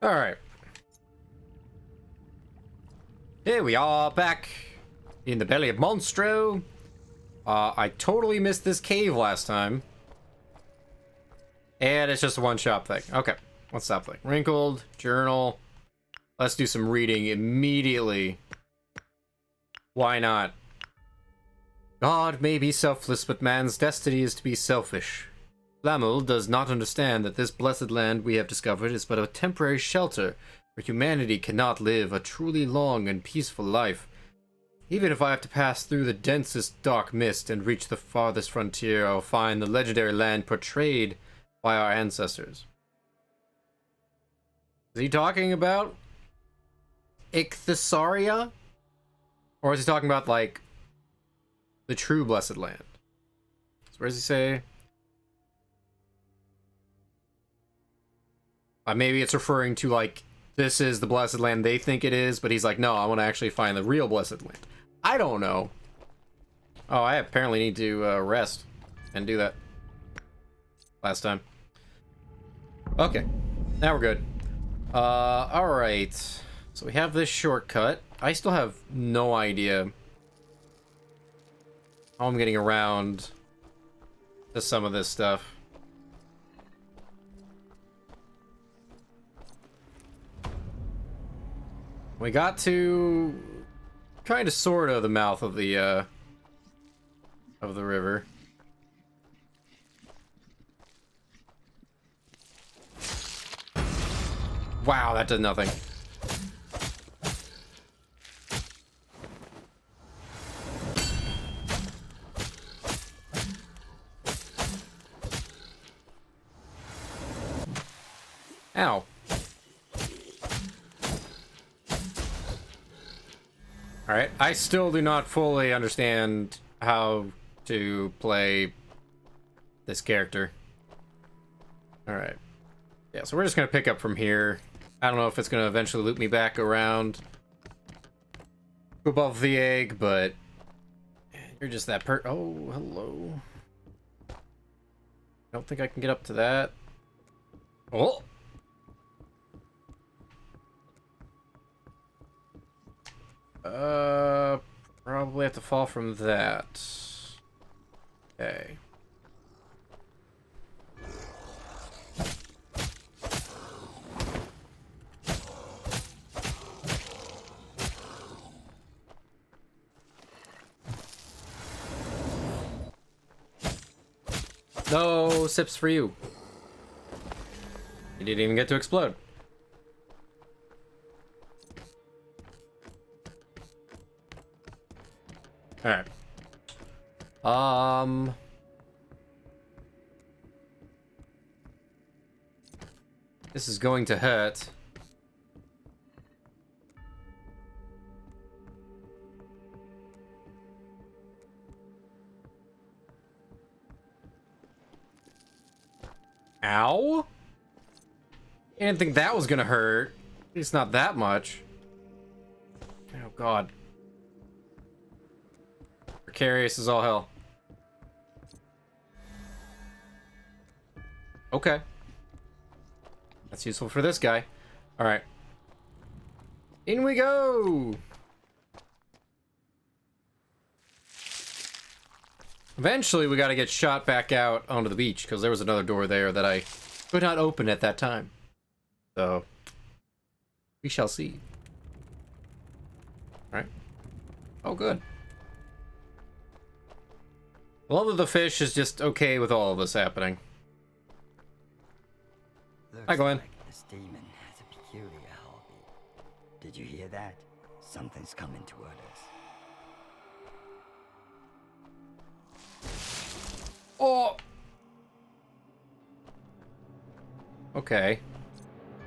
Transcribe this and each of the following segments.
Alright. Here we are, back in the belly of Monstro. I totally missed this cave last time. And it's just a one-shot thing. Okay, what's that thing? Wrinkled, journal. Let's do some reading immediately. Why not? God may be selfless, but man's destiny is to be selfish. Flamel does not understand that this blessed land we have discovered is but a temporary shelter where humanity cannot live a truly long and peaceful life. Even if I have to pass through the densest dark mist and reach the farthest frontier, I'll find the legendary land portrayed by our ancestors. Is he talking about Ichthyosaria? Or is he talking about, like, the true blessed land? So where does he say? Maybe it's referring to, like, this is the blessed land they think it is, but he's like, no, I want to actually find the real blessed land. I don't know. Oh, I apparently need to rest and do that last time. Okay, now we're good. Alright. So we have this shortcut. I still have no idea how I'm getting around to some of this stuff. We got to kind of sort of the mouth of the river. Wow, that did nothing. Ow. Alright, I still do not fully understand how to play this character. Alright. Yeah, so we're just gonna pick up from here. I don't know if it's gonna eventually loop me back around above the egg, but you're just that oh, hello. Don't think I can get up to that. Oh! Probably have to fall from that. Okay. No sips for you. You didn't even get to explode. Alright. This is going to hurt. Ow? I didn't think that was gonna hurt. At least not that much. Oh god. Precarious as all hell. Okay. That's useful for this guy. Alright. In we go! Eventually, we gotta get shot back out onto the beach, because there was another door there that I could not open at that time. So, we shall see. Alright. Oh, good. I love that the fish is just okay with all of this happening. Hi, Glenn. Like this demon has a peculiar heartbeat. Did you hear that? Something's coming toward us. Oh! Okay.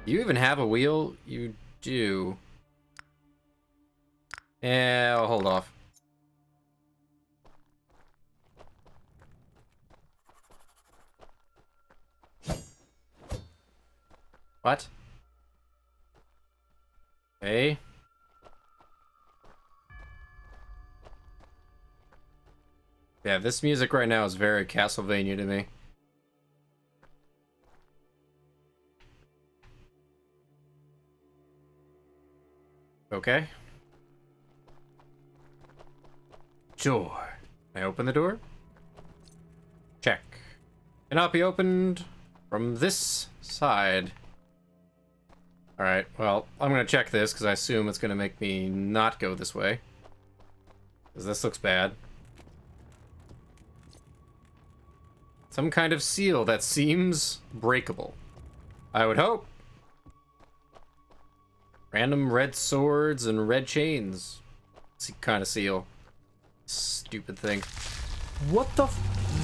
You even have a wheel? You do. Yeah, I'll hold off. What? Okay. Yeah, this music right now is very Castlevania to me. Okay. Door. Can I open the door? Check. Cannot be opened from this side. Alright, well, I'm gonna check this because I assume it's gonna make me not go this way. Because this looks bad. Some kind of seal that seems breakable. I would hope. Random red swords and red chains. Kind of seal. Stupid thing. What the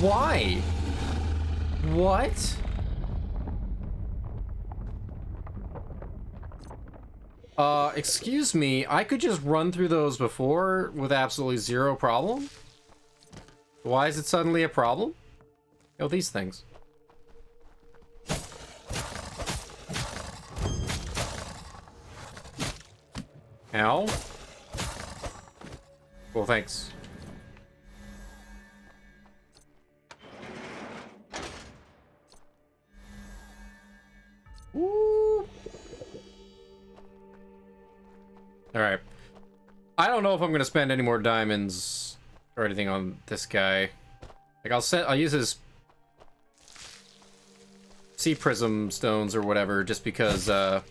why? What? Excuse me, I could just run through those before with absolutely zero problem? Why is it suddenly a problem? Oh, these things. Ow. Well, thanks. Woo. Alright. I don't know if I'm gonna spend any more diamonds or anything on this guy. Like, I'll use his sea prism stones or whatever, just because, how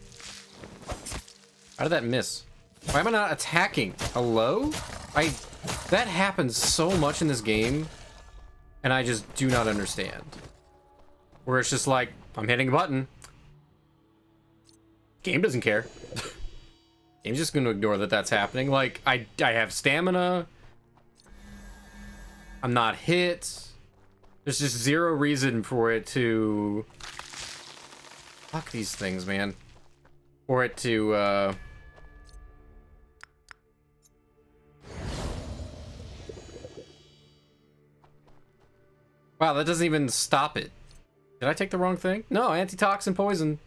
did that miss? Why am I not attacking? Hello? That happens so much in this game, and I just do not understand. Where it's just like, I'm hitting a button. Game doesn't care. Game's just gonna ignore that that's happening. Like, I have stamina. I'm not hit. There's just zero reason for it to... Fuck these things, man. For it to, Wow, that doesn't even stop it. Did I take the wrong thing? No, antitoxin poison.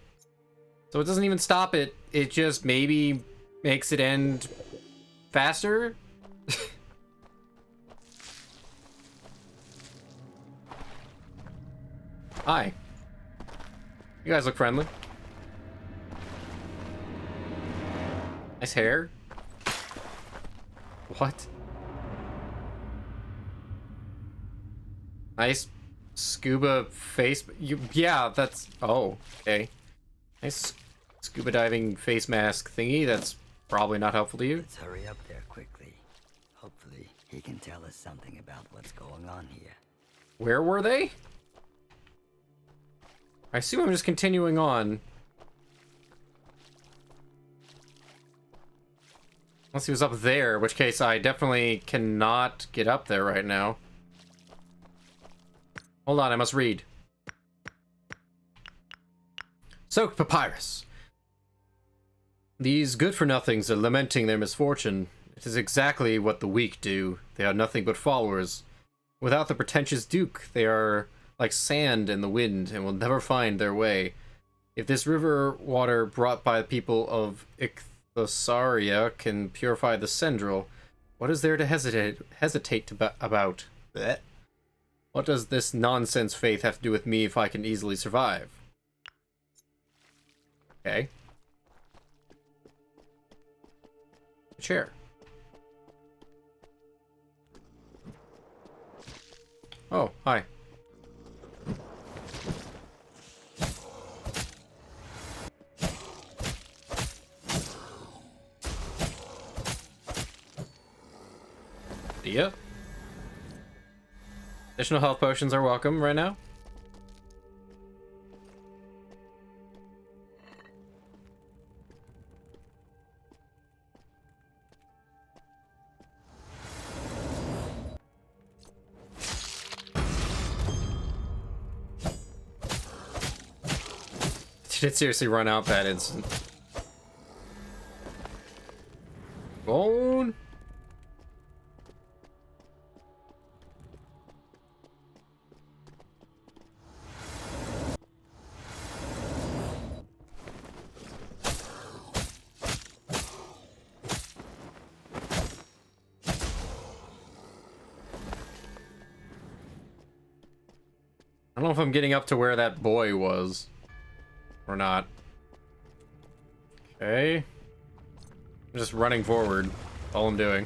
So it doesn't even stop it. It just maybe makes it end faster? Hi. You guys look friendly. Nice hair. What? Nice scuba face. Yeah, that's... Oh, okay. Nice scuba diving face mask thingy. That's probably not helpful to you. Let's hurry up there quickly. Hopefully, he can tell us something about what's going on here. Where were they? I assume I'm just continuing on. Unless he was up there, in which case I definitely cannot get up there right now. Hold on, I must read. Soaked papyrus. These good-for-nothings are lamenting their misfortune. It is exactly what the weak do. They are nothing but followers. Without the pretentious duke, they are like sand in the wind and will never find their way. If this river water brought by the people of Ichthyosaria can purify the Sendril, what is there to hesitate about? Blech. What does this nonsense faith have to do with me if I can easily survive? Okay. A chair. Oh, hi. Yeah. Additional health potions are welcome right now. Did it seriously run out that instant? Bone. I don't know if I'm getting up to where that boy was. Or not. Okay. I'm just running forward. All I'm doing.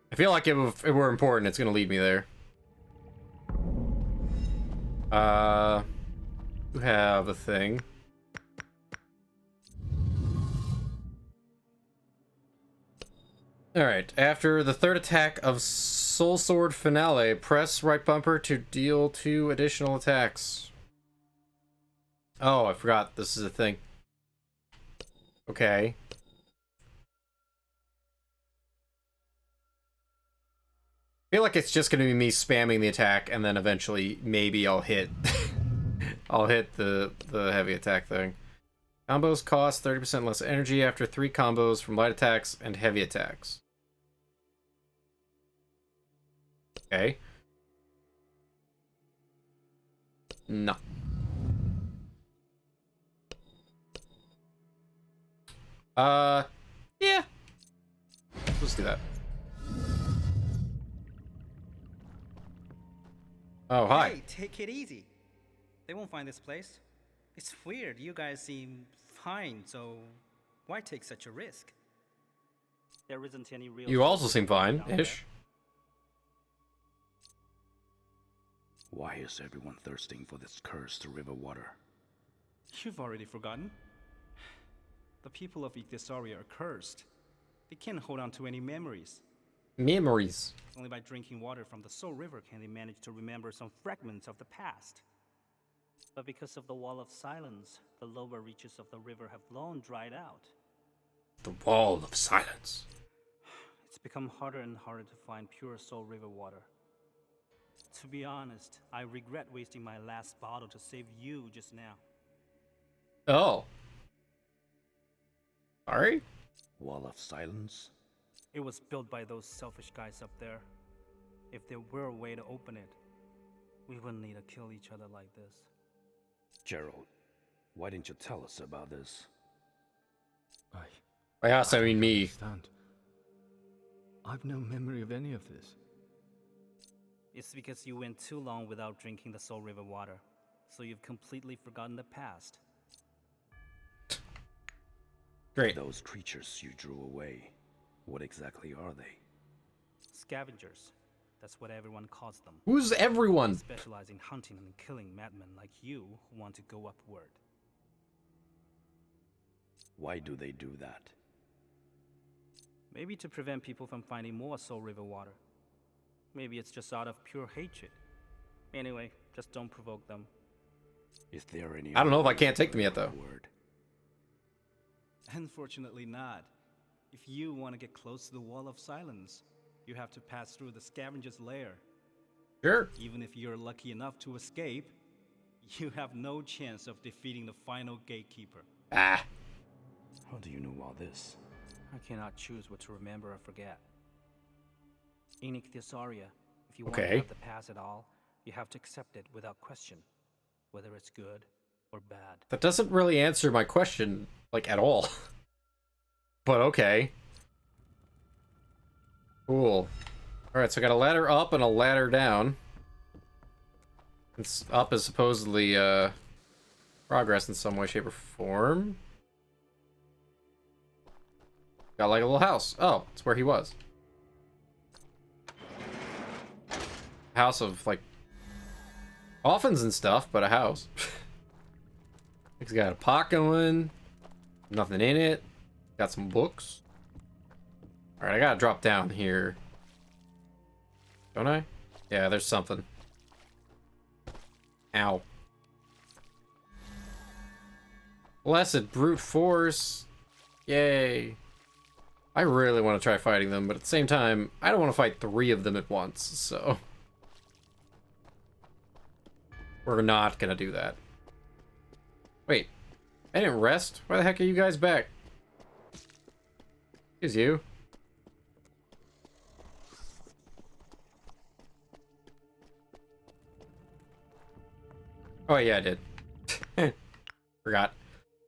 I feel like if it were important, it's gonna lead me there. You have a thing. Alright, after the third attack of Soul Sword Finale, press right bumper to deal 2 additional attacks. Oh, I forgot this is a thing. Okay. I feel like it's just gonna be me spamming the attack, and then eventually maybe I'll hit I'll hit the heavy attack thing. Combos cost 30% less energy after 3 combos from light attacks and heavy attacks. Okay. No. Yeah. Let's do that. Oh, hi. Hey, take it easy. They won't find this place. It's weird. You guys seem fine, so why take such a risk? There isn't any real. You also seem fine-ish. Why is everyone thirsting for this cursed river water? You've already forgotten? The people of Ichthyosaria are cursed. They can't hold on to any memories. Memories. Only by drinking water from the Soul River can they manage to remember some fragments of the past. But because of the Wall of Silence, the lower reaches of the river have long dried out. The Wall of Silence. It's become harder and harder to find pure Soul River water. To be honest, I regret wasting my last bottle to save you just now. Oh. Sorry? Wall of Silence? It was built by those selfish guys up there. If there were a way to open it, we wouldn't need to kill each other like this. Gerald, why didn't you tell us about this? By us, I mean me. Understand. I've no memory of any of this. It's because you went too long without drinking the Soul River water, so you've completely forgotten the past. Great. Those creatures you drew away, what exactly are they? Scavengers. That's what everyone calls them. Who's everyone? They specialize in hunting and killing madmen like you who want to go upward. Why do they do that? Maybe to prevent people from finding more Soul River water. Maybe it's just out of pure hatred. Anyway, just don't provoke them. Is there any I don't know if I can't take them yet, though. word? Unfortunately not. If you want to get close to the Wall of Silence, you have to pass through the Scavenger's lair. Sure. Even if you're lucky enough to escape, you have no chance of defeating the final gatekeeper. Ah. How do you know all this? I cannot choose what to remember or forget. In Ichthyosaria, if you want Okay. to have the past at all, you have to accept it without question, whether it's good or bad. That doesn't really answer my question, like, at all. But okay. Cool. Alright, so I got a ladder up and a ladder down. It's up is supposedly, progress in some way, shape, or form. Got like a little house. Oh, it's where he was. House of, like, coffins and stuff, but a house. He's got a pot going. Nothing in it. Got some books. Alright, I gotta drop down here. Don't I? Yeah, there's something. Ow. Blessed brute force. Yay. I really want to try fighting them, but at the same time, I don't want to fight 3 of them at once, so... We're not gonna do that. Wait. I didn't rest? Why the heck are you guys back? Is you? Oh yeah, I did. Forgot.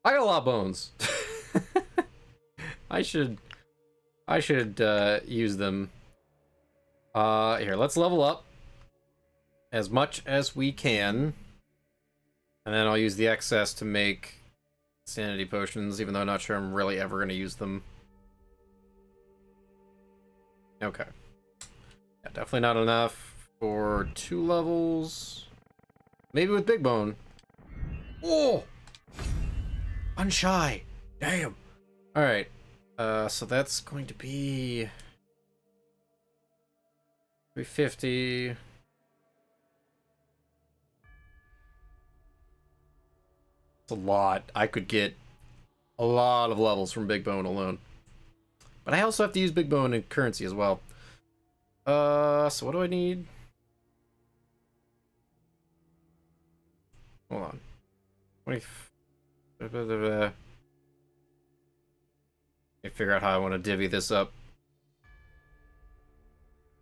I got a lot of bones. I should use them. Here, let's level up as much as we can. And then I'll use the excess to make sanity potions, even though I'm not sure I'm really ever going to use them. Okay. Yeah, definitely not enough for 2 levels. Maybe with Big Bone. Oh! Unshy! Damn! Alright. So that's going to be 350. It's a lot. I could get a lot of levels from Big Bone alone. But I also have to use Big Bone in currency as well. So what do I need? Hold on. 20. Let me figure out how I want to divvy this up.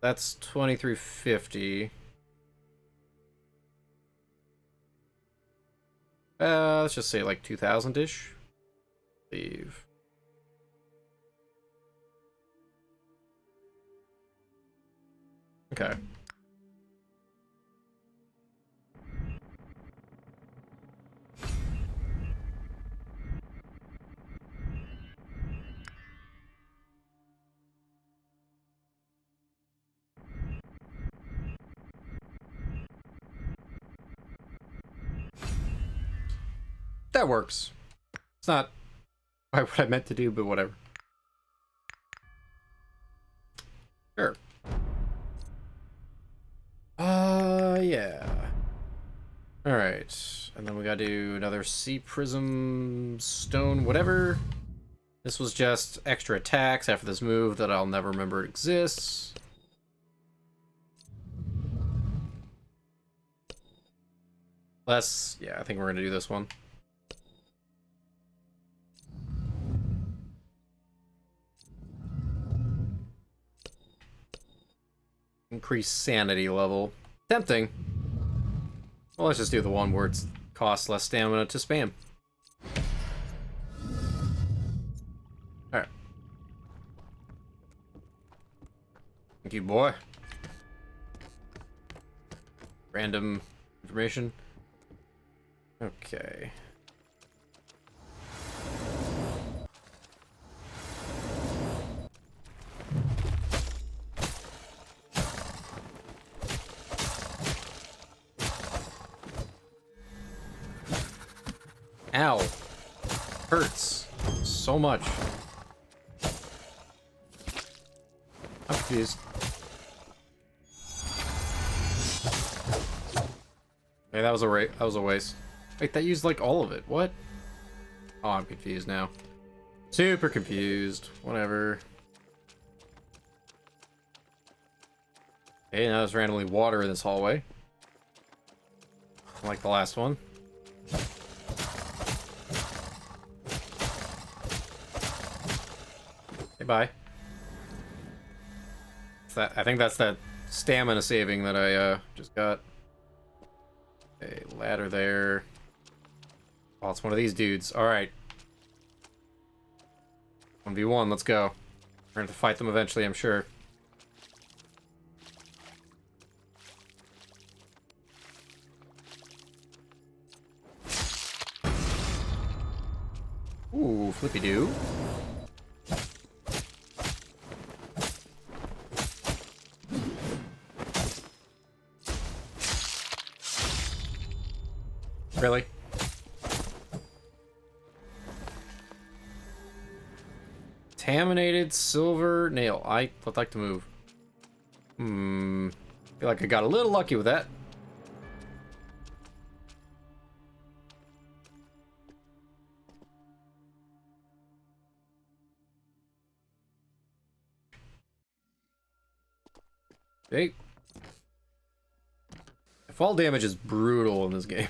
That's 2350. Let's just say like 2000-ish. Leave. Okay. That works. It's not quite what I meant to do, but whatever. Sure. Yeah. Alright. And then we gotta do another sea prism stone, whatever. This was just extra attacks after this move that I'll never remember exists. Yeah, I think we're gonna do this one. Increase sanity level. Tempting. Well, let's just do the one where it costs less stamina to spam. Alright. Thank you, boy. Random information. Okay. Ow. Hurts. So much. I'm confused. Hey, that was a waste. Wait, that used like all of it. What? Oh, I'm confused now. Super confused. Whatever. Hey, now there's randomly water in this hallway. Like the last one. Hey, bye. I think that's that stamina saving that I just got. A ladder there. Oh, it's one of these dudes. Alright. 1v1, let's go. We're gonna have to fight them eventually, I'm sure. Ooh, flippy-doo. Really? Contaminated silver nail. I would like to move. Feel like I got a little lucky with that. Hey. Fall damage is brutal in this game.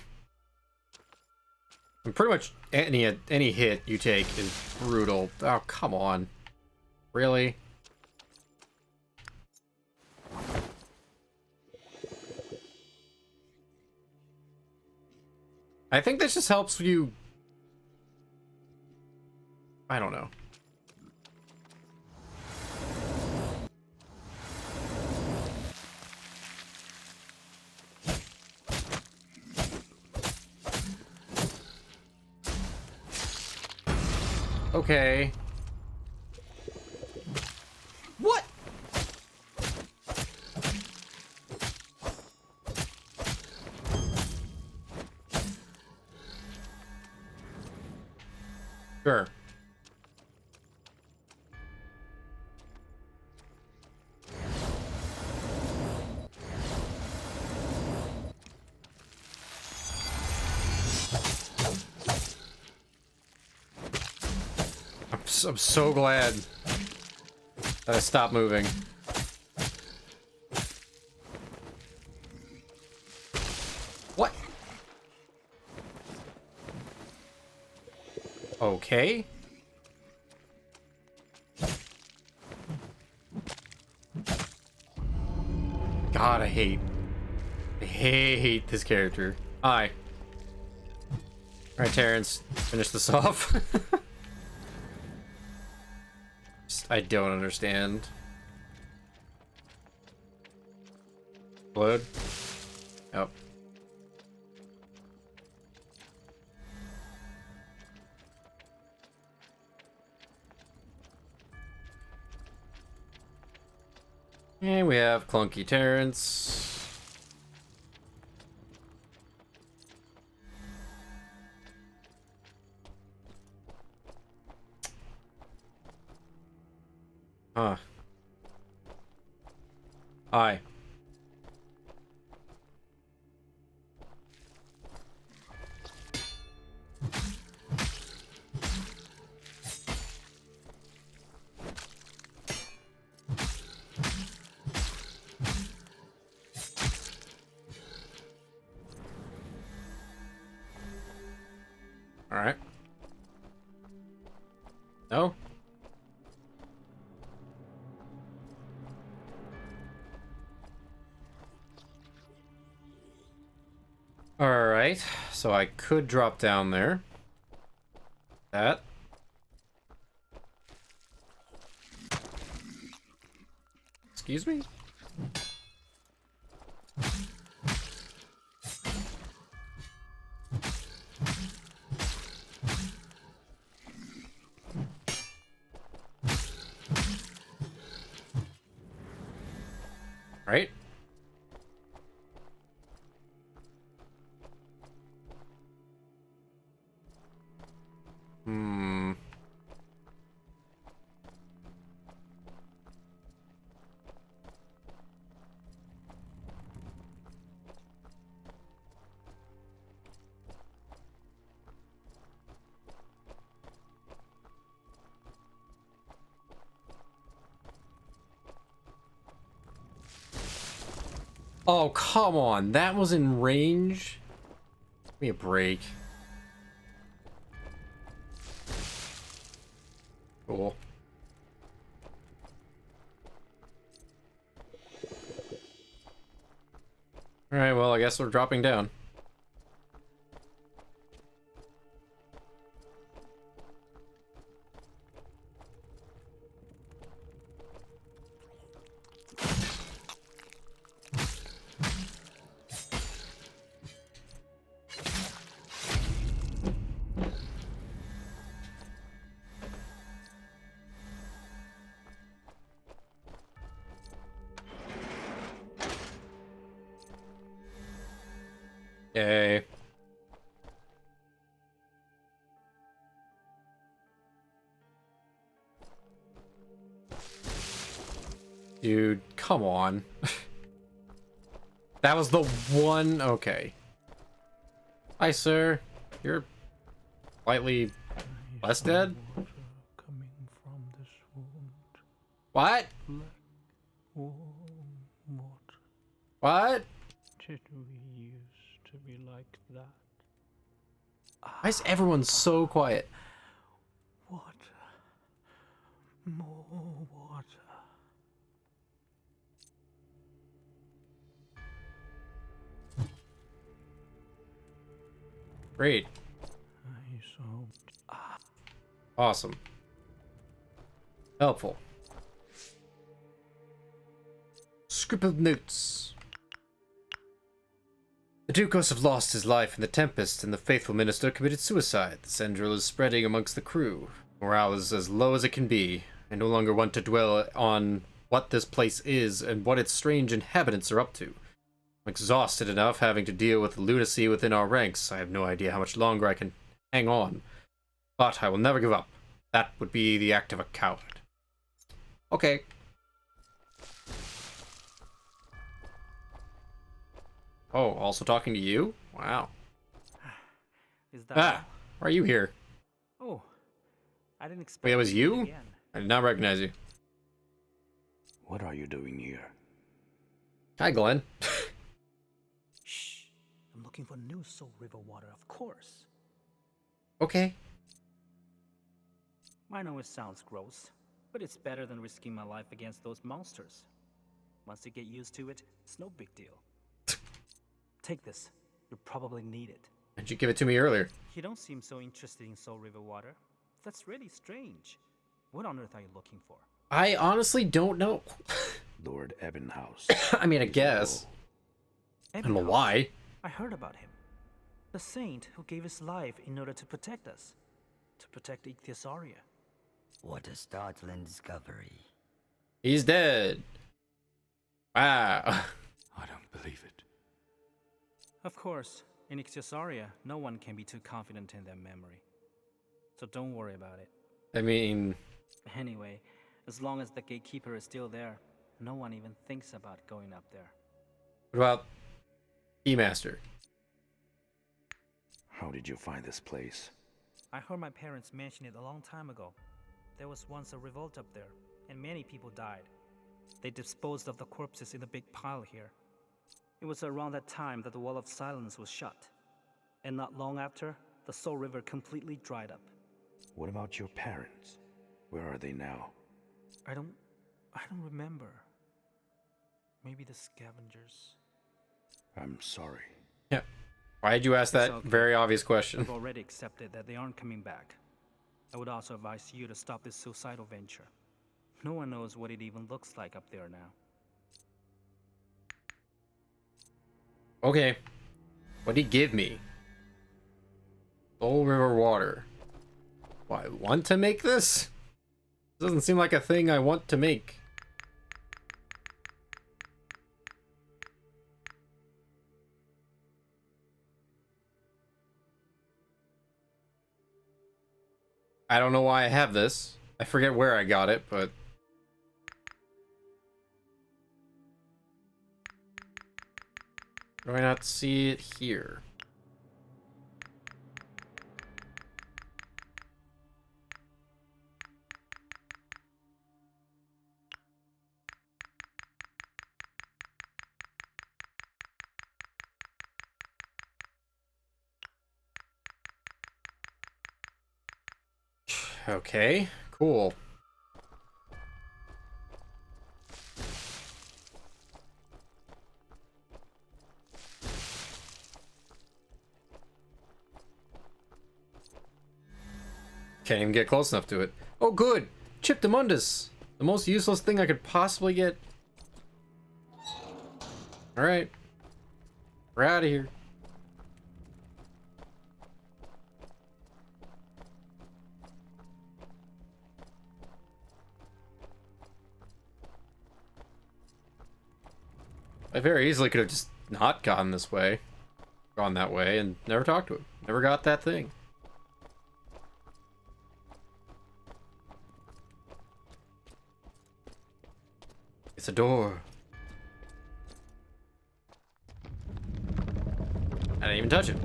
And pretty much any hit you take is brutal. Oh, come on. Really? I think this just helps you... I don't know. Okay. What? Sure. I'm so glad that I stopped moving. What? Okay. God, I hate this character. Hi. Alright, Terrence, finish this off. I don't understand. Blood? Yep. And we have Clunky Terrence. Huh. Hi. Alright. No? Alright, so I could drop down there. That. Excuse me? Right? Hmm. Oh, come on. That was in range? Give me a break. Cool. Alright, well, I guess we're dropping down. Yay. Dude, come on. That was the one... Okay. Hi, sir. You're slightly less dead? Water coming from this wound. What? Black, warm water. What? Did we used to be like that? Why is everyone so quiet? Water. More water. Great. I saw. Awesome. Helpful. Scribbled notes. The Dukos have lost his life in the Tempest, and the faithful minister committed suicide. The Sendril is spreading amongst the crew. Morale is as low as it can be. I no longer want to dwell on what this place is and what its strange inhabitants are up to. I'm exhausted enough having to deal with the lunacy within our ranks. I have no idea how much longer I can hang on. But I will never give up. That would be the act of a coward. Okay. Oh, also talking to you? Wow. Is that Ah, why are you here? all? Oh, I didn't expect. Wait, that was to see you you? again. I did not recognize you. What are you doing here? Hi, Glenn. Shh! I'm looking for new Soul River water, of course. Okay. I know it sounds gross, but it's better than risking my life against those monsters. Once you get used to it, it's no big deal. Take this. You'll probably need it. Why'd you give it to me earlier? You don't seem so interested in Soul River water. That's really strange. What on earth are you looking for? I honestly don't know. Lord Ebenhouse. I mean, I guess. I don't know why. I heard about him. The saint who gave his life in order to protect us. To protect Ichthyosaria. What a startling discovery. He's dead. Wow. I don't believe it. Of course, in Ichthyosaria, no one can be too confident in their memory. So don't worry about it. I mean, Anyway, as long as the gatekeeper is still there, no one even thinks about going up there. what about Keymaster? How did you find this place? I heard my parents mention it a long time ago. There was once a revolt up there, and many people died. They disposed of the corpses in a big pile here. It was around that time that the Wall of Silence was shut. And not long after, the Soul River completely dried up. What about your parents? Where are they now? I don't remember. Maybe the scavengers. I'm sorry. Yeah. Why'd you ask that okay. very obvious question? I've already accepted that they aren't coming back. I would also advise you to stop this suicidal venture. No one knows what it even looks like up there now. Okay. What'd he give me? Soul River water. Do I want to make this? Doesn't seem like a thing I want to make. I don't know why I have this. I forget where I got it, but... do I not see it here? Okay, cool. Can't even get close enough to it. Oh, good! Chiptamundus! The most useless thing I could possibly get. Alright. We're out of here. I very easily could have just not gone this way. Gone that way and never talked to him. Never got that thing. It's a door. I didn't even touch it.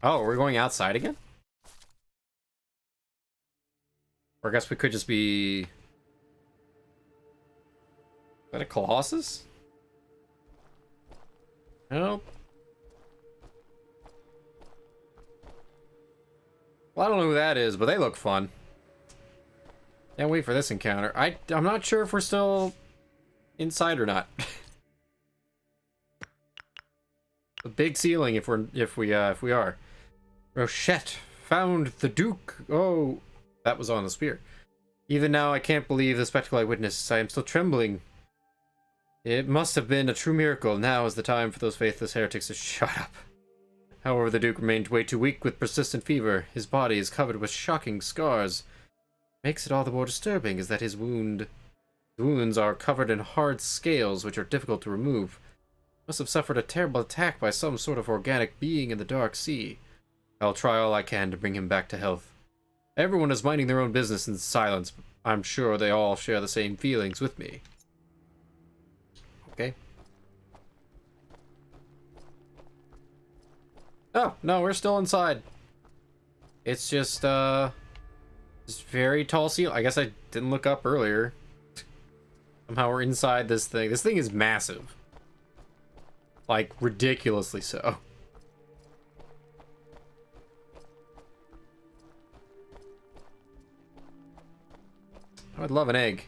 Oh, we're going outside again? Or I guess we could just be... is that a Colossus? Nope. Well, I don't know who that is, but they look fun. Can't wait for this encounter. I'm not sure if we're still inside or not. The big ceiling if we are. Rochette found the Duke. Oh, that was on the spear. Even now I can't believe the spectacle I witnessed. I am still trembling. It must have been a true miracle. Now is the time for those faithless heretics to shut up. However, the Duke remained way too weak with persistent fever. His body is covered with shocking scars. Makes it all the more disturbing is that his wounds are covered in hard scales, which are difficult to remove. Must have suffered a terrible attack by some sort of organic being in the Dark Sea. I'll try all I can to bring him back to health. Everyone is minding their own business in silence. I'm sure they all share the same feelings with me. Okay. Oh, no, we're still inside. It's just, this very tall ceiling. I guess I didn't look up earlier. Somehow we're inside this thing. This thing is massive. Like, ridiculously so. I'd love an egg.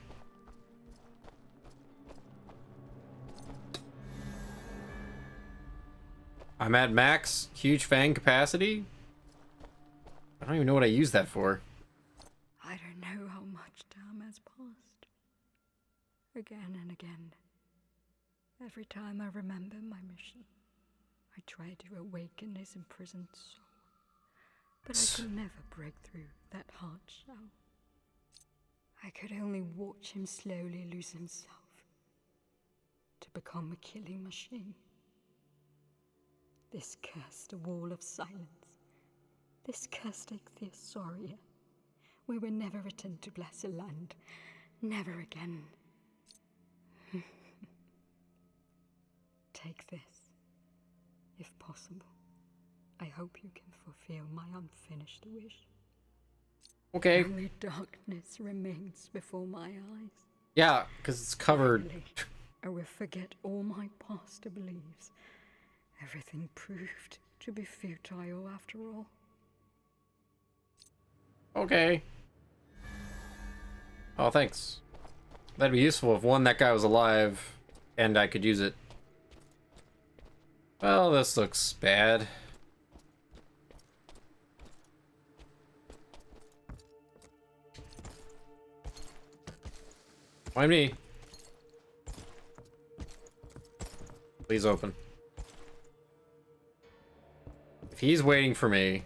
I'm at max huge fang capacity. I don't even know what I use that for. I don't know how much time has passed. Again and again. Every time I remember my mission, I try to awaken his imprisoned soul. But I could never break through that hard shell. I could only watch him slowly lose himself to become a killing machine. This cursed wall of silence, this cursed ichthyosaurus. We were never returned to bless a land, never again. Take this, if possible. I hope you can fulfill my unfinished wish. Okay. Only darkness remains before my eyes. Yeah, because it's covered. Finally, I will forget all my past beliefs. Everything proved to be futile after all. Okay. Oh, thanks. That'd be useful if, one, that guy was alive, and I could use it. Well, this looks bad. Why me? Please open. If he's waiting for me...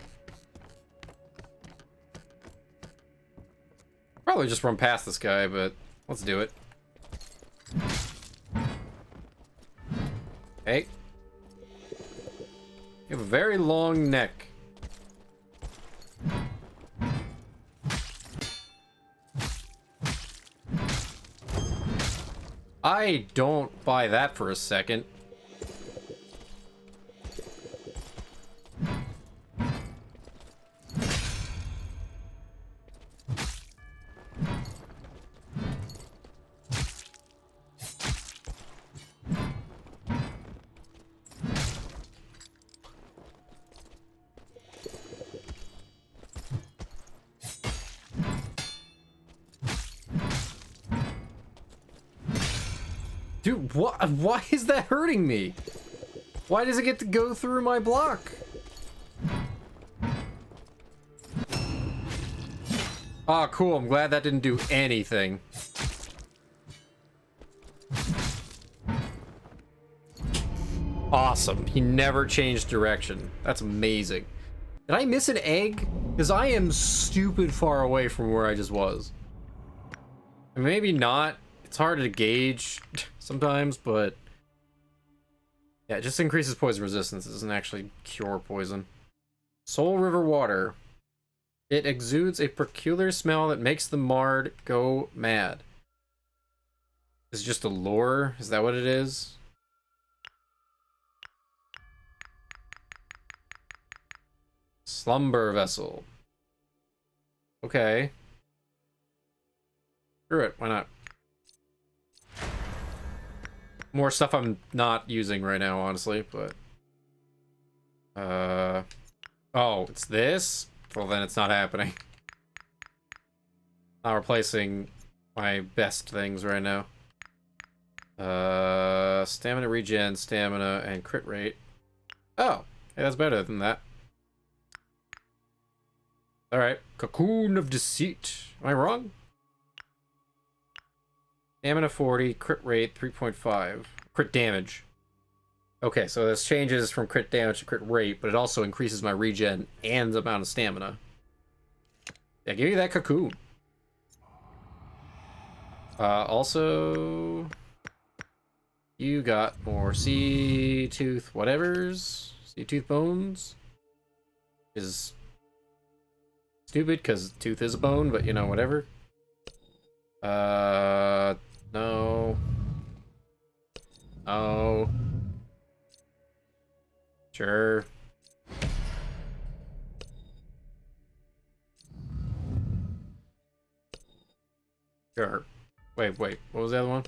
Probably just run past this guy, but let's do it. Hey. You have a very long neck. I don't buy that for a second. Dude, what? Why is that hurting me? Why does it get to go through my block? Ah, cool. I'm glad that didn't do anything. Awesome. He never changed direction. That's amazing. Did I miss an egg? Because I am stupid far away from where I just was. Maybe not. It's hard to gauge sometimes, but... yeah, it just increases poison resistance. It doesn't actually cure poison. Soul River water. It exudes a peculiar smell that makes the Mard go mad. Is it just a lure? Is that what it is? Slumber vessel. Okay. Screw it. Why not? More stuff I'm not using right now, honestly, but... oh, it's this? Well, then it's not happening. Not replacing my best things right now. Stamina regen, stamina, and crit rate. Oh, hey, that's better than that. Alright, Cocoon of Deceit. Am I wrong? Stamina 40, crit rate 3.5. Crit damage. Okay, so this changes from crit damage to crit rate, but it also increases my regen and the amount of stamina. Yeah, give me that cocoon. Also, you got more sea tooth whatevers. Sea tooth bones is stupid because tooth is a bone, but you know, whatever. No. Oh. Sure. Sure. Wait. What was the other one?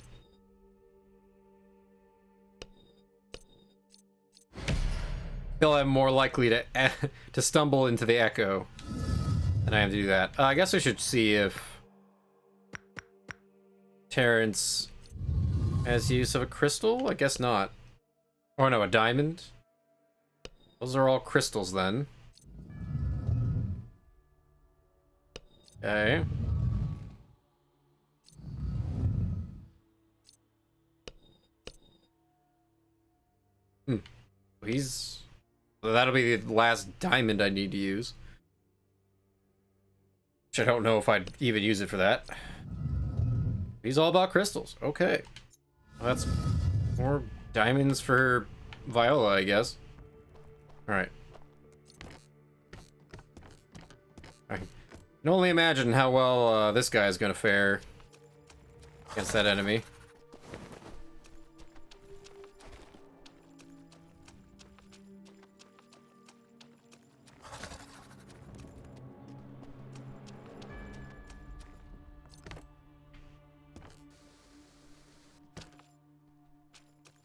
Feel I'm more likely to to stumble into the echo than I am to do that. I guess I should see if Terrence has use of a crystal. I guess not. Or no, a diamond. Those are all crystals then. Okay. He's... That'll be the last diamond I need to use. Which I don't know if I'd even use it for that. He's all about crystals. Okay. Well, that's more diamonds for Viola, I guess. Alright. I can only imagine how well this guy is going to fare against that enemy.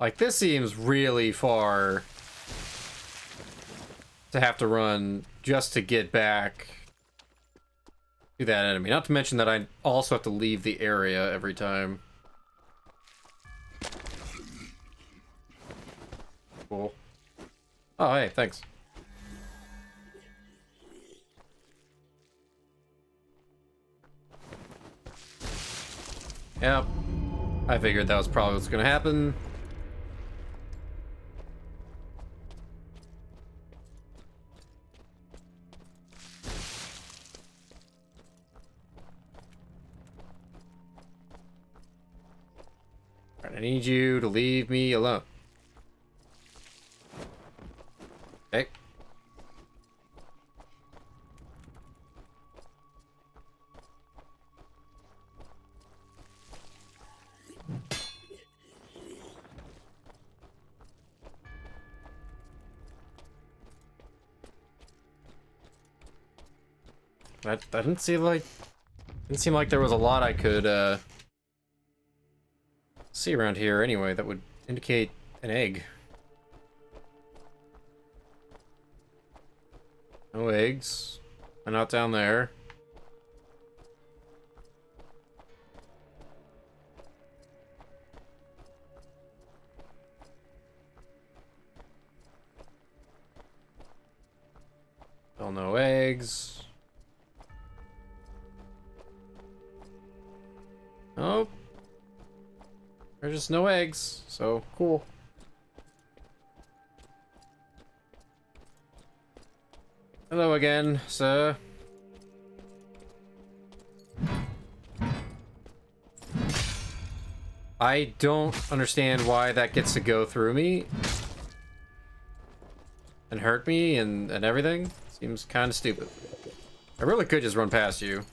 Like, this seems really far to have to run just to get back to that enemy. Not to mention that I also have to leave the area every time. Cool. Oh, hey, thanks. Yep. I figured that was probably what's gonna happen. Alright, I need you to leave me alone. Okay. That didn't seem like there was a lot I could see around here anyway that would indicate an egg. No eggs. I'm not down there. Still no eggs. Oh. There's just no eggs, so cool. Hello again, sir. I don't understand why that gets to go through me and hurt me and everything. Seems kind of stupid. I really could just run past you.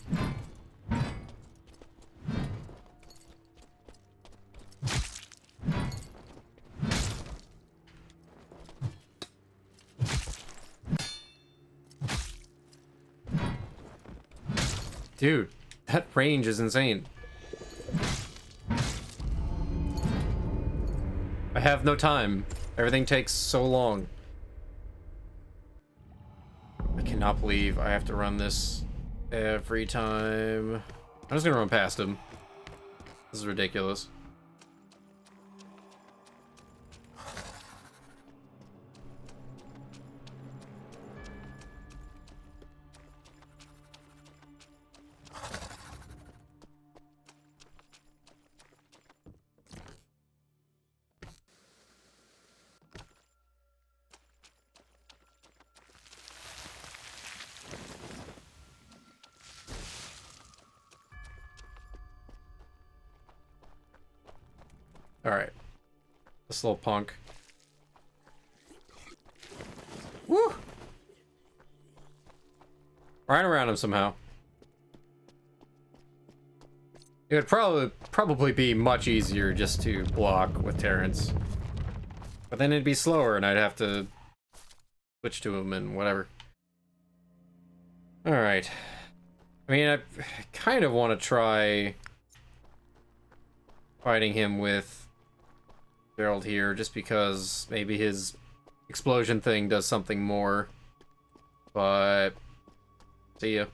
Dude, that range is insane. I have no time. Everything takes so long. I cannot believe I have to run this every time. I'm just gonna run past him. This is ridiculous. Alright. This little punk. Woo! Right around him somehow. It would probably be much easier just to block with Terrence. But then it'd be slower and I'd have to switch to him and whatever. Alright. I mean, I kind of want to try fighting him with Gerald here, just because maybe his explosion thing does something more. But see ya.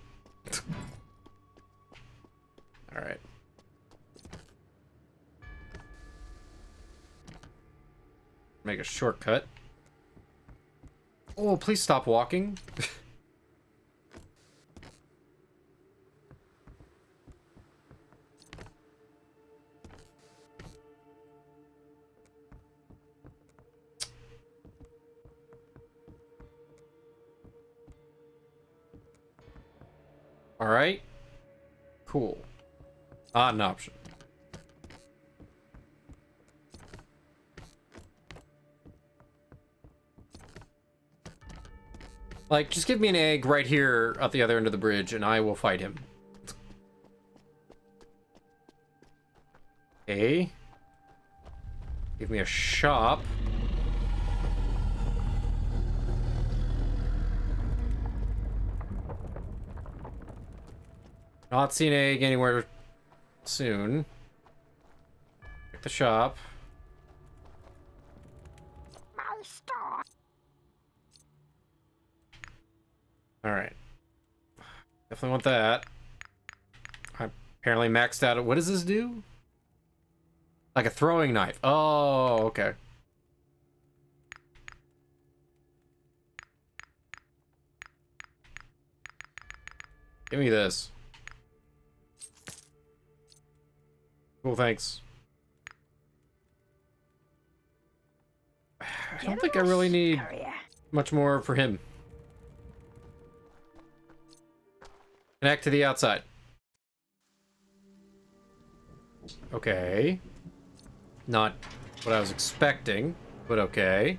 Alright. Make a shortcut. Oh, please stop walking. Alright. Cool. Not an option. Like, just give me an egg right here at the other end of the bridge and I will fight him. Okay. Give me a shop. Not seeing an egg anywhere soon. Check the shop. Alright. Definitely want that. I apparently maxed out. What does this do? Like a throwing knife. Oh, okay. Give me this. Cool, thanks. I don't think I really need much more for him. Connect to the outside. Okay. Not what I was expecting, but okay.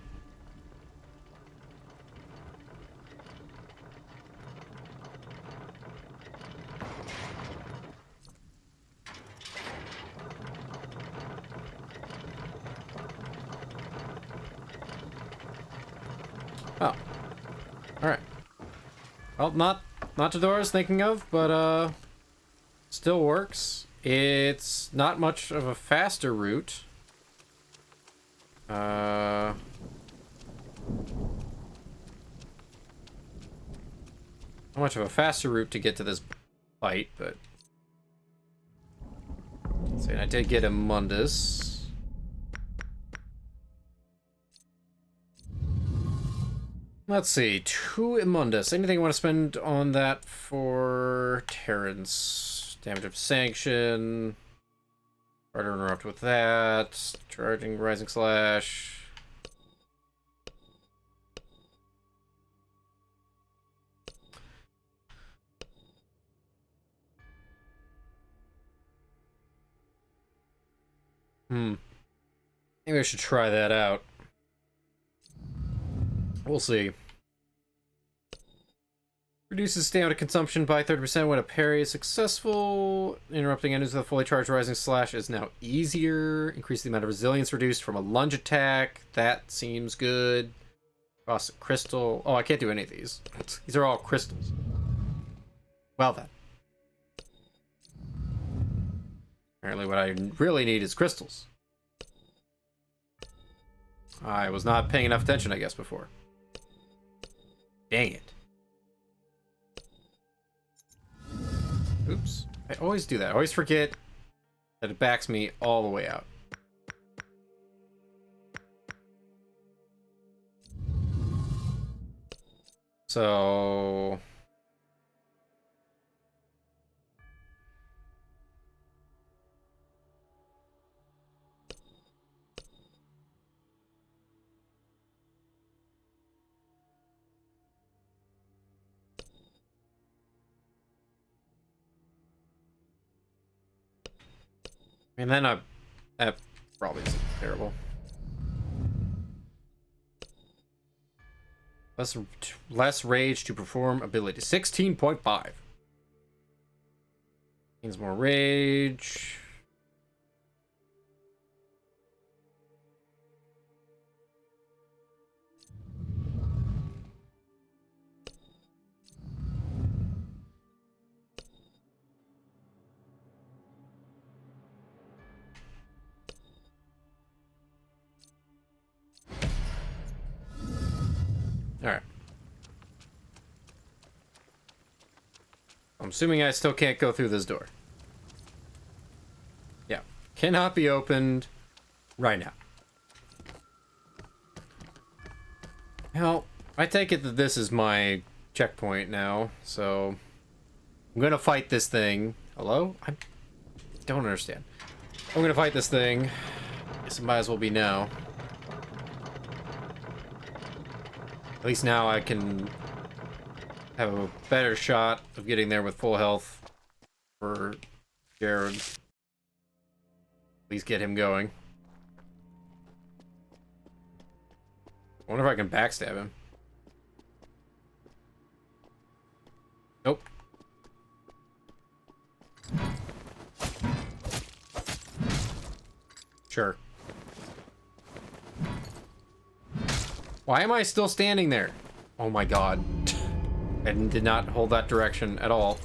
Oh. Alright. Well, not the door I was thinking of, but still works. It's not much of a faster route. Not much of a faster route to get to this fight, but let's see, I did get a Mundus. Let's see, 2 Immundus. Anything I want to spend on that for Terrence? Damage of Sanction. Try to interrupt with that. Charging Rising Slash. Maybe I should try that out. We'll see. Reduces stamina consumption by 30% when a parry is successful. Interrupting enemies with a fully charged Rising Slash is now easier. Increase the amount of resilience reduced from a lunge attack. That seems good. Cross crystal. Oh, I can't do any of these. These are all crystals. Well then. Apparently what I really need is crystals. I was not paying enough attention, I guess, before. Dang it. Oops. I always do that. I always forget that it backs me all the way out. So... and then that Probably isn't terrible. Less rage to perform ability. 16.5. Means more rage. Alright. I'm assuming I still can't go through this door. Yeah. Cannot be opened right now. Well, I take it that this is my checkpoint now, so I'm gonna fight this thing. Hello? I don't understand. I'm gonna fight this thing. Guess it might as well be now. At least now I can have a better shot of getting there with full health for Jared. At least get him going. I wonder if I can backstab him. Nope. Sure. Why am I still standing there? Oh my god. And did not hold that direction at all.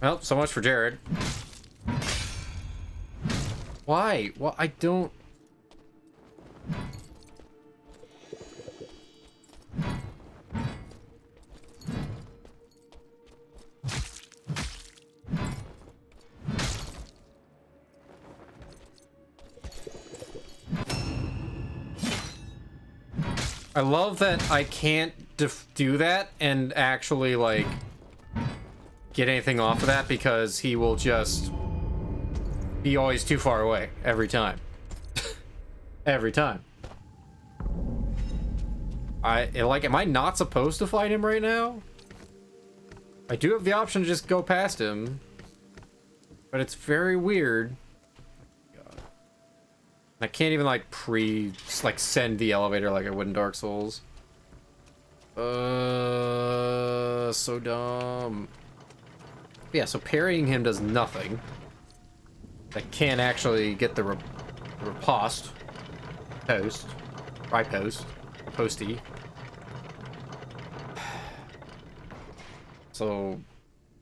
Well, so much for Jared. Why? Well, I don't... I love that I can't do that and actually, like, get anything off of that because he will just be always too far away every time. Every time. Am I not supposed to fight him right now? I do have the option to just go past him, but it's very weird. I can't even, like, send the elevator like I would in Dark Souls. So dumb. But yeah, so parrying him does nothing. I can't actually get the riposte. Posty. So,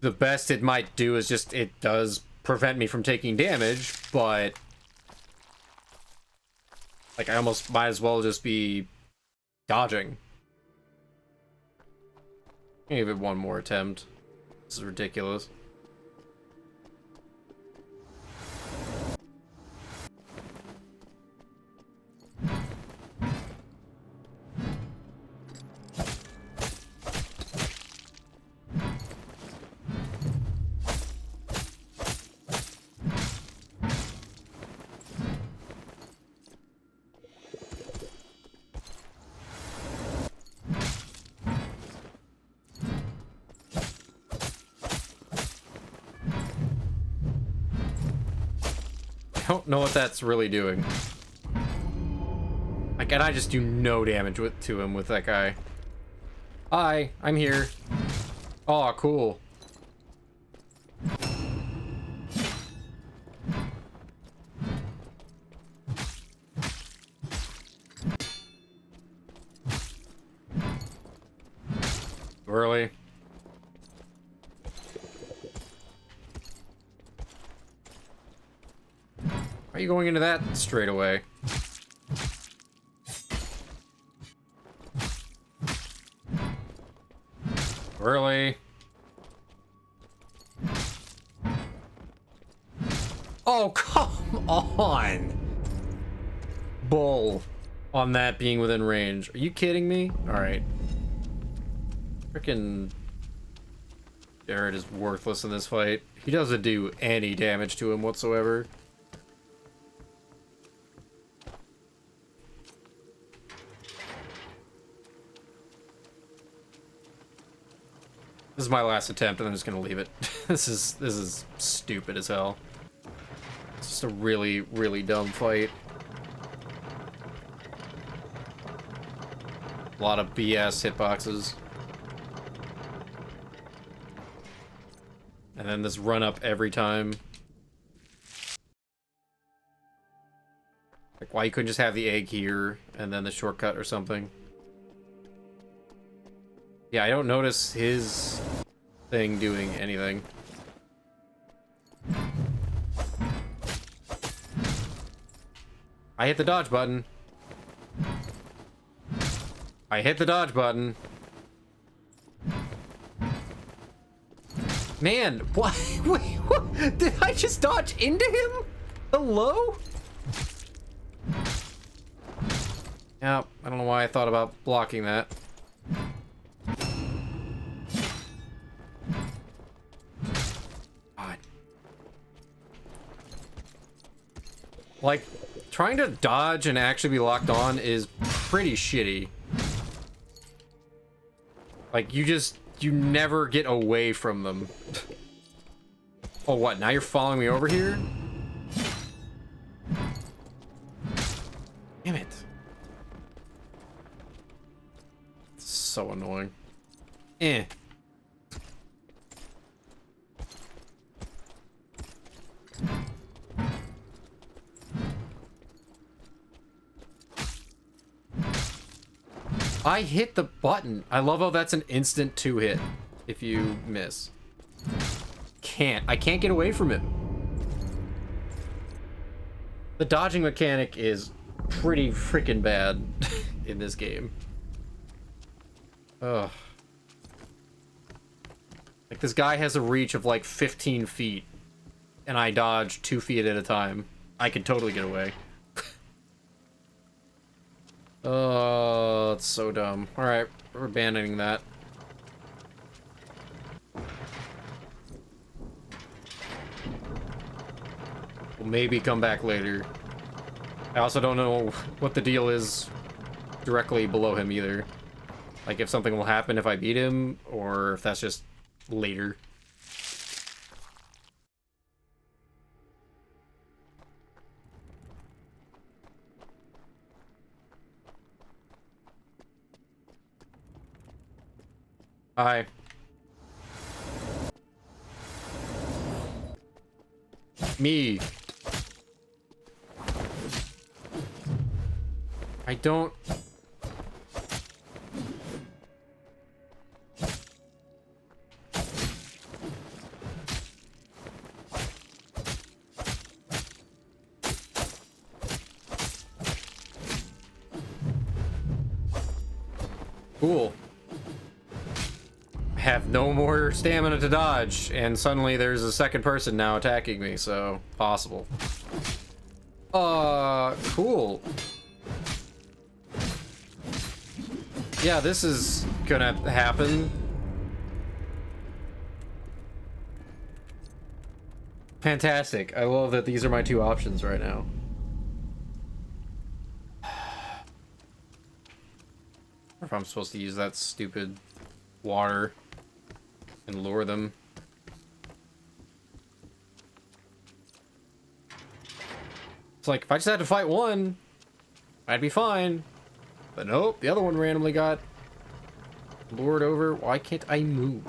the best it might do is just, it does prevent me from taking damage, but... like, I almost might as well just be dodging. Give it one more attempt. This is ridiculous. I don't know what that's really doing. Like, and I just do no damage to him with that guy. Hi, I'm here. Oh, cool. Really? Why are you going into that straight away? Really? Oh, come on! Bull on that being within range. Are you kidding me? Alright. Frickin' Jared is worthless in this fight. He doesn't do any damage to him whatsoever. This is my last attempt, and I'm just gonna leave it. This is stupid as hell. It's just a really, really dumb fight. A lot of BS hitboxes. And then this run up every time. Like, why you couldn't just have the egg here and then the shortcut or something? Yeah, I don't notice his thing doing anything. I hit the dodge button. I hit the dodge button. Man, what? Wait, what? Did I just dodge into him? Hello? Yeah, I don't know why I thought about blocking that. God. Like, trying to dodge and actually be locked on is pretty shitty. Like, you never get away from them. Oh, what? Now you're following me over here? Damn it. It's so annoying. Eh. I hit the button. I love how that's an instant 2-hit if you miss. I can't get away from him. The dodging mechanic is pretty freaking bad in this game. Ugh. Like, this guy has a reach of like 15 feet, and I dodge 2 feet at a time. I could totally get away. Oh, it's so dumb. Alright, we're abandoning that. We'll maybe come back later. I also don't know what the deal is directly below him either. Like, if something will happen if I beat him, or if that's just later. Hi. Me. I don't... Cool. I have no more stamina to dodge, and suddenly there's a second person now attacking me, so possible. Cool. Yeah, this is gonna happen. Fantastic. I love that these are my two options right now. Or if I'm supposed to use that stupid water and lure them. It's like, if I just had to fight one, I'd be fine. But nope, the other one randomly got lured over. Why can't I move?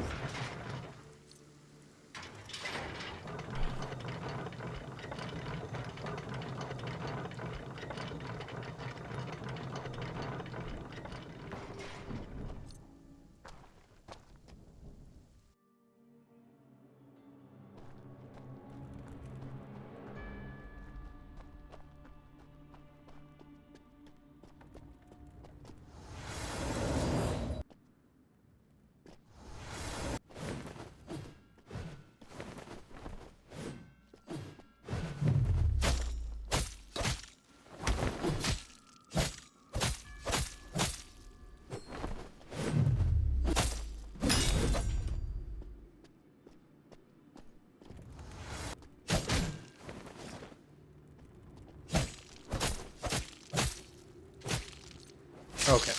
Okay.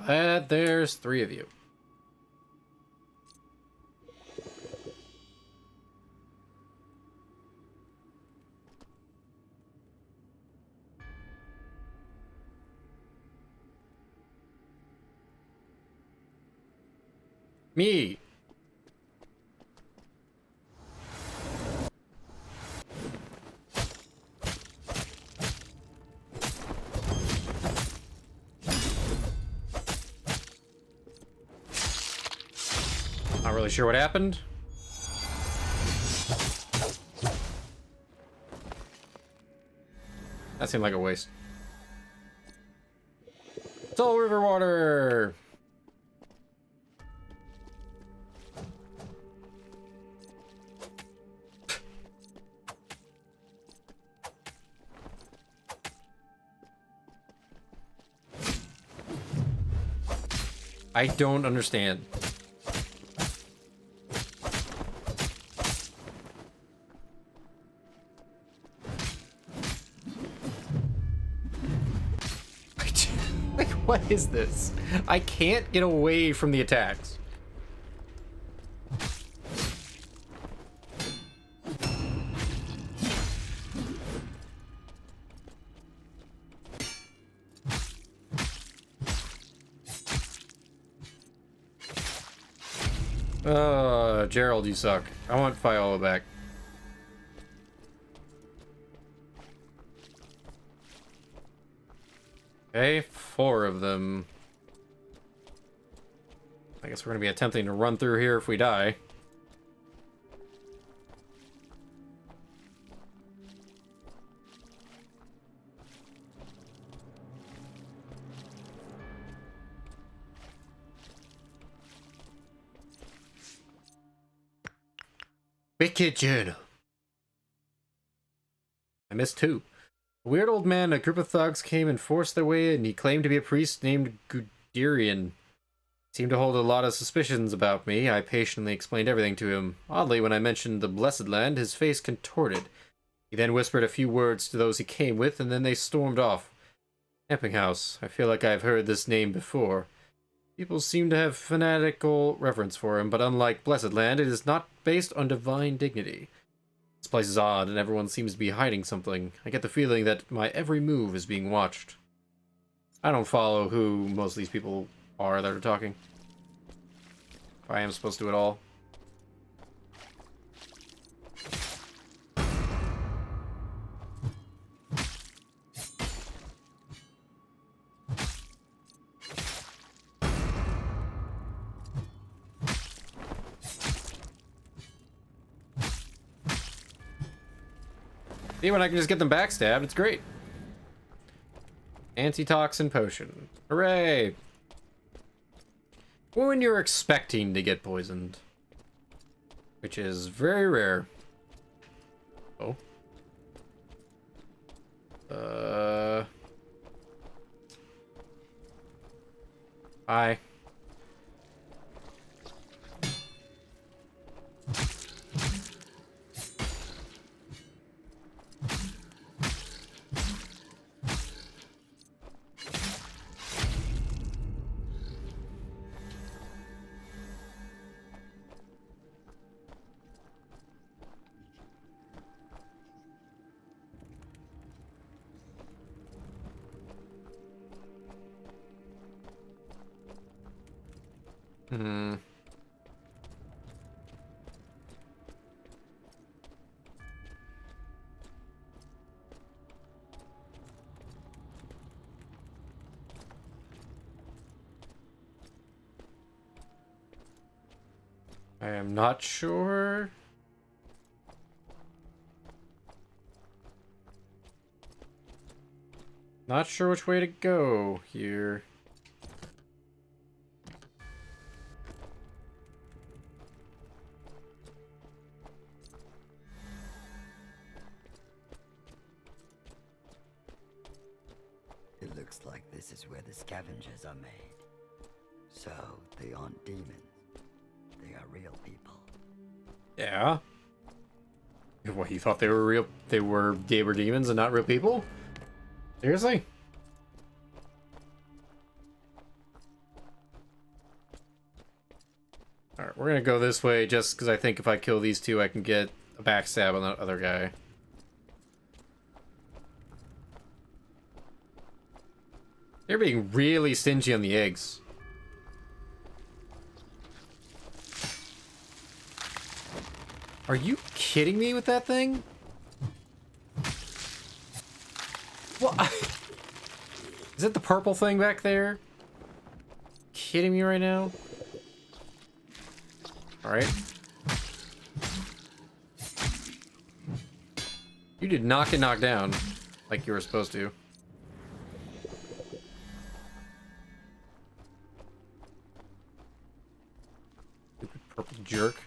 Glad there's 3 of you. Me. Not really sure what happened. That seemed like a waste. Soul River water! I don't understand. Like, what is this? I can't get away from the attacks. Gerald, you suck. I want Viola back. Okay, 4 of them. I guess we're gonna be attempting to run through here if we die. Wicked journal. I missed 2. A weird old man and a group of thugs came and forced their way in. He claimed to be a priest named Guderian. Seemed to hold a lot of suspicions about me. I patiently explained everything to him. Oddly, when I mentioned the Blessed Land, his face contorted. He then whispered a few words to those he came with, and then they stormed off. Camping house. I feel like I've heard this name before. People seem to have fanatical reverence for him, but unlike Blessed Land, it is not based on divine dignity. This place is odd, and everyone seems to be hiding something. I get the feeling that my every move is being watched. I don't follow who most of these people are that are talking. If I am supposed to at all. See, when I can just get them backstabbed, it's great. Antitoxin potion. Hooray! When you're expecting to get poisoned. Which is very rare. Oh. Hi. Hmm. I am not sure. Not sure which way to go here. It looks like this is where the scavengers are made. So, they aren't demons. They are real people. Yeah. What, you thought they were real? They were gamer demons and not real people? Seriously? Alright, we're gonna go this way just because I think if I kill these two, I can get a backstab on that other guy. They're being really stingy on the eggs. Are you kidding me with that thing? What? Is it the purple thing back there? Kidding me right now? Alright. You did not get knocked down like you were supposed to. Stupid purple jerk.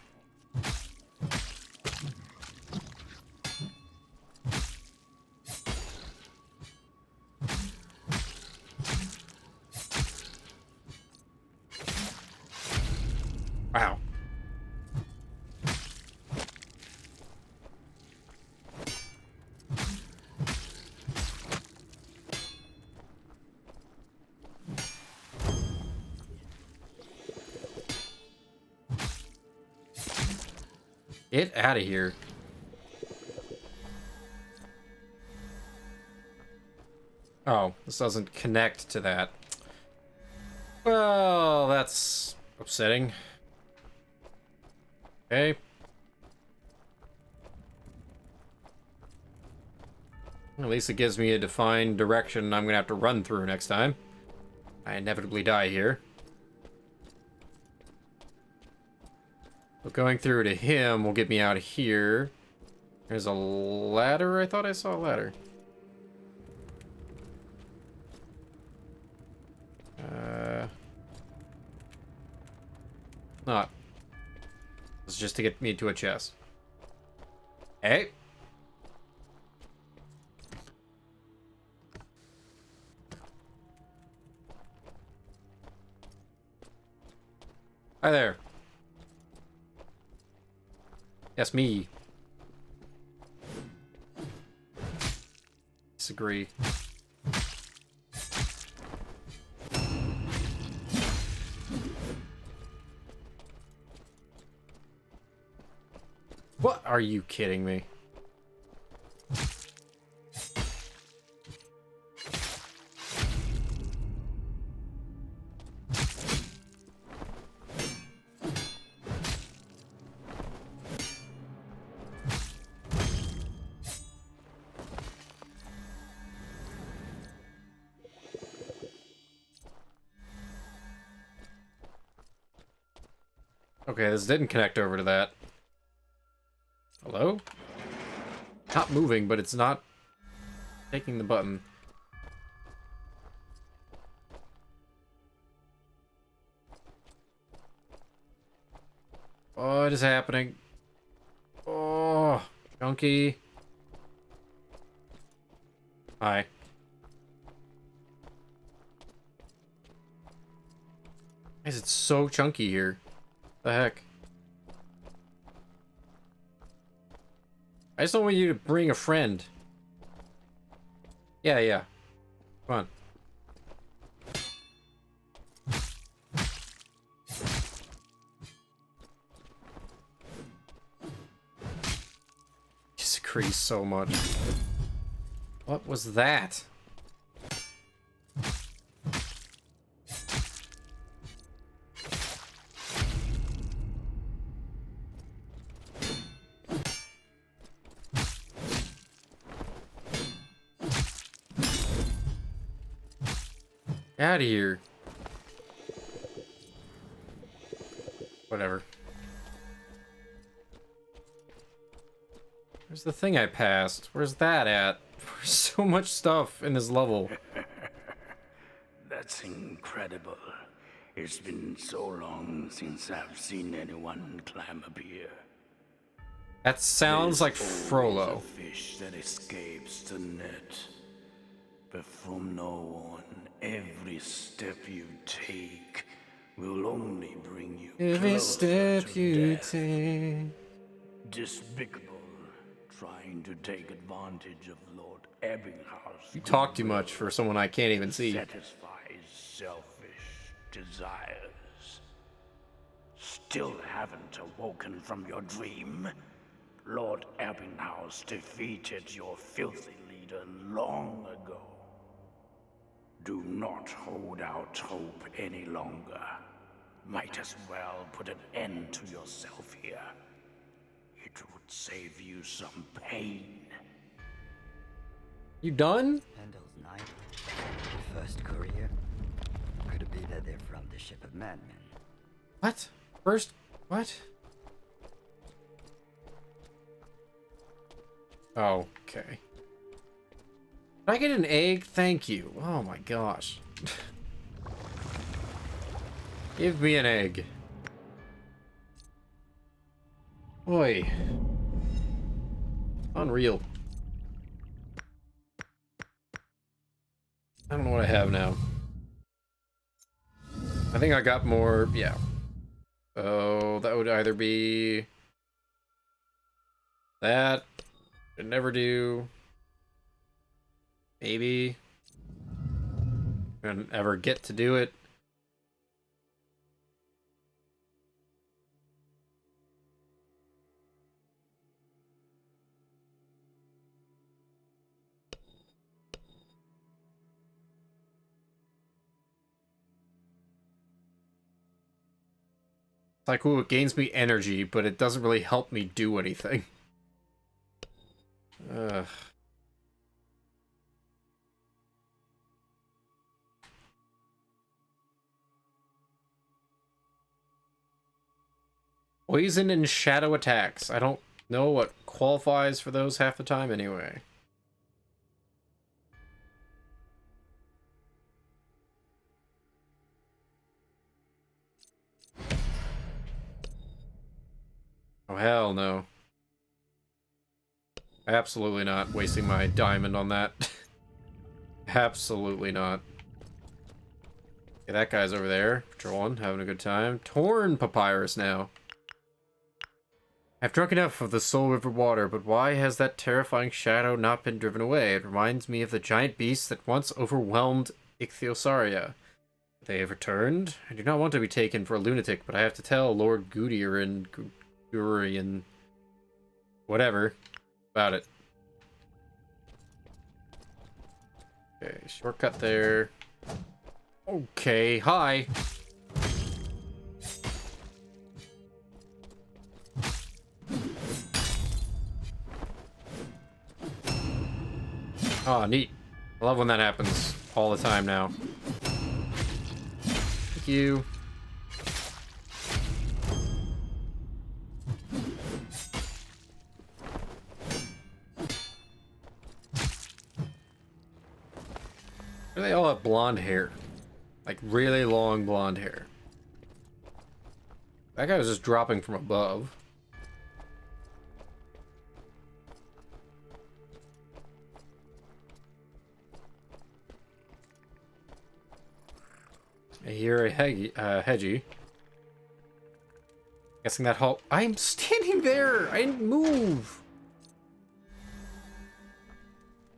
Wow. Get out of here. Oh, this doesn't connect to that. Well, that's upsetting. Okay. At least it gives me a defined direction I'm gonna have to run through next time. I inevitably die here. But going through to him will get me out of here. There's a ladder. I thought I saw a ladder. Not. It's just to get me to a chest. Hey. Hi there. Yes, me. Disagree. What? Are you kidding me? Okay, this didn't connect over to that. Hello? Not moving, but it's not taking the button. What is happening? Oh, chunky. Hi. Why is it so chunky here? The heck? I just don't want you to bring a friend. Yeah, yeah. Come on. Disagree so much. What was that? Out of here. Whatever. Where's the thing I passed? Where's that at? There's so much stuff in this level. That's incredible. It's been so long since I've seen anyone climb up here. That sounds like There's Frollo. always a fish that escapes the net. But from now on, every step you take will only bring you Every closer step to you death. take. Despicable, trying to take advantage of Lord Ebbinghaus. You talk too much for someone I can't even see. Satisfies selfish desires. Still haven't awoken from your dream? Lord Ebbinghaus defeated your filthy leader long ago. Do not hold out hope any longer. Might as well put an end to yourself here. It would save you some pain. You done? Pendel's Knight, the first courier. Could it be that they're from the ship of madmen? What? First? What? Okay. Did I get an egg? Thank you. Oh my gosh. Give me an egg. Oi. Unreal. I don't know what I have now. I think I got more, yeah. So that would either be that. Could never do. Maybe. Gonna ever get to do it. It's like, ooh, it gains me energy, but it doesn't really help me do anything. Ugh. Poison and shadow attacks. I don't know what qualifies for those half the time anyway. Oh, hell no. Absolutely not wasting my diamond on that. Absolutely not. Okay, that guy's over there, patrolling, having a good time. Torn papyrus now. I've drunk enough of the Soul River water, but why has that terrifying shadow not been driven away? It reminds me of the giant beast that once overwhelmed Ichthyosauria. They have returned? I do not want to be taken for a lunatic, but I have to tell Lord Gurian, whatever, about it. Okay, shortcut there. Okay, hi. Oh, neat. I love when that happens all the time now. Thank you. They all have blonde hair. Like, really long blonde hair. That guy was just dropping from above. I hear a hedgie. Guessing that hall. I'm standing there! I didn't move!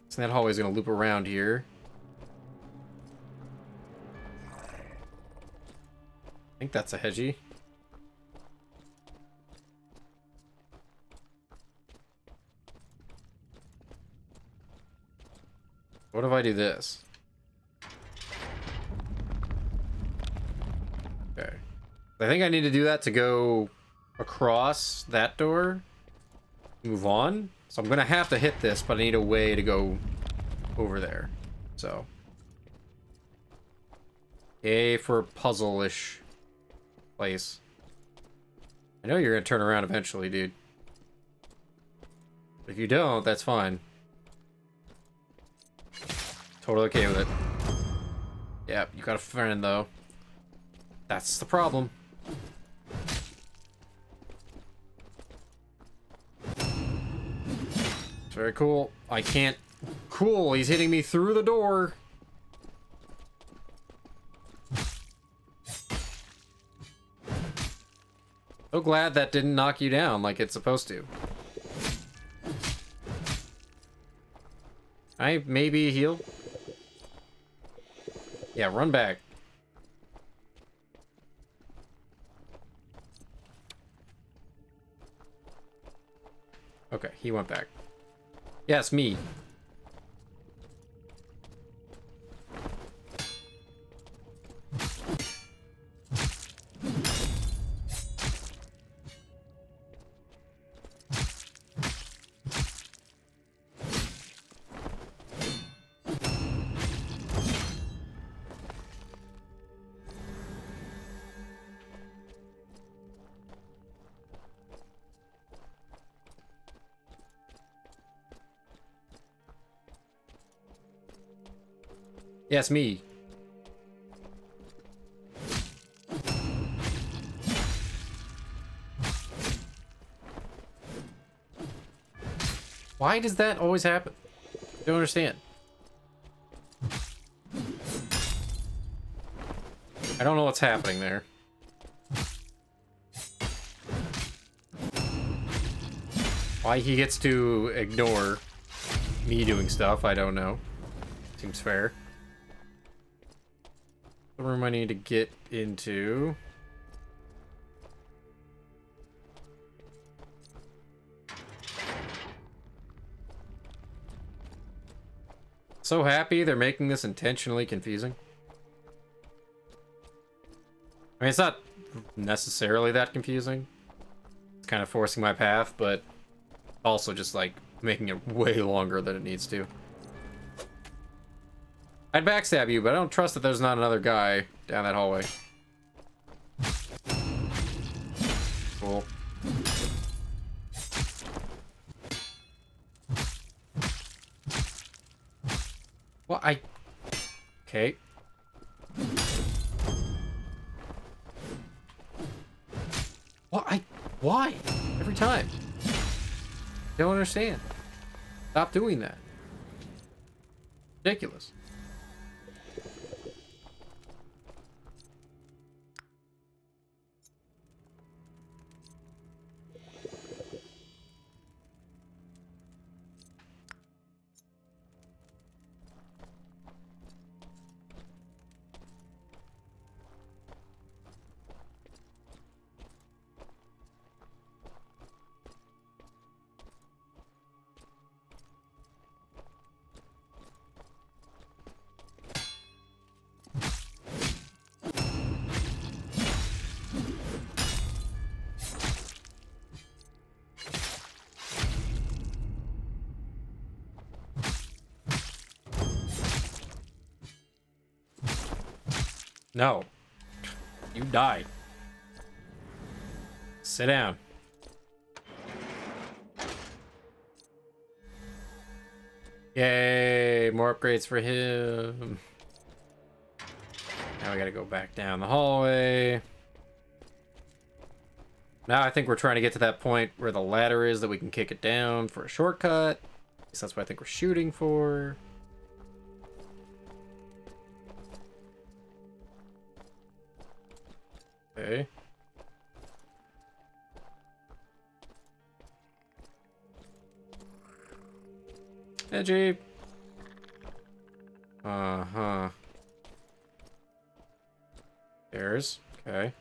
Guessing that hallway's gonna loop around here. I think that's a hedgie. What if I do this? Okay. I think I need to do that to go across that door. Move on. So I'm gonna have to hit this, but I need a way to go over there. So. A for puzzle-ish place. I know you're gonna turn around eventually, dude. If you don't, that's fine. Totally okay with it. Yeah, you got a friend, though. That's the problem. It's very cool. I can't... Cool, he's hitting me through the door. So glad that didn't knock you down like it's supposed to. I maybe heal. Yeah, run back. Okay, he went back. Yes, me. Yes, me. Why does that always happen? I don't understand. I don't know what's happening there. Why he gets to ignore me doing stuff, I don't know. Seems fair. The room I need to get into. So happy they're making this intentionally confusing. I mean, it's not necessarily that confusing. It's kind of forcing my path, but also just like making it way longer than it needs to. I'd backstab you, but I don't trust that there's not another guy down that hallway. Cool. Well, okay. Why? Every time. Don't understand. Stop doing that. Ridiculous. No. You died. Sit down. Yay, more upgrades for him. Now we gotta go back down the hallway. Now I think we're trying to get to that point where the ladder is that we can kick it down for a shortcut. At least that's what I think we're shooting for. Okay. Edgy. Uh-huh. There's. Okay.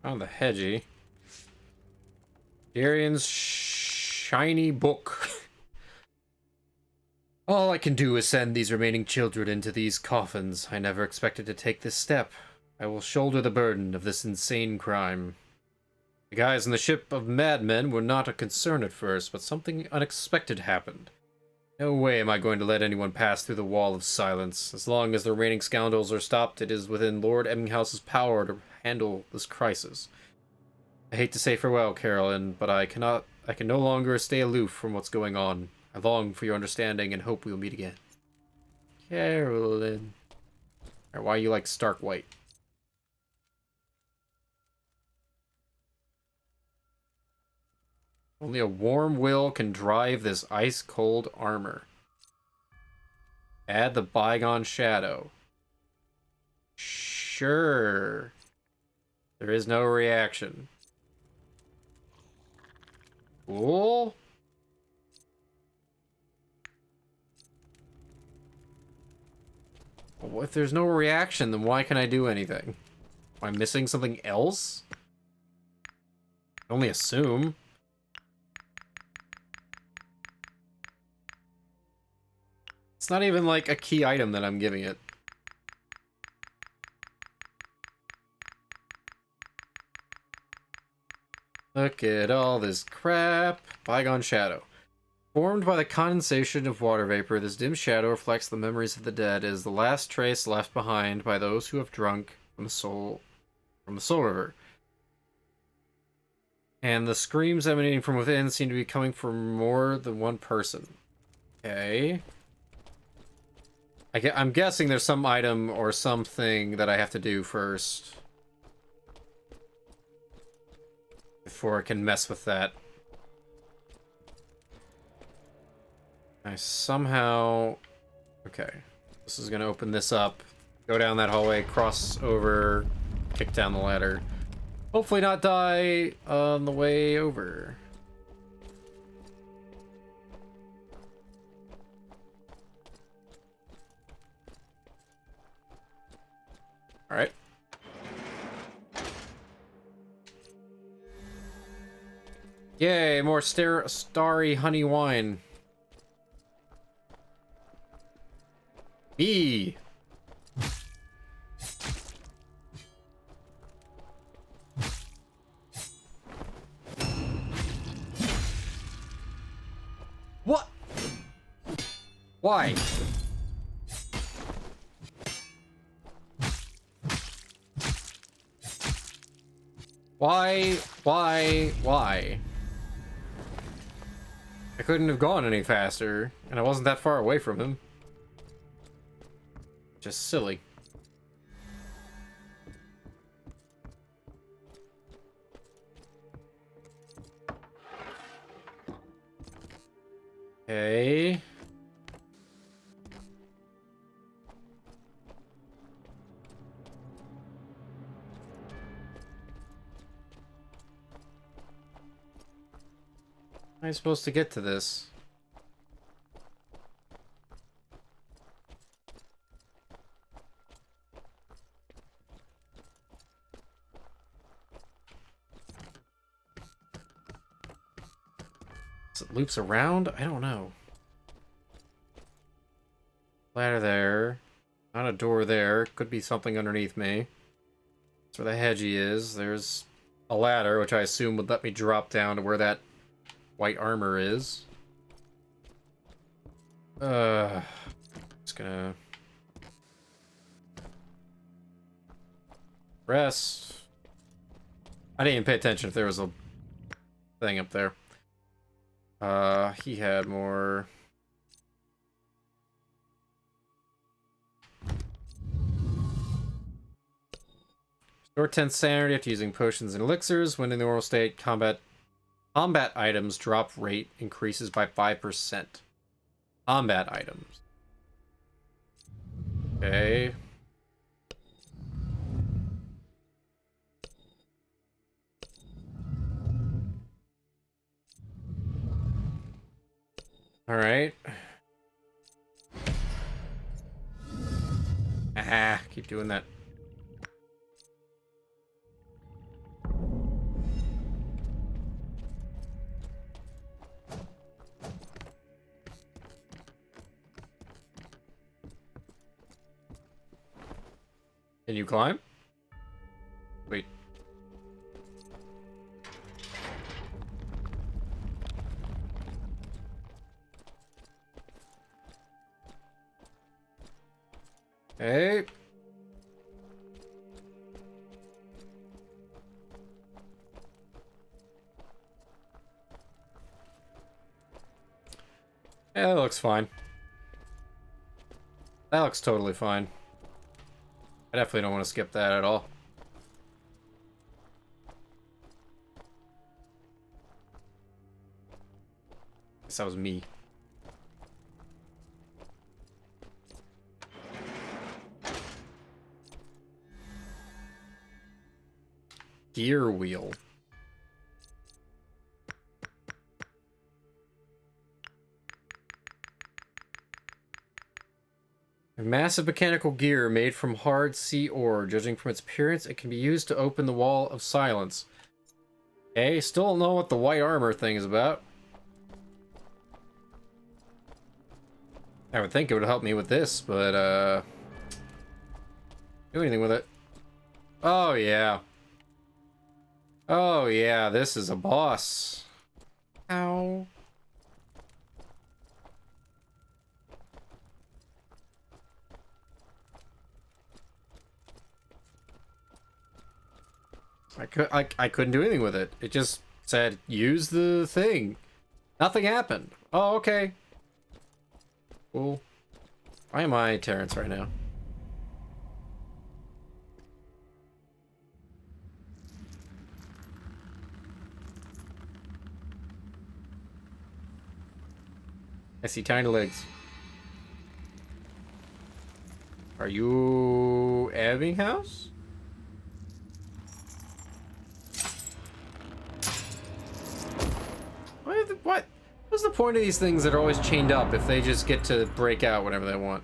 Found the hedgy. Darian's shiny book. All I can do is send these remaining children into these coffins. I never expected to take this step. I will shoulder the burden of this insane crime. The guys in the ship of madmen were not a concern at first, but something unexpected happened. No way am I going to let anyone pass through the wall of silence. As long as the remaining scoundrels are stopped, it is within Lord Emminghaus's power to handle this crisis. I hate to say farewell, Carolyn, but I can no longer stay aloof from what's going on. I long for your understanding and hope we'll meet again. Carolyn. Alright, why are you like stark white? Only a warm will can drive this ice-cold armor. Add the bygone shadow. Sure. There is no reaction. Cool. Well, if there's no reaction, then why can I do anything? Am I missing something else? I only assume. It's not even like a key item that I'm giving it. Look at all this crap. Bygone shadow. Formed by the condensation of water vapor, this dim shadow reflects the memories of the dead as the last trace left behind by those who have drunk from the soul river. And the screams emanating from within seem to be coming from more than one person. Okay. I'm guessing there's some item or something that I have to do first before I can mess with that. I somehow... Okay. This is gonna open this up. Go down that hallway, cross over, kick down the ladder. Hopefully not die on the way over. Alright. Yay, more starry honey wine. E. What? Why? Why? I couldn't have gone any faster, and I wasn't that far away from him. Just silly. Okay. How am I supposed to get to this? It loops around? I don't know. Ladder there. Not a door there. Could be something underneath me. That's where the hedgie is. There's a ladder, which I assume would let me drop down to where that white armor is. Just gonna... rest. I didn't even pay attention if there was a thing up there. He had more... Restore 10 sanity after using potions and elixirs. When in the normal state, combat items drop rate increases by 5%. Combat items. Okay. Alright. Ah, keep doing that. Can you climb? Wait. Hey. Yeah, that looks fine. That looks totally fine. I definitely don't want to skip that at all. Guess that was me. Gear wheel. A massive mechanical gear made from hard sea ore. Judging from its appearance, it can be used to open the wall of silence. Okay, still don't know what the white armor thing is about. I would think it would help me with this, but, do anything with it. Oh, yeah. Oh, yeah, this is a boss. Ow. I couldn't do anything with it. It just said, use the thing. Nothing happened. Oh, okay. Cool. Why am I Terrence right now? I see tiny legs. Are you Ebbinghaus? What? What's the point of these things that are always chained up if they just get to break out whenever they want?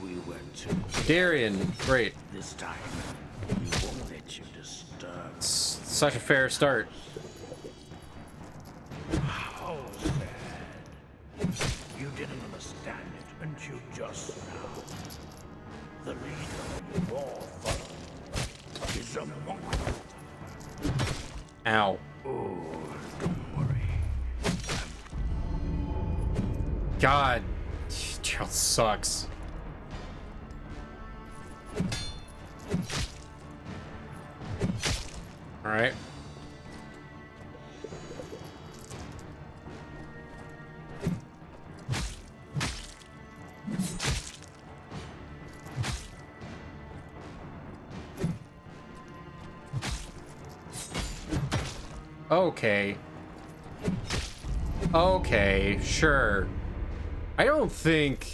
We were too. Darian, great. This time, we won't let you disturb. Such a fair start. How sad. You didn't understand it until just now. The leader of your following is a monk. Ow. Oh, don't worry. God. Gerald sucks. Alright. Okay. Okay, sure. I don't think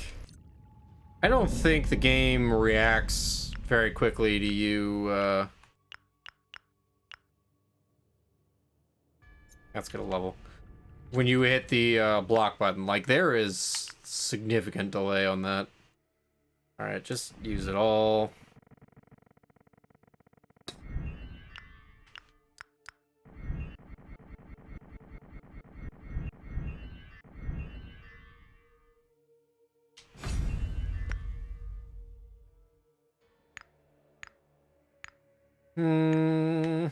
the game reacts very quickly to you, That's gonna level. When you hit the, block button. Like, there is significant delay on that. Alright, just use it all. Hmm.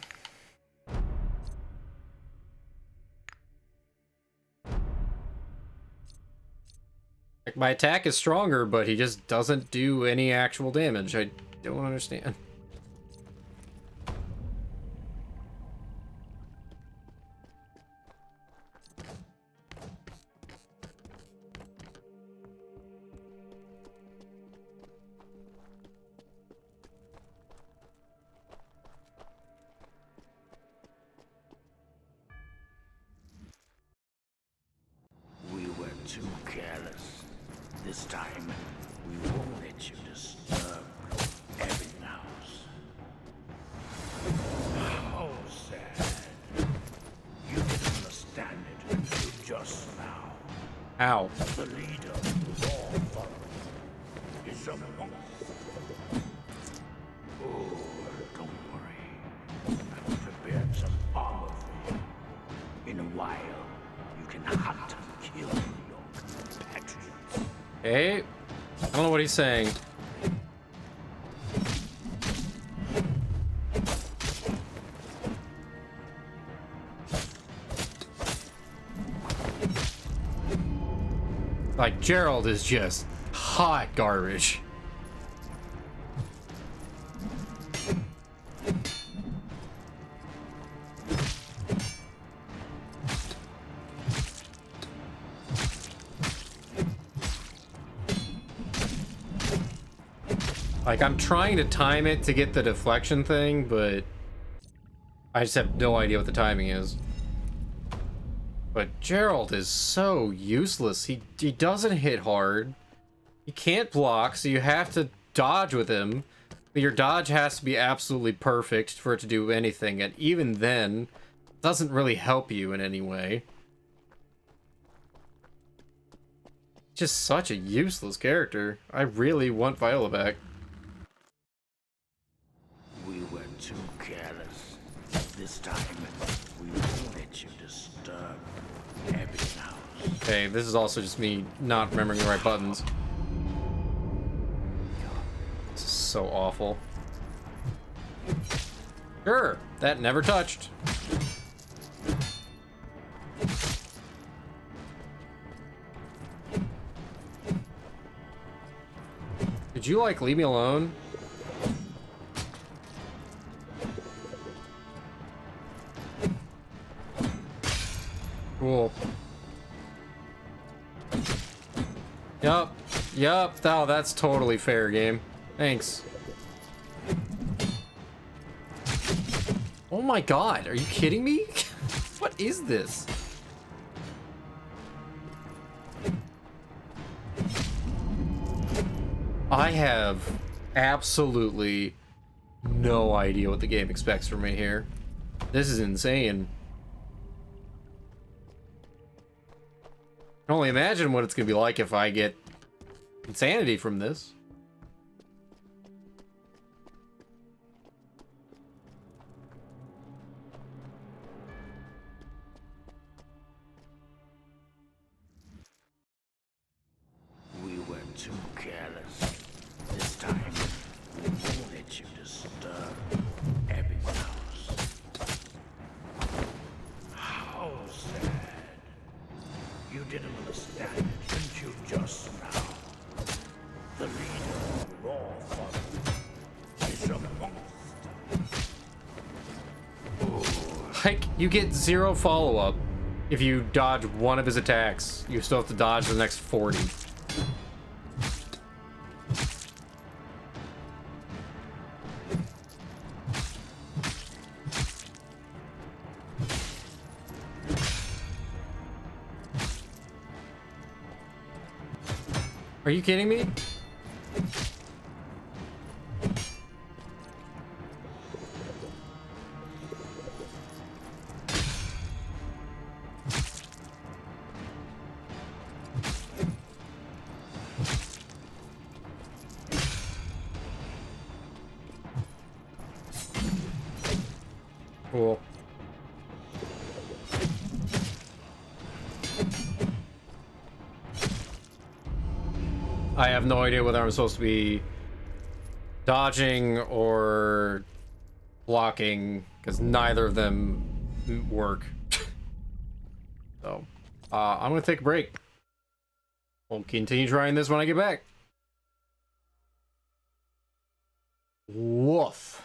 Like, my attack is stronger, but he just doesn't do any actual damage. I don't understand. We were too careless. This time, we won't let you disturb Ebbinghaus. How sad. You didn't understand it until just now. Ow. The leader of all followers is a monk. Oh, don't worry. I've prepared some armor for you. In a while, you can hunt and kill your compatriots. Hey. I don't know what he's saying. Like, Gerald is just hot garbage. Like, I'm trying to time it to get the deflection thing, but I just have no idea what the timing is. But Gerald is so useless. He doesn't hit hard. He can't block, so you have to dodge with him. But your dodge has to be absolutely perfect for it to do anything, and even then, it doesn't really help you in any way. Just such a useless character. I really want Viola back. We were too careless. This time, we won't let you disturb Ebbinghaus. Okay, this is also just me not remembering the right buttons. This is so awful. Sure, that never touched. Did you, like, leave me alone? Cool. Yup. Yup. Oh, that's totally fair, game. Thanks. Oh my god, are you kidding me? What is this? I have absolutely no idea what the game expects from me here. This is insane. I can only imagine what it's gonna be like if I get insanity from this. We were too careless. This time, we won't let you disturb Ebbinghaus. How sad. You didn't understand it, didn't you, just now? The leader of your family is a monster. Like, you get 0 follow-up if you dodge one of his attacks. You still have to dodge the next 40. Are you kidding me? Cool. I have no idea whether I'm supposed to be dodging or blocking, because neither of them work. So, I'm gonna take a break. We'll continue trying this when I get back. Woof.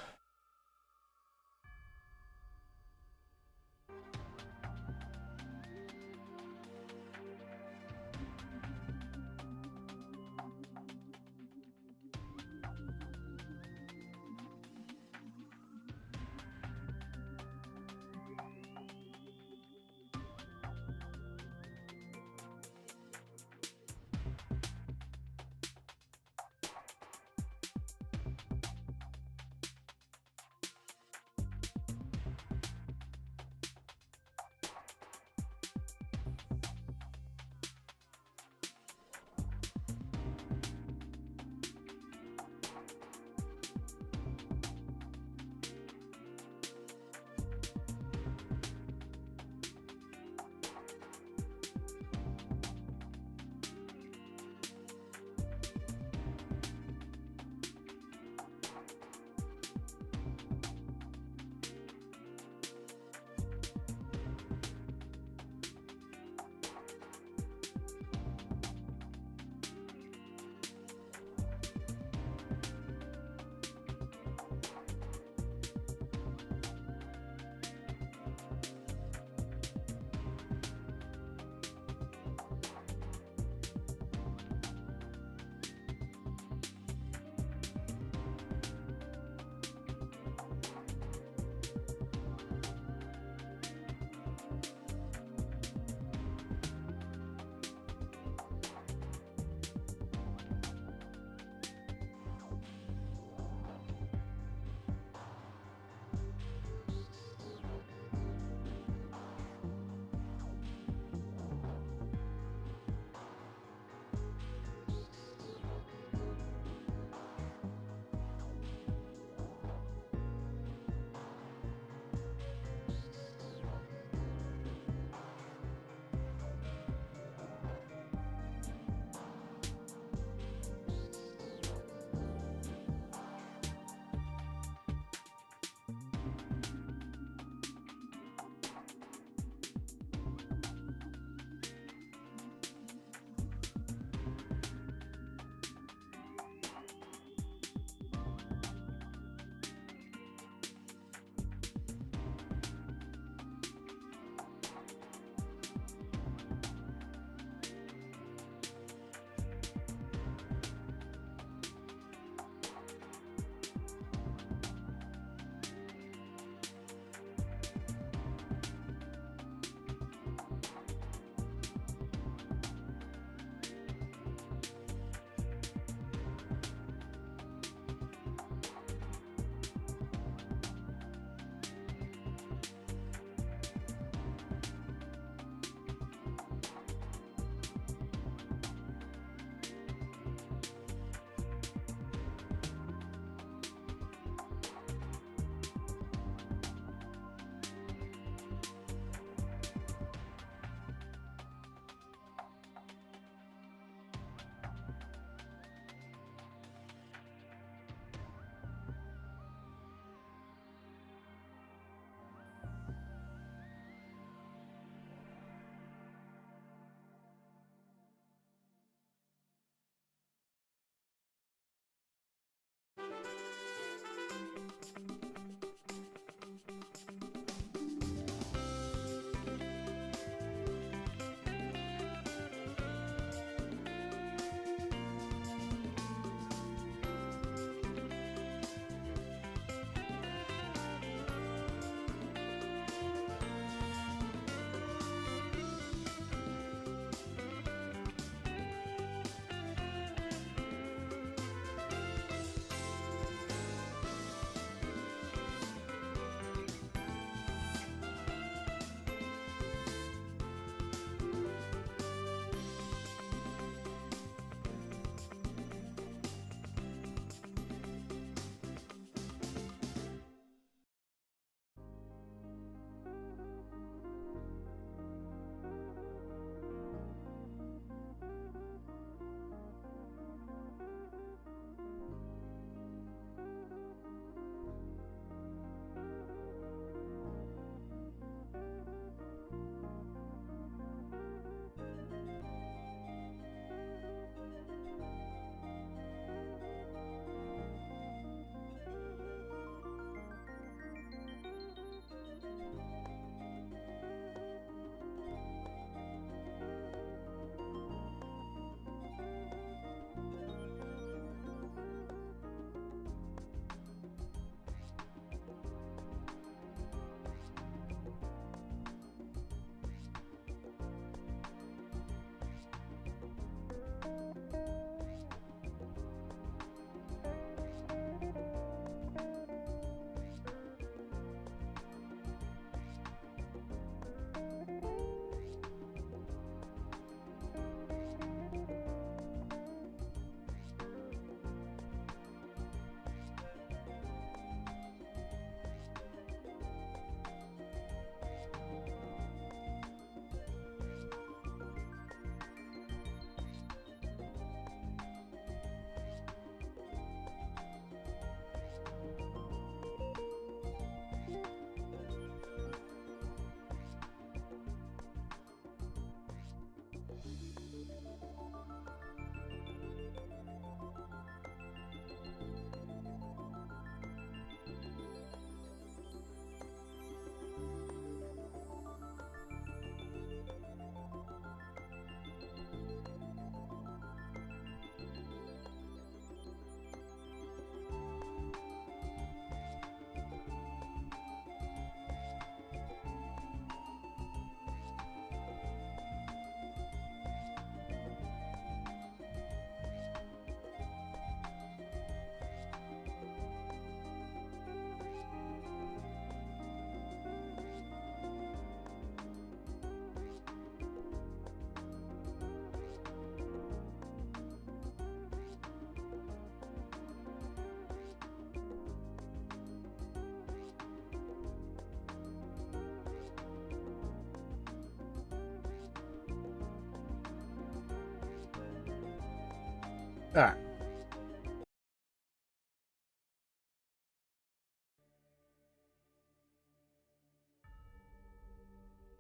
Alright.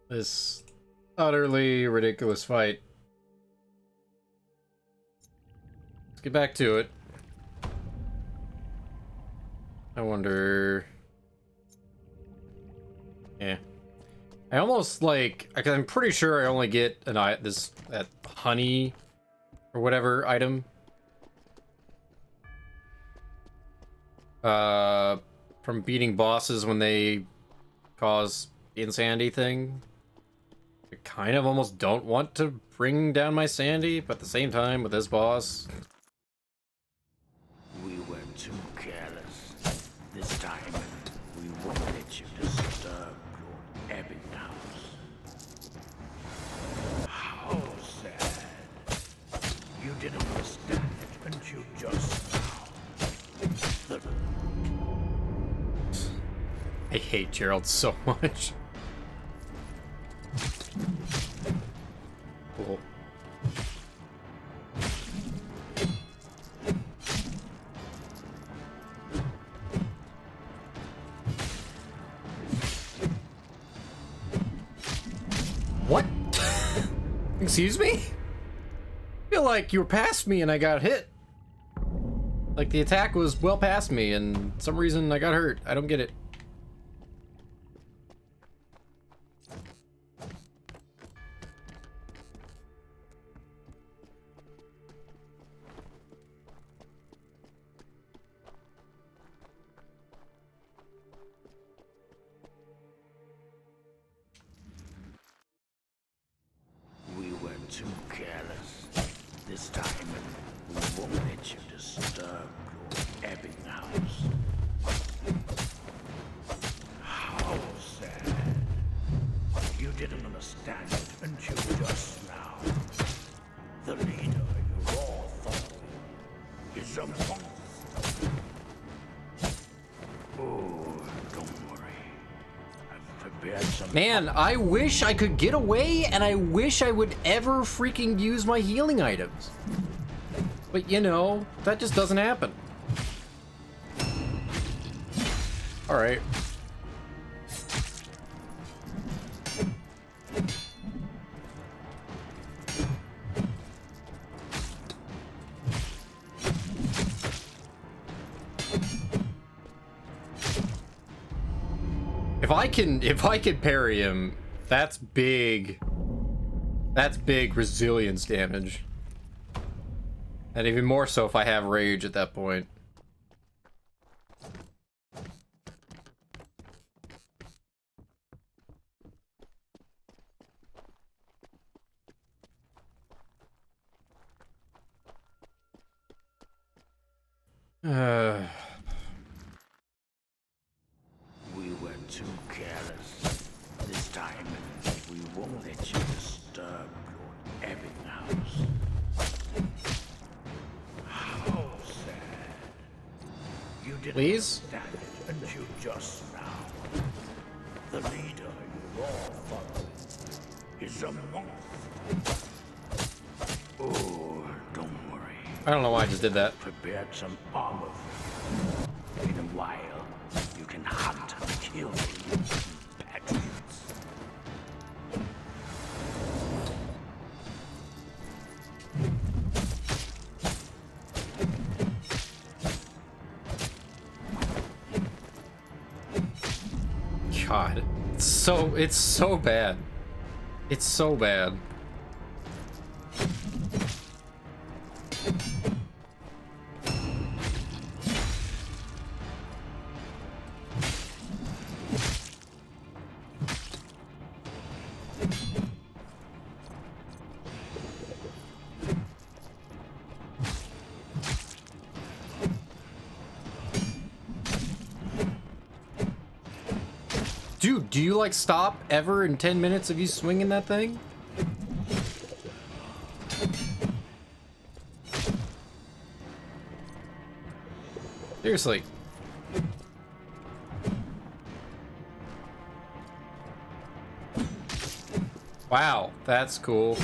This utterly ridiculous fight. Let's get back to it. I wonder... Yeah. I almost like... I'm pretty sure I only get that honey or whatever item. From beating bosses when they cause the insanity thing. I kind of almost don't want to bring down my sanity, but at the same time, with this boss... We were too careless. This time, we won't let you disturb Lord Ebbinghaus. How sad. You didn't understand it until just now. I hate Gerald so much. Cool. What? Excuse me? I feel like you were past me and I got hit. Like the attack was well past me and for some reason I got hurt. I don't get it. We were too careless. This time, we won't let you disturb Lord Ebbinghaus. How sad. You didn't understand it until just now. The leader you all thought is a monster. Oh, don't worry. I've prepared some... Man, I wish I could get away, and I wish I would ever freaking use my healing items. But you know, that just doesn't happen. Alright. If I can parry him, that's big. That's big resilience damage. And even more so if I have rage at that point. We were too careless. This time, we won't let you disturb Lord Ebbinghaus. How sad. You didn't Please? understand it until just now. The leader you all follow is a monster. Oh, don't worry. I don't know why I just did that. Prepared some armor for you. In a while, you can hunt and kill patriots. God, it's so bad. It's so bad. Dude, do you like stop ever in 10 minutes of you swinging that thing? Seriously. Wow, that's cool.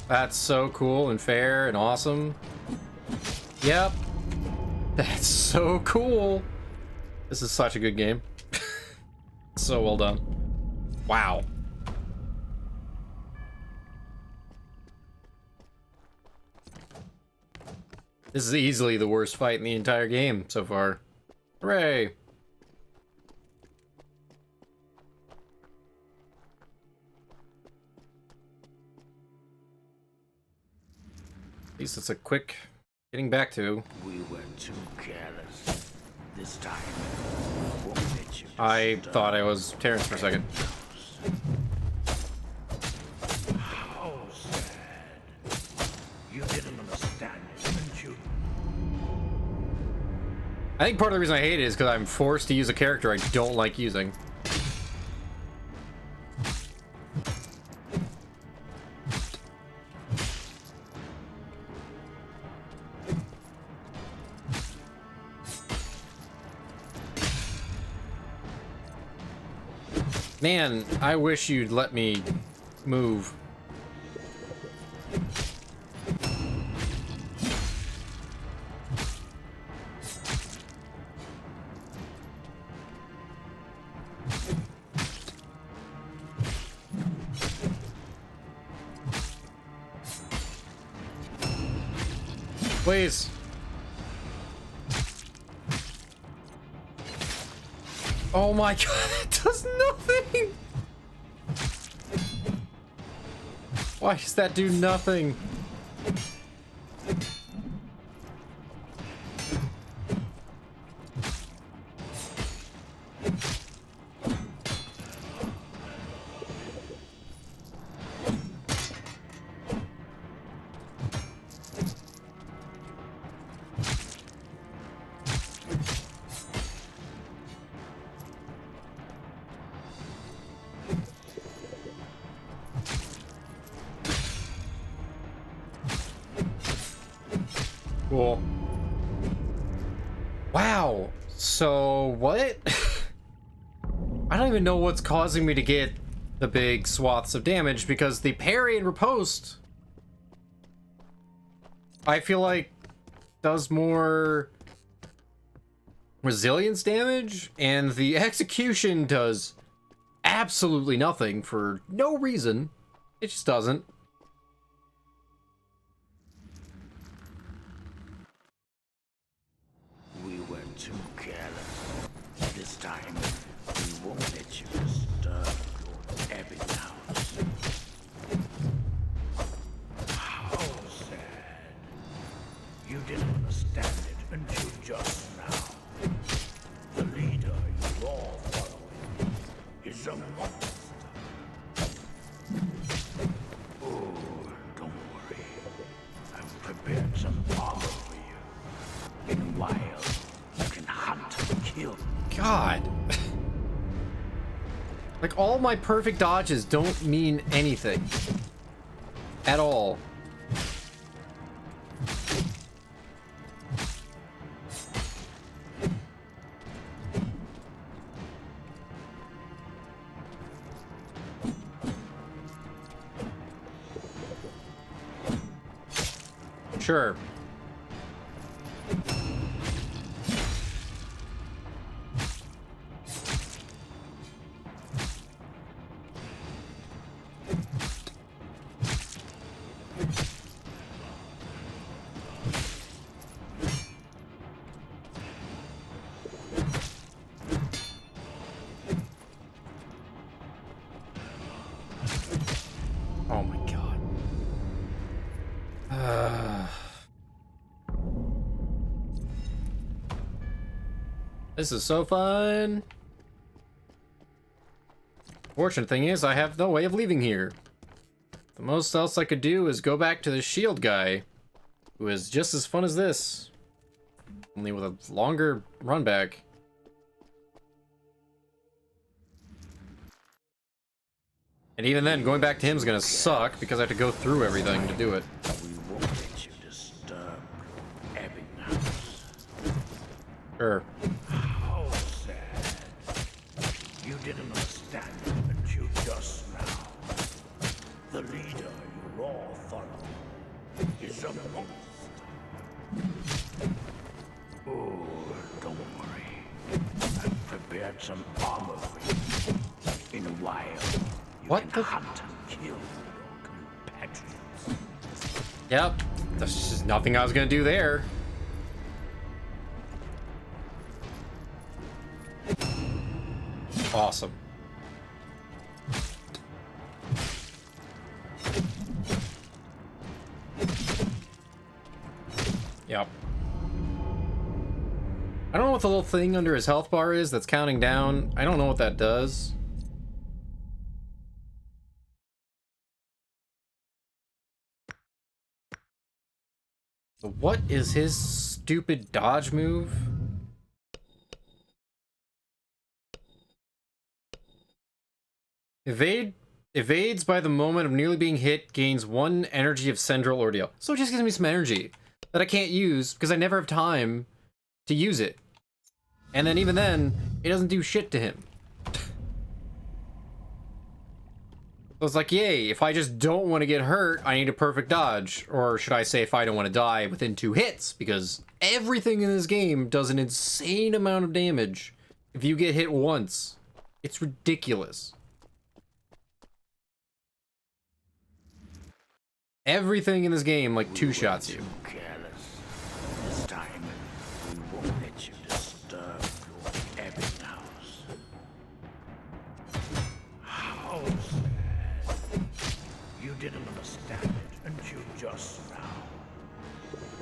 That's so cool and fair and awesome. Yep. That's so cool. This is such a good game. So well done. Wow. This is easily the worst fight in the entire game so far. Hooray! At least it's a quick getting back to. We were too careless. This time, we won't let you I disturb thought I was Terrence for a second. How sad. You didn't understand it, didn't you? I think part of the reason I hate it is because I'm forced to use a character I don't like using. Man, I wish you'd let me move. Please. Oh my god, it does nothing! Why does that do nothing? Cool. Wow. So, what? I don't even know what's causing me to get the big swaths of damage, because the parry and riposte, I feel like, does more resilience damage, and the execution does absolutely nothing for no reason. It just doesn't. We were too careless. This time, we won't let you disturb Lord Ebbinghaus. How sad. You didn't understand it until just now. The leader you're all following is a monster. Oh, don't worry. I've prepared some armor for you. In a while, you can hunt and kill. God. Like, all my perfect dodges don't mean anything. At all. Sure. Oh my god. This is so fun. Fortunate thing is, I have no way of leaving here. The most else I could do is go back to the shield guy, who is just as fun as this, only with a longer run back. And even then, going back to him is gonna suck because I have to go through everything to do it. We won't let you disturb Ebbinghaus. Sure. How sad. You didn't understand it until just now. The leader you're all following is a monster. Oh, don't worry. I've prepared some armor for you. In a while, you What can the- hunt and kill your compatriots. Yep. There's just nothing I was gonna do there. Awesome. Yep. I don't know what the little thing under his health bar is that's counting down. I don't know what that does. What is his stupid dodge move? Evades by the moment of nearly being hit, gains 1 energy of Central Ordeal. So it just gives me some energy that I can't use because I never have time to use it. And then even then, it doesn't do shit to him. So it's like, yay, if I just don't want to get hurt, I need a perfect dodge. Or should I say if I don't want to die within 2 hits, because everything in this game does an insane amount of damage if you get hit once. It's ridiculous. Everything in this game, like, 2-shots you. Careless. This time, we won't let you disturb Lord Ebbinghaus. How sad. You didn't understand it until just now.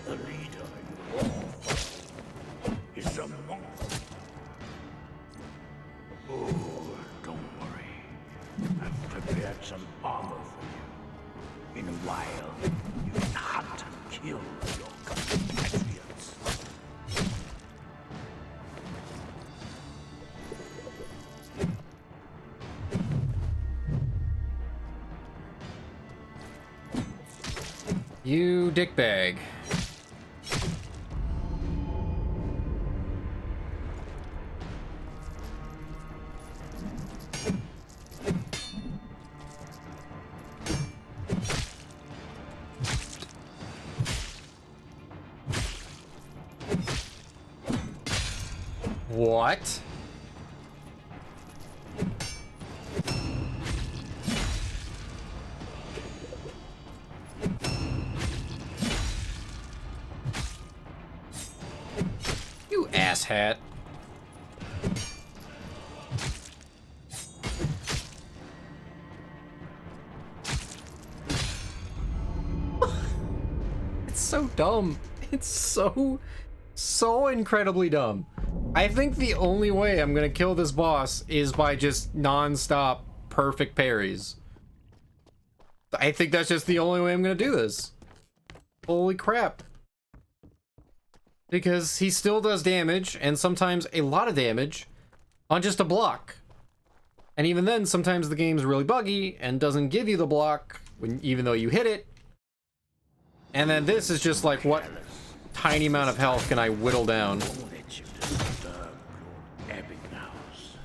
The leader you all follow is a monk. Oh, don't worry. I've prepared some armor for you. In a while, you can hunt and kill your compatriots. You dickbag. What? You asshat. It's so dumb. It's so incredibly dumb. I think the only way I'm gonna kill this boss is by just non-stop perfect parries. I think that's just the only way I'm gonna do this. Holy crap. Because he still does damage, and sometimes a lot of damage, on just a block. And even then, sometimes the game's really buggy and doesn't give you the block, even though you hit it. And then this is just like, what tiny amount of health can I whittle down? Won't let you disturb Lord Ebbinghaus.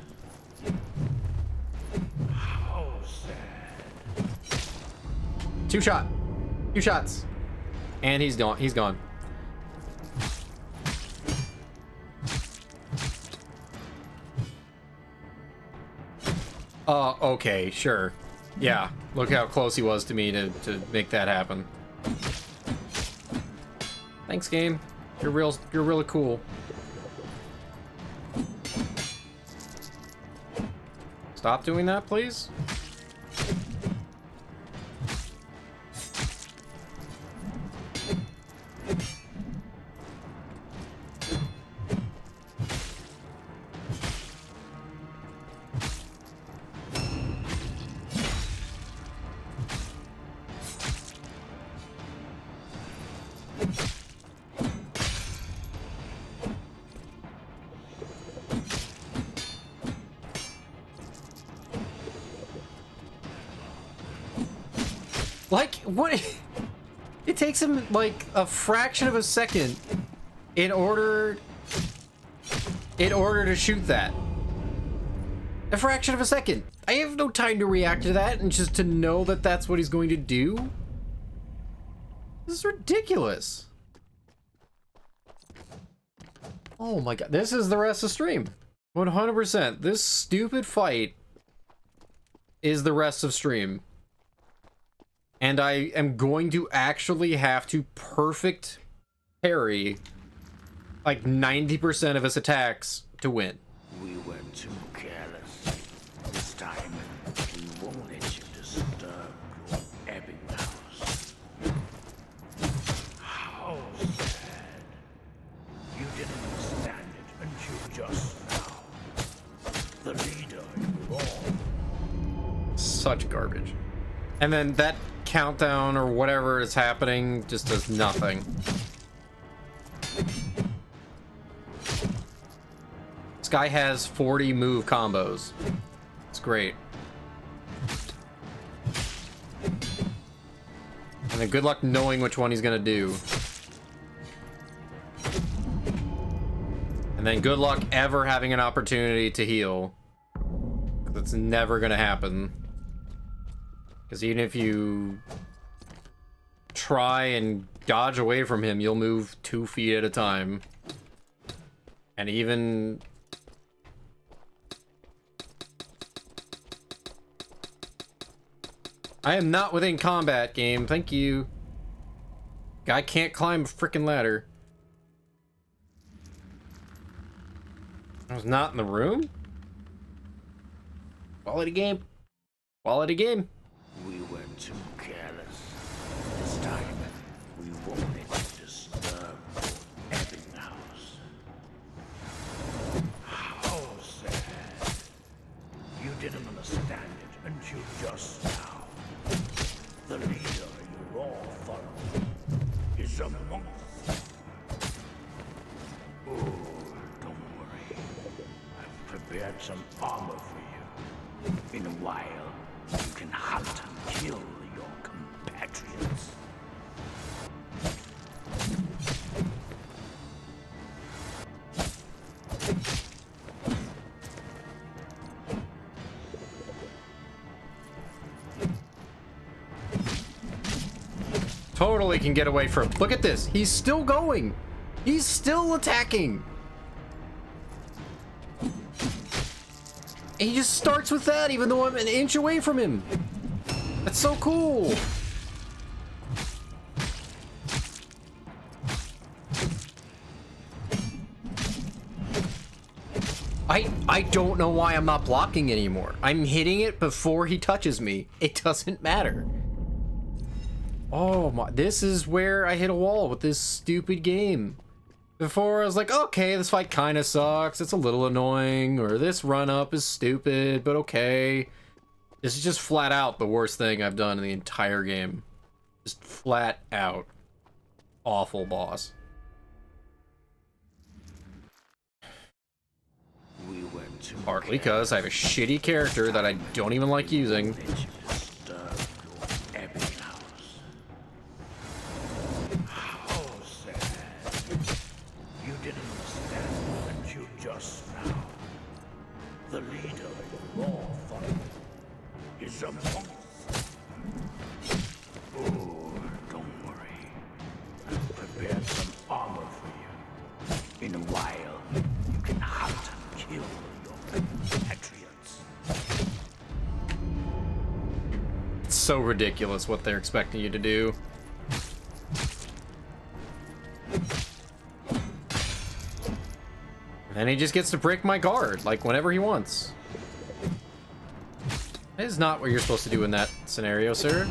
How sad. 2 shots. And he's gone. He's gone. Okay, sure. Yeah, look how close he was to me to make that happen. Thanks, game. You're really cool. Stop doing that, please. Like, what? It takes him, like, a fraction of a second in order to shoot that. A fraction of a second. I have no time to react to that and just to know that that's what he's going to do. This is ridiculous. Oh my god, this is the rest of stream. 100%. This stupid fight is the rest of stream. And I am going to actually have to perfect parry like 90% of his attacks to win. We were too careless. This time, we won't let you disturb your Ebbing house. How sad. You didn't understand it until just now. The leader you all. Such garbage. And then that countdown or whatever is happening just does nothing. This guy has 40 move combos. It's great. And then good luck knowing which one he's gonna do. And then good luck ever having an opportunity to heal. Because it's never gonna happen. Because even if you try and dodge away from him, you'll move 2 feet at a time. And even... I am not within combat, game. Thank you. Guy can't climb a freaking ladder. I was not in the room? Quality game. Quality game. We were too careless. This time, we won't let you disturb your Ebbing house. How sad. You didn't understand it until just now. The leader you all follow is a monk. Oh, don't worry. I've prepared some armor for you. In a while, you can hunt and kill your compatriots. Totally can get away from. Look at this. He's still going. He's still attacking. And he just starts with that even though I'm an inch away from him. That's so cool. I don't know why I'm not blocking anymore. I'm hitting it before he touches me. It doesn't matter. Oh my, this is where I hit a wall with this stupid game. Before I was like, okay, this fight kind of sucks. It's a little annoying, or this run up is stupid, but okay. This is just flat out the worst thing I've done in the entire game. Just flat out awful boss. We were too Partly because I have a shitty character that I don't even like using. let you disturb your Ebbing house. How sad. You didn't understand until just now. The leader you all follow is a monk. Oh, don't worry. I've prepared some armor for you. In a while, you can hunt and kill your compatriots. It's so ridiculous what they're expecting you to do. And then he just gets to break my guard, like, whenever he wants. That is not what you're supposed to do in that scenario, sir.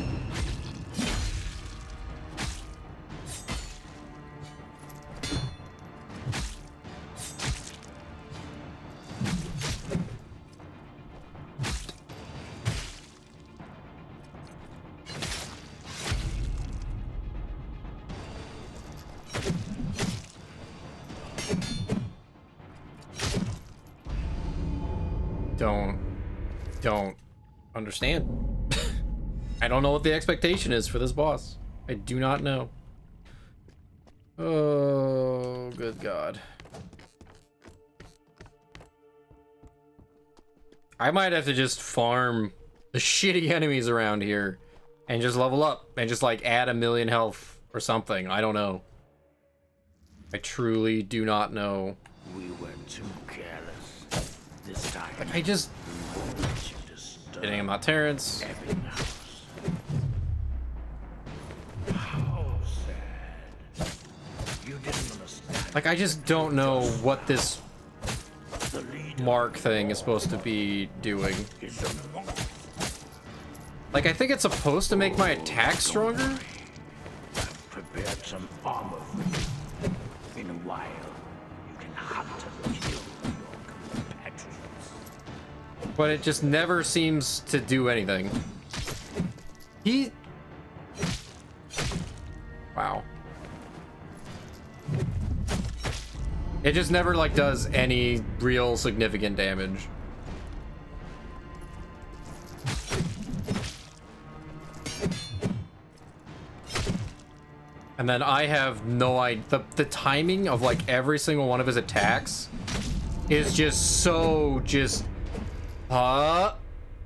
Don't understand. I don't know what the expectation is for this boss. I do not know. Oh, good God. I might have to just farm the shitty enemies around here and just level up and just like add 1 million health or something. I don't know. I truly do not know We were too careless. This time, I just... we won't let you disturb Getting him out Terrence. Ebbinghaus. How sad. You didn't understand. Like, I just don't know what this The leader mark thing is supposed to be doing. is a monk. Like, I think it's supposed to make my attack stronger? I've prepared some armor for you. In a while, you can hunt and kill your compatriots. But it just never seems to do anything. He... Wow. It just never, like, does any real significant damage. And then I have no idea. The timing of, like, every single one of his attacks is just so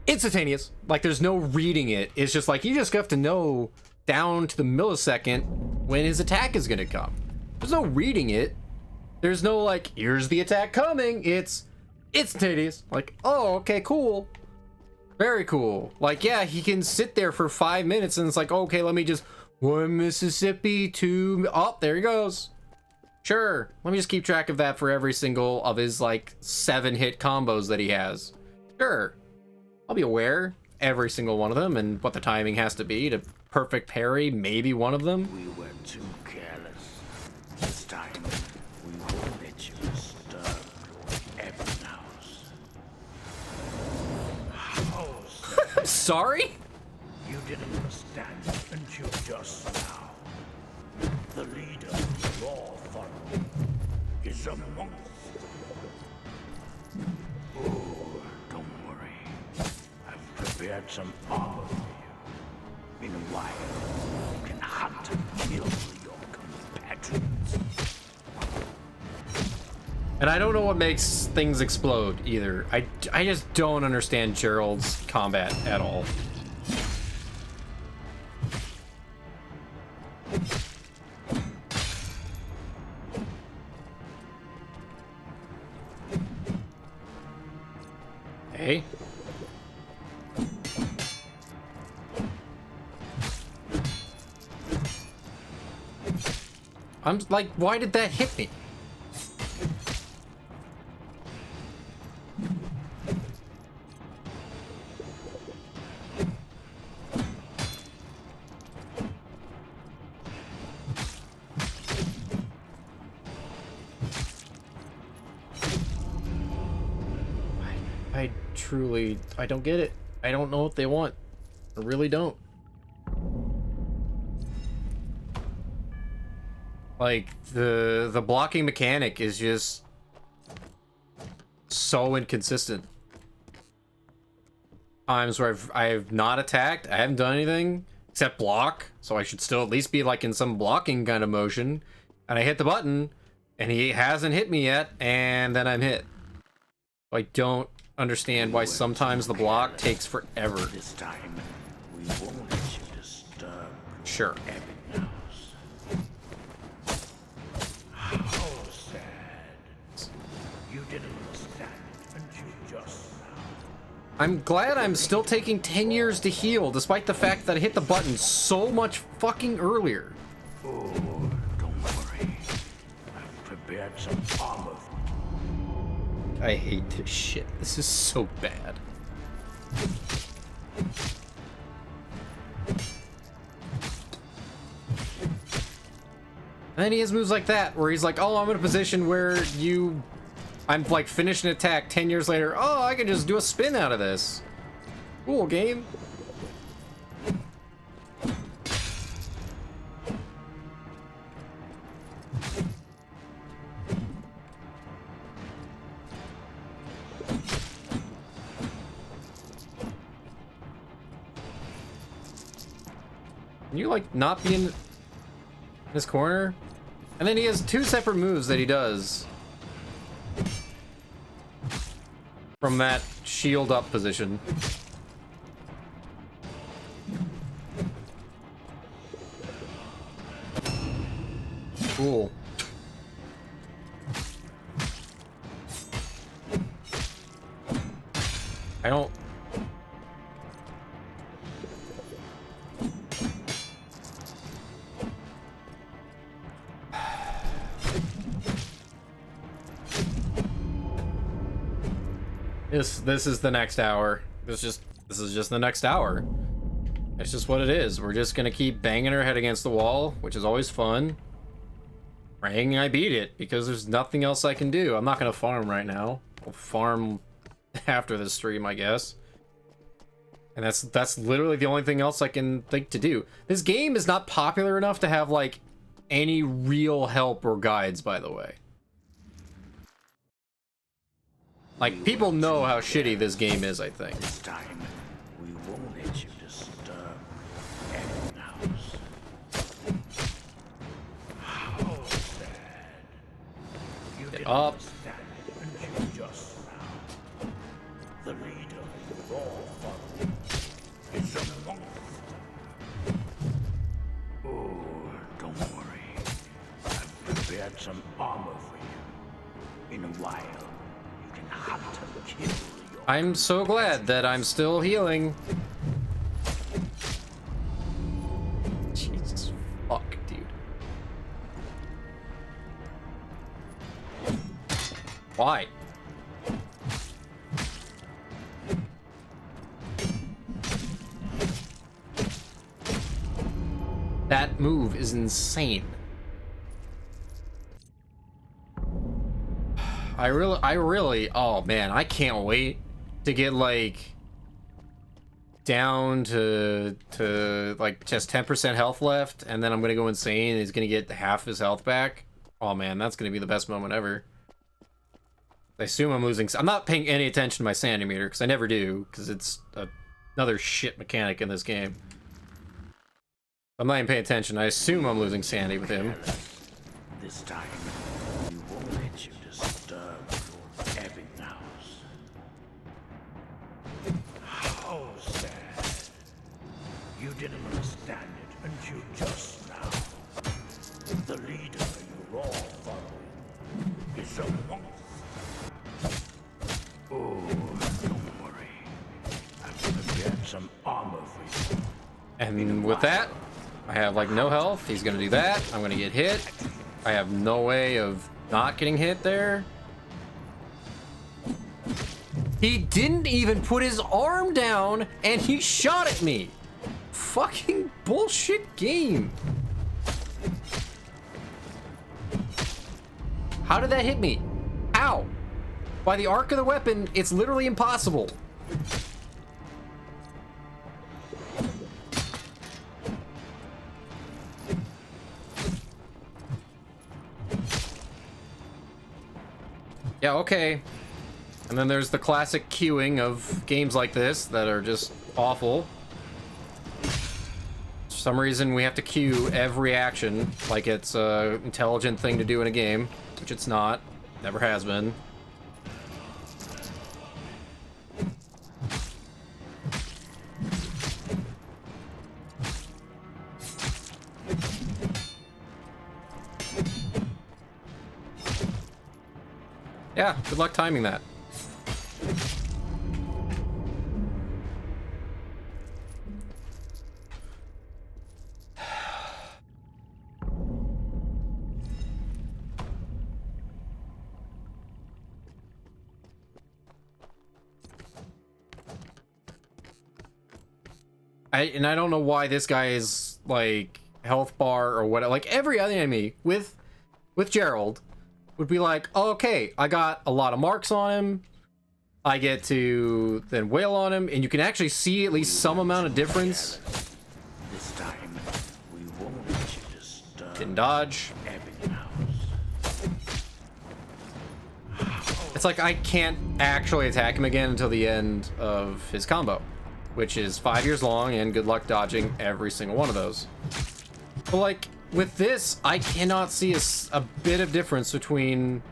instantaneous. Like, there's no reading it. It's just like, you just have to know down to the millisecond when his attack is gonna come. There's no reading it. There's no, like, here's the attack coming. It's instantaneous. Like, oh, okay, cool. Very cool. Like, yeah, he can sit there for 5 minutes and it's like, okay, let me just 1 Mississippi, 2, oh, there he goes. Sure, let me just keep track of that for every single of his, like, 7-hit combos that he has. Sure, I'll be aware every single one of them and what the timing has to be to perfect parry maybe one of them. We were too careless. This time, we won't let you disturb Lord Ebbinghaus. How sad. I'm sorry? You didn't understand until just now. The leader you're following is a monk. Oh, don't worry. I've prepared some armor for you. In a while, you can hunt and kill your compatriots. And I don't know what makes things explode either. I just don't understand Gerald's combat at all. Hey. I'm like, why did that hit me? I truly, I don't get it. I don't know what they want. I really don't. Like, the blocking mechanic is just so inconsistent. Times where I've not attacked, I haven't done anything except block, so I should still at least be like in some blocking kind of motion, and I hit the button and he hasn't hit me yet, and then I'm hit. I don't understand why sometimes the block takes forever. This time, we won't let you disturb Sure. Ebbinghaus. How sad. You didn't understand until just now. I'm glad I'm still taking 10 years to heal, despite the fact that I hit the button so much fucking earlier. Oh, don't worry. I've prepared some armor for I hate this shit. This is so bad. And then he has moves like that, where he's like, oh, I'm in a position where I'm like finished an attack 10 years later. Oh, I can just do a spin out of this. Cool game. Can you like not be in this corner? And then he has 2 separate moves that he does from that shield up position. I don't... This is the next hour. This is just the next hour. It's just what it is. We're just gonna keep banging our head against the wall, which is always fun. Praying I beat it, because there's nothing else I can do. I'm not gonna farm right now. I'll farm after this stream, I guess. And that's literally the only thing else I can think to do. This game is not popular enough to have, like, any real help or guides, by the way. Like, people know how shitty this game is, I think. This time, we won't let you disturb Ebbinghaus. How sad. You Get didn't up. understand it until just now. The leader you're all following is a monk. Oh, don't worry. I've prepared some armor for you. In a while, you can hunt and kill your... I'm so glad that I'm still healing. Jesus fuck, dude. Why? That move is insane. I really, oh man, I can't wait to get like down to like just 10% health left, and then I'm gonna go insane and he's gonna get half his health back. Oh man, that's gonna be the best moment ever. I assume I'm losing. I'm not paying any attention to my sanity meter because I never do, because it's another shit mechanic in this game. I'm not even paying attention. I assume I'm losing sanity with him. This time, we won't let you disturb your Ebbinghaus. How sad. You didn't understand it until just now. The leader you're all following is a monk. Oh, don't worry. I've prepared some armor for you. And with that, I have like no health. He's gonna do that. I'm gonna get hit. I have no way of not getting hit there. He didn't even put his arm down and he shot at me. Fucking bullshit game. How did that hit me? How? By the arc of the weapon, it's literally impossible. Yeah, okay. And then there's the classic queuing of games like this that are just awful. For some reason, we have to queue every action like it's an intelligent thing to do in a game, which it's not. Never has been. Yeah, good luck timing that. I don't know why this guy is like health bar or what. Like every other enemy with Gerald would be like, oh, okay, I got a lot of marks on him. I get to then wail on him, and you can actually see at least some amount of difference. This time, we won't let you disturb Didn't dodge. It's like I can't actually attack him again until the end of his combo, which is 5 years long, and good luck dodging every single one of those. But like with this, I cannot see a bit of difference between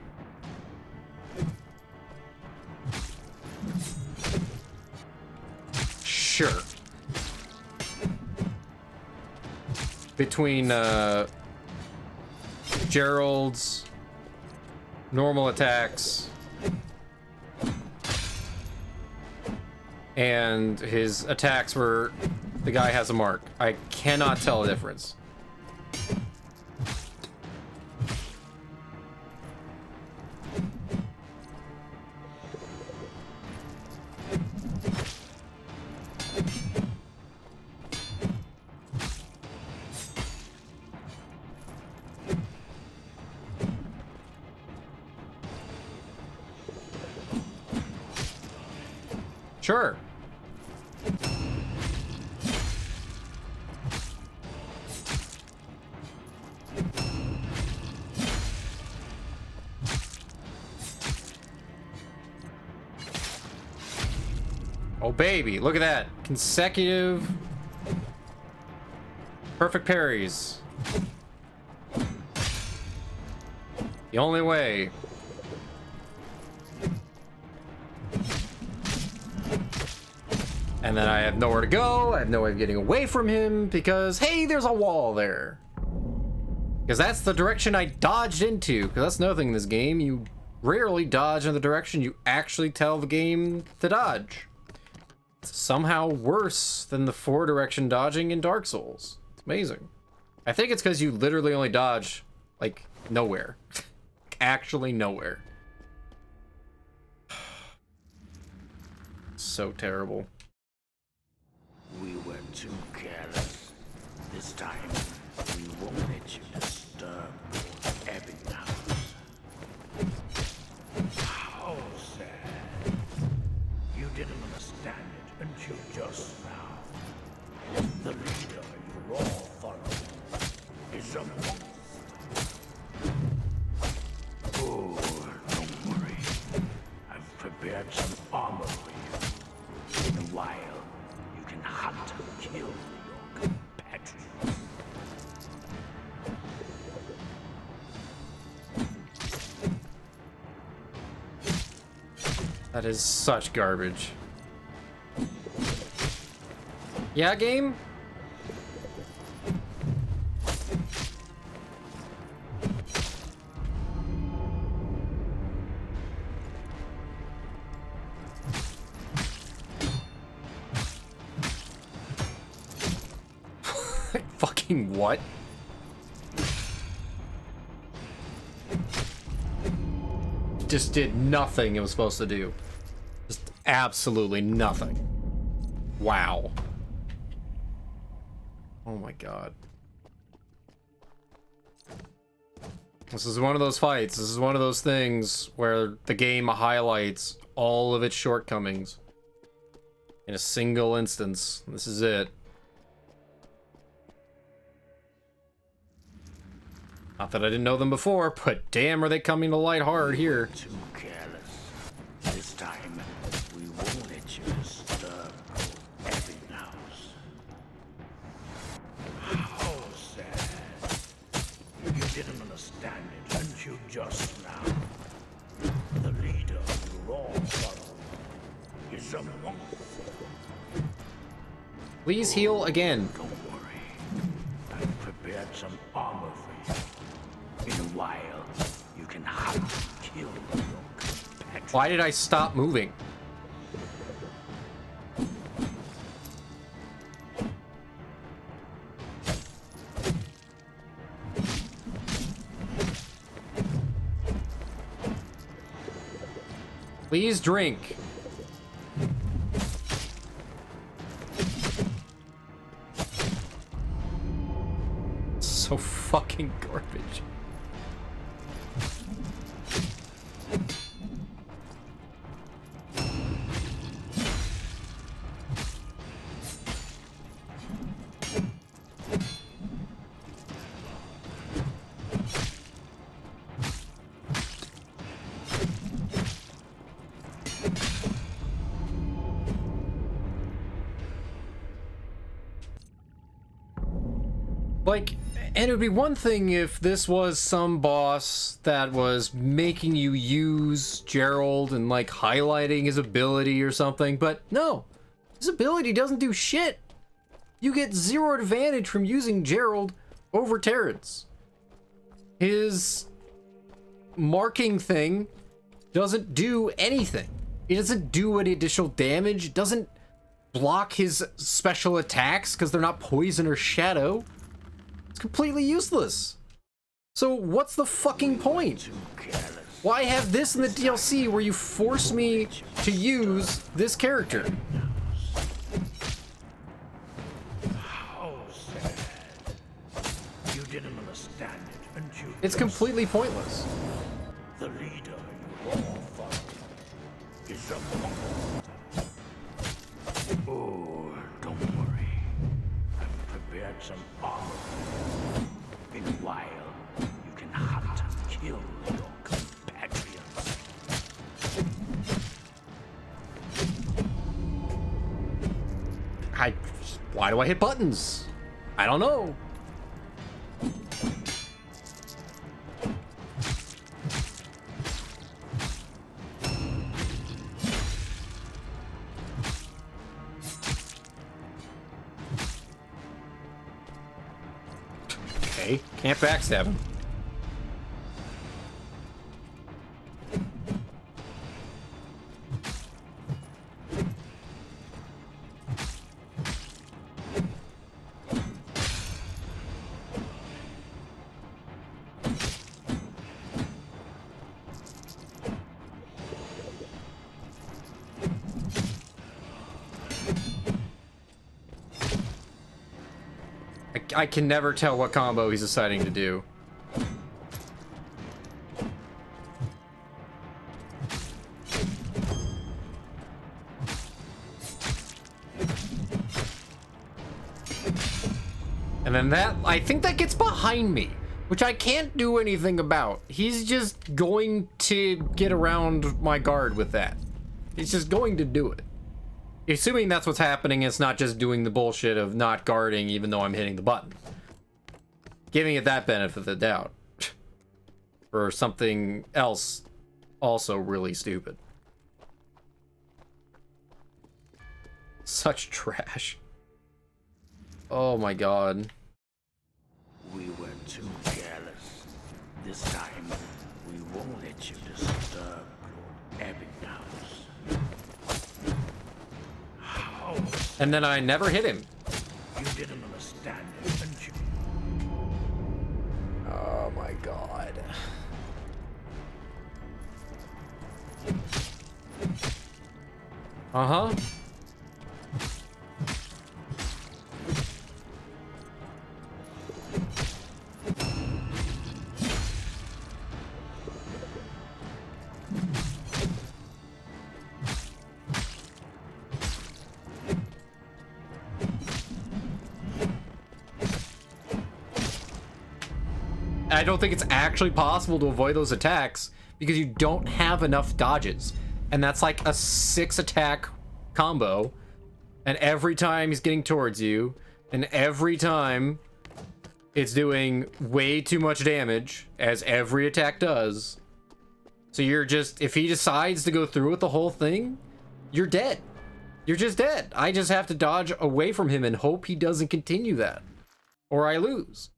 between Gerald's normal attacks and his attacks were the guy has a mark. I cannot tell the difference. Sure. Oh, baby, look at that. Consecutive perfect parries. The only way. And then I have nowhere to go. I have no way of getting away from him because, hey, there's a wall there. Because that's the direction I dodged into. Because that's another thing in this game. You rarely dodge in the direction you actually tell the game to dodge. It's somehow worse than the 4-direction dodging in Dark Souls. It's amazing. I think it's because you literally only dodge, like, nowhere. Actually nowhere. So terrible. We were too careless. This time, we won't let you disturb Lord Ebbinghaus. How sad. You didn't understand it until just now. The leader you all follow is a monster. Oh, don't worry. I've prepared some armor for you. In a while, you can hunt and kill your compatriots. That is such garbage. Yeah, game? Fucking what? Just did nothing it was supposed to do. Just absolutely nothing. Wow. Oh my god. This is one of those fights. This is one of those things where the game highlights all of its shortcomings in a single instance. This is it. Not that I didn't know them before, but damn are they coming to light hard here. Too careless. This time, we won't let you disturb Ebbinghaus. How sad. You didn't understand it until just now. The leader you all follow is a monster. Please heal again. Don't worry. I've prepared some armor for you. In a while, you can hunt and kill your compatriots. Why did I stop moving? Please drink. So fucking garbage. Like, and it would be one thing if this was some boss that was making you use Gerald and, like, highlighting his ability or something, but no. His ability doesn't do shit. You get 0 advantage from using Gerald over Terrence. His marking thing doesn't do anything. It doesn't do any additional damage. It doesn't block his special attacks because they're not poison or shadow. It's completely useless. So what's the fucking point? Why have this in the DLC where you force me to use this character? How sad. You didn't understand it until It's completely pointless. the leader you all follow is a monster. Oh, don't worry. I've prepared some armor. Meanwhile, you can hunt and kill your compatriots. Why do I hit buttons? I don't know. Okay, can't backstab him. I can never tell what combo he's deciding to do. And then that, I think that gets behind me, which I can't do anything about. He's just going to get around my guard with that. He's just going to do it. Assuming that's what's happening, it's not just doing the bullshit of not guarding even though I'm hitting the button. Giving it that benefit of the doubt. For something else also really stupid. Such trash. Oh my god. We were too careless. This time, we won't let you disturb Lord Ebbinghaus. How And then I never hit him. you didn't understand it until Oh my god. Uh-huh. I don't think it's actually possible to avoid those attacks because you don't have enough dodges. And that's like a 6 attack combo. And every time he's getting towards you, and every time it's doing way too much damage, as every attack does. So you're just, if he decides to go through with the whole thing, you're dead. You're just dead. I just have to dodge away from him and hope he doesn't continue that. Or I lose.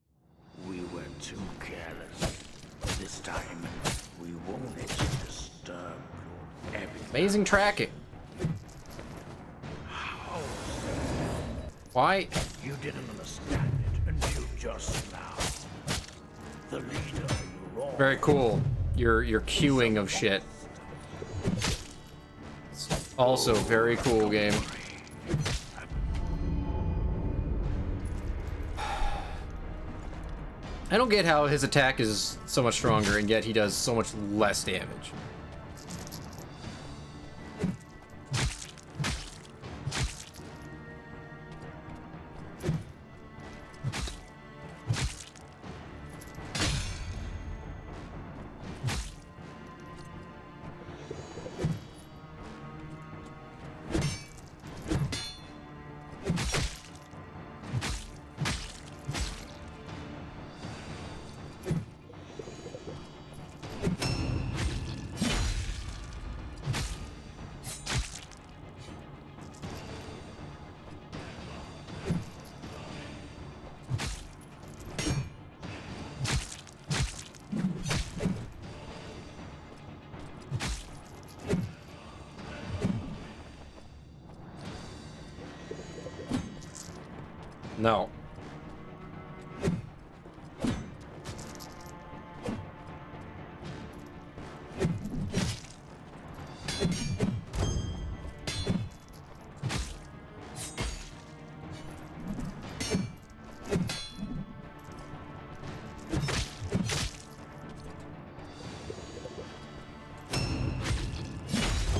we were too careless. This time, we won't let you disturb Lord Ebbinghaus. Amazing tracking. Why? You didn't understand it until just now. The leader you all Very cool. Your queuing of shit. It's also very cool game. I don't get how his attack is so much stronger and yet he does so much less damage. No.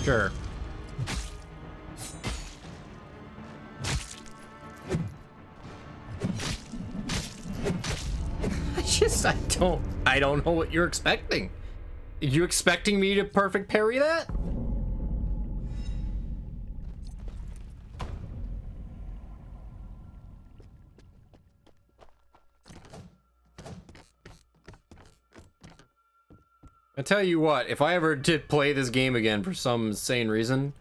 Sure. I don't know what you're expecting. Are you expecting me to perfect parry that? I tell you what, if I ever did play this game again for some insane reason,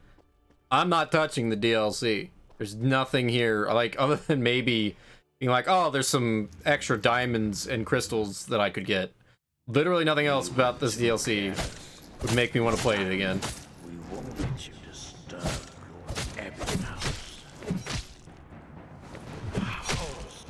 I'm not touching the DLC. There's nothing here, like, other than maybe being like, oh, there's some extra diamonds and crystals that I could get. Literally nothing else about this DLC would make me want to play it again. We won't let you disturb Lord Ebbinghaus. House.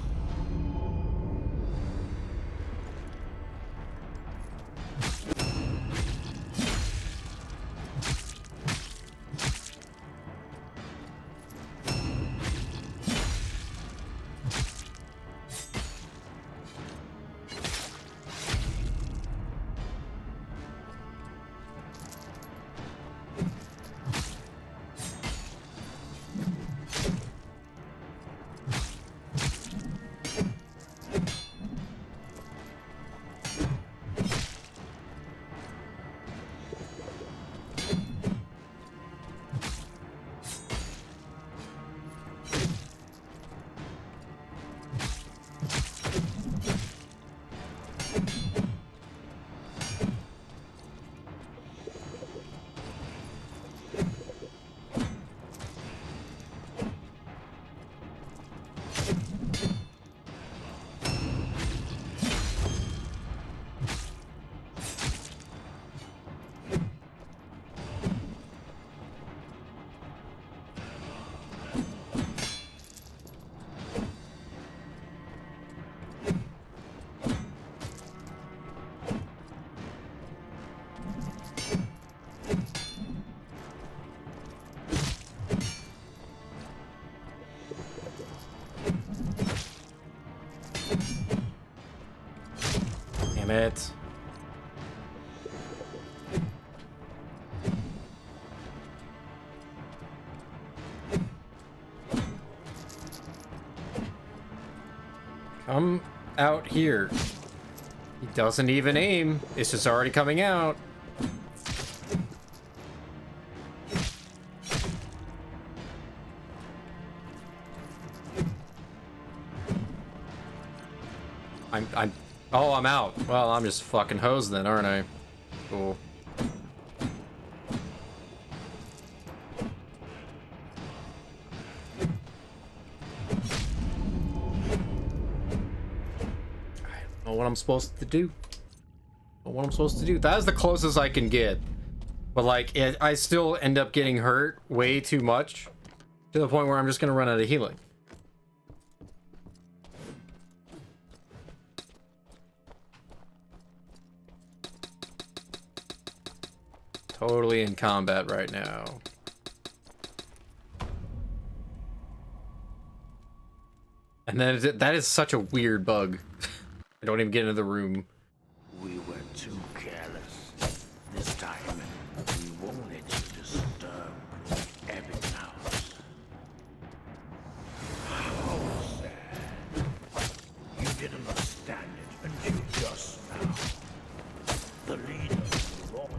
Damn it. Come out here. He doesn't even aim. It's just already coming out. Oh, I'm out. Well, I'm just fucking hosed then, aren't I? Cool. I don't know what I'm supposed to do. What I'm supposed to do. That is the closest I can get. But like, I still end up getting hurt way too much to the point where I'm just gonna run out of healing. Totally in combat right now. And then that is such a weird bug. I don't even get into the room. We were too careless. This time, we won't let you disturb Lord Ebbinghaus. How sad. You didn't understand it until just now. The leader was wrong.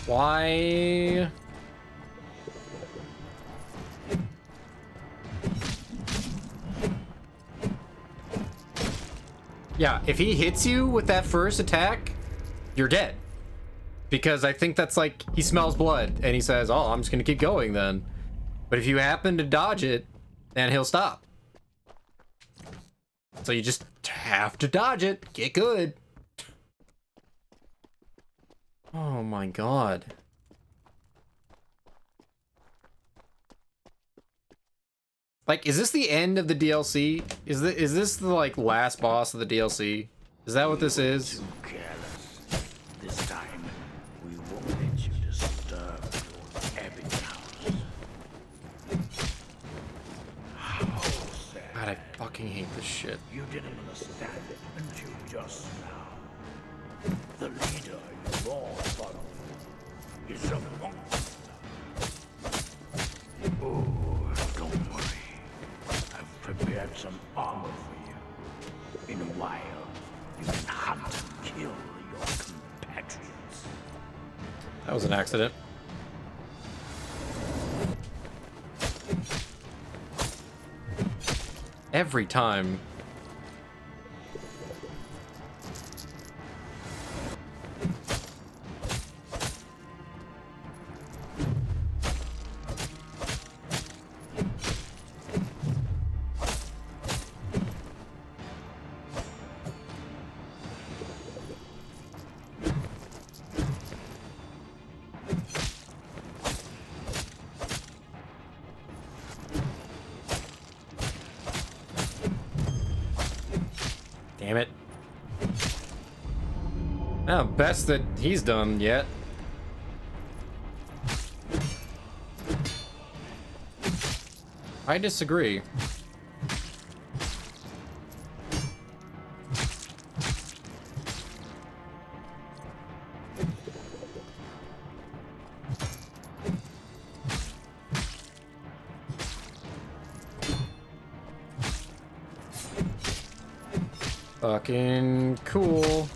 Why? Yeah, if he hits you with that first attack, you're dead. Because I think that's like, he smells blood, and he says, oh, I'm just gonna keep going then. But if you happen to dodge it, then he'll stop. So you just have to dodge it. Get good. Oh my god. Like, is this the end of the DLC? Is this the, like, last boss of the DLC? Is that what this is? Too careless. This time, we won't let you disturb your ebbing house. How sad. God, I fucking hate this shit. You didn't understand it until just now. The leader you all follow is a monster. Oh, don't worry. I've prepared some armor for you. In a while, you can hunt and kill your compatriots. That was an accident. Every time. Damn it. Oh, best that he's done yet. I disagree. Fucking cool.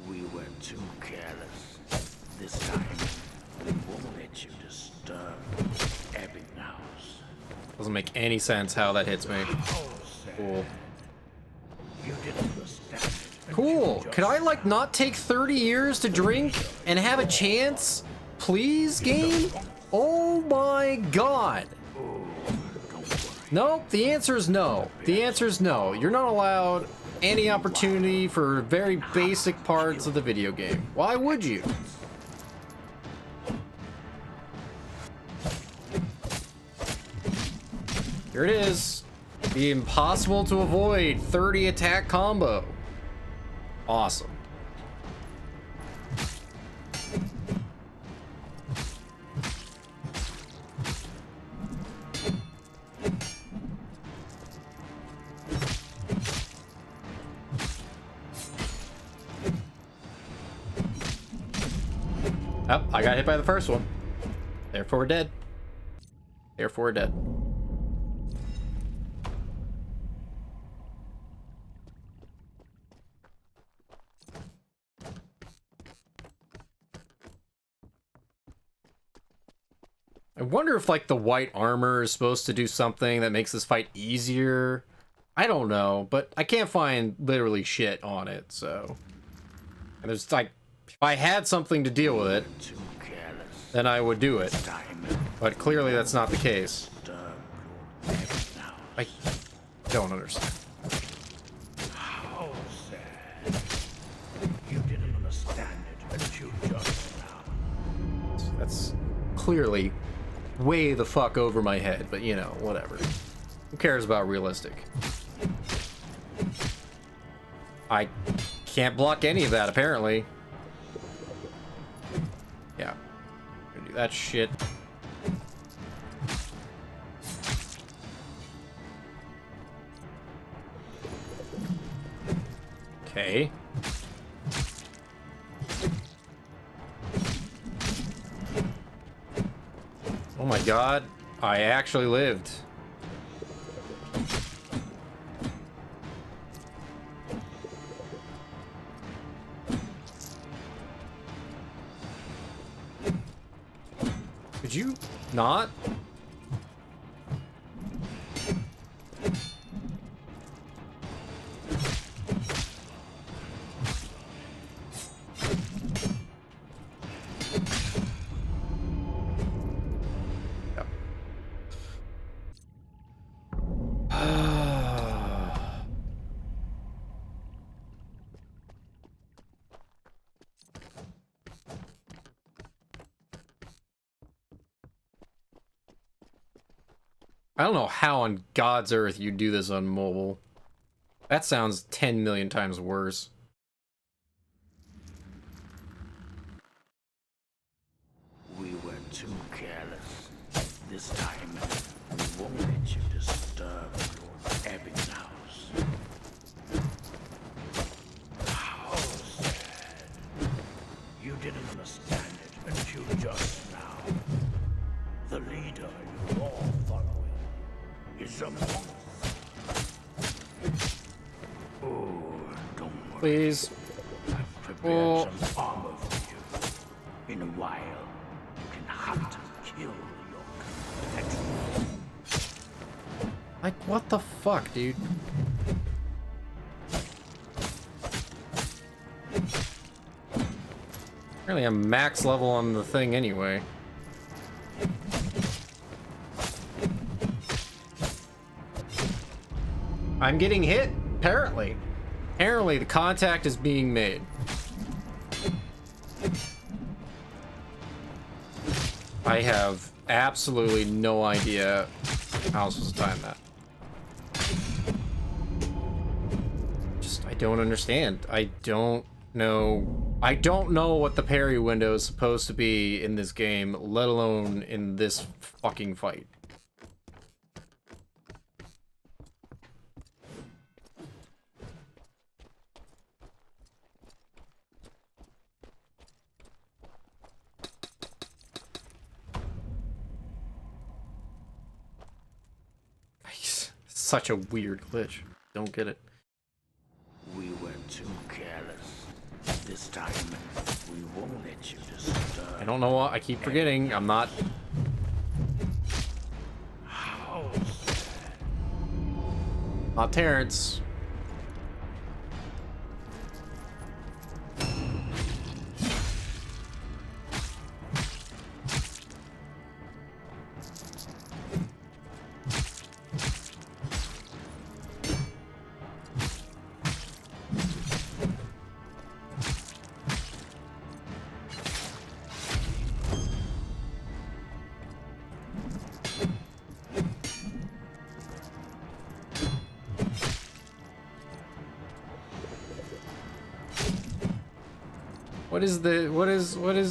We were too careless. This time, we won't let you disturb Ebbing House. Doesn't make any sense how that hits me. Cool. You didn't understand it. Cool. Could I, like, not take 30 years to drink and have a chance? Please, game? Oh my god. Nope, the answer is no. The answer is no. You're not allowed any opportunity for very basic parts of the video game. Why would you? Here it is. The impossible to avoid 30 attack combo. Awesome. Oh, I got hit by the first one. Therefore we're dead. Therefore we're dead. I wonder if, like, the white armor is supposed to do something that makes this fight easier. I don't know, but I can't find literally shit on it, so... And there's, like, if I had something to deal with it, then I would do it. But clearly that's not the case. I don't understand. How sad. You didn't understand it until just now. That's clearly way the fuck over my head, but you know, whatever. Who cares about realistic? I can't block any of that, apparently. Yeah. Gonna do that shit. Okay. Oh my god, I actually lived. Could you not? I don't know how on God's earth you do this on mobile. That sounds 10 million times worse. We were too careless. This time, we won't let you disturb Lord Ebbing's house. How sad. You didn't understand it until just now. The leader you're all following is among us. Oh, don't worry. Please. I've prepared some armor for you. In a while, you can hunt and kill your competitors. Like, what the fuck, dude? Apparently I'm max level on the thing anyway. I'm getting hit, apparently. Apparently the contact is being made. I have absolutely no idea how I'm supposed to time that. Just, I don't understand. I don't know. I don't know what the parry window is supposed to be in this game, let alone in this fucking fight. Such a weird glitch. Don't get it. We were too careless. This time, we won't let you disturb. I don't know what I keep forgetting. I'm not. How sad. Not Terrence.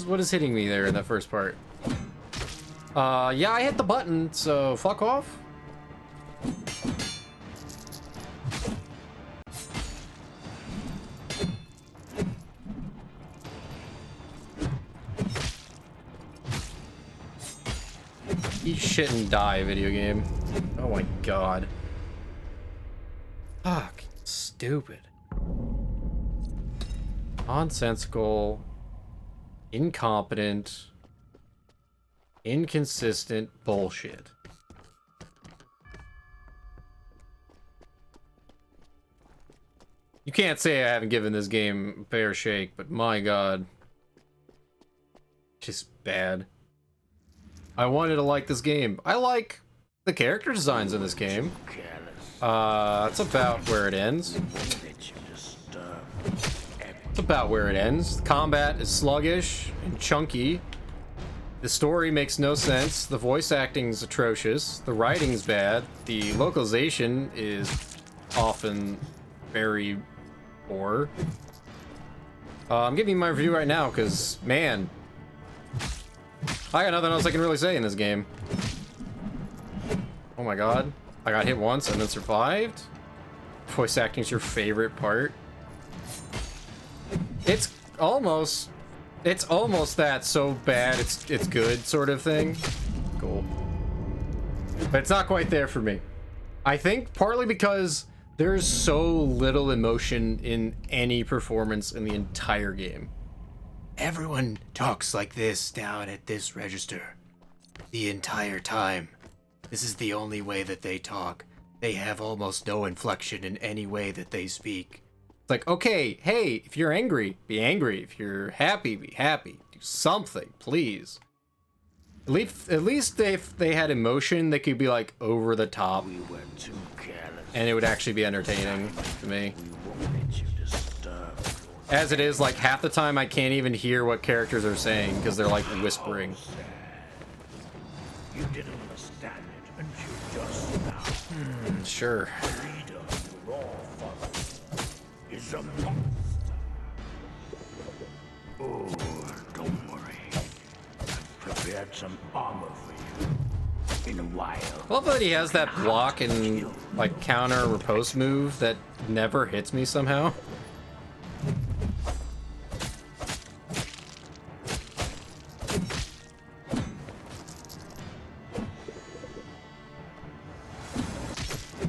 What is hitting me there in that first part? Yeah, I hit the button, so fuck off. Eat shit and die, video game. Oh my god. Fuck. Stupid. Nonsensical. Incompetent. Inconsistent bullshit. You can't say I haven't given this game a fair shake, but my god. Just bad. I wanted to like this game. I like the character designs in this game. That's about where it ends. It's about where it ends. The combat is sluggish and chunky. The story makes no sense. The voice acting is atrocious. The writing's bad. The localization is often very poor. I'm giving you my review right now because, man, I got nothing else I can really say in this game. Oh my god. I got hit once and then survived. Voice acting's your favorite part. It's almost that so bad it's good sort of thing. cool. But it's not quite there for me. I think partly because there's so little emotion in any performance in the entire game. Everyone talks like this down at this register the entire time. This is the only way that they talk. They have almost no inflection in any way that they speak. It's like, okay, hey, if you're angry, be angry. If you're happy, be happy. Do something, please. At least if they had emotion, they could be like over the top. We were too careless. And it would actually be entertaining to me. We won't let you disturb your As it is, like, half the time I can't even hear what characters are saying because they're, like, whispering. You didn't understand it until just now. Sure. The leader you're all following is a monster. Oh, don't worry. I've prepared some armor for you. In a while. I love that he has that block and, like, counter riposte move that never hits me somehow.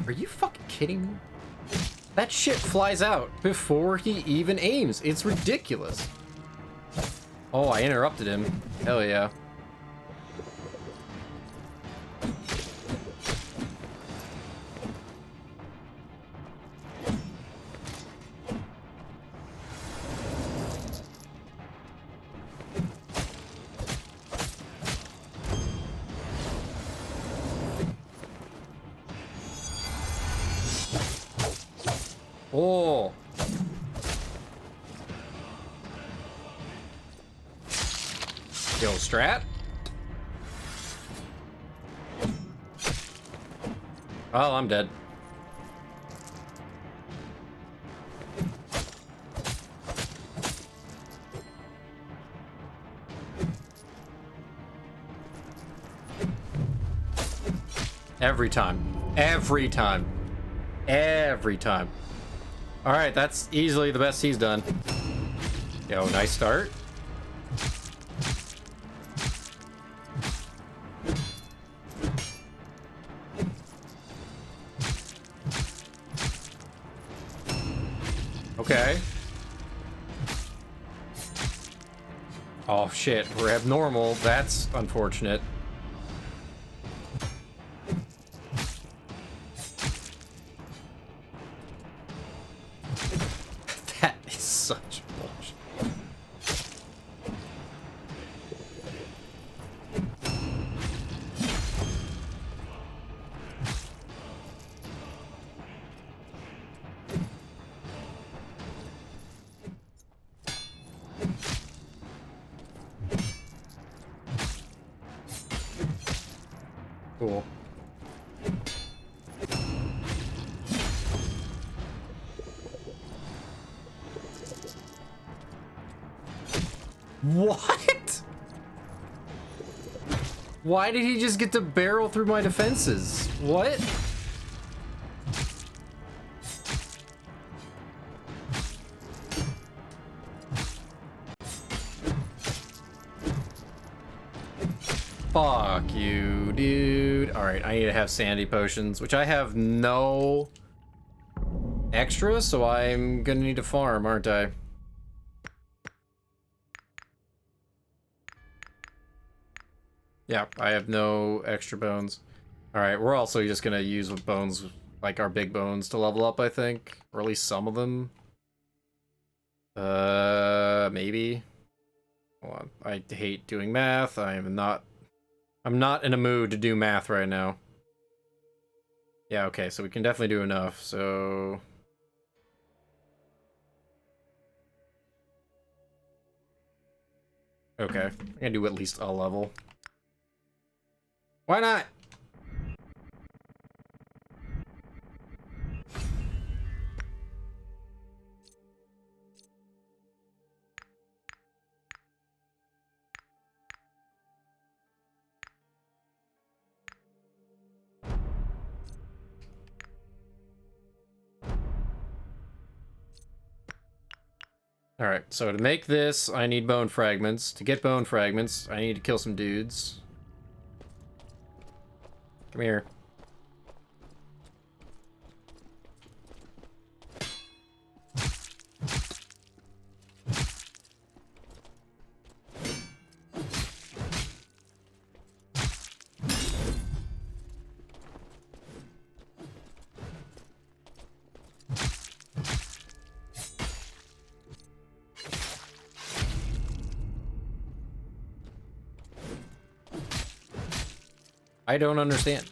Are you fucking kidding me? That shit flies out before he even aims. It's ridiculous. Oh, I interrupted him. Hell yeah. Oh. Yo, Strat? Oh, I'm dead. Every time. Every time. Every time. Alright, that's easily the best he's done. Yo, nice start. Okay. Oh shit, we're abnormal. That's unfortunate. That is such bullshit. Cool. What? Why did he just get to barrel through my defenses? What? Fuck you, dude. Alright, I need to have sanity potions, which I have no extra, so I'm gonna need to farm, aren't I? Yeah, I have no extra bones. Alright, we're also just gonna use bones, like our big bones, to level up, I think. Or at least some of them. Maybe. Hold on. I hate doing math. I'm not in a mood to do math right now. Yeah, okay, so we can definitely do enough, so... Okay, I'm gonna do at least a level. Why not? Alright, so to make this, I need bone fragments. To get bone fragments, I need to kill some dudes. Come here. I don't understand.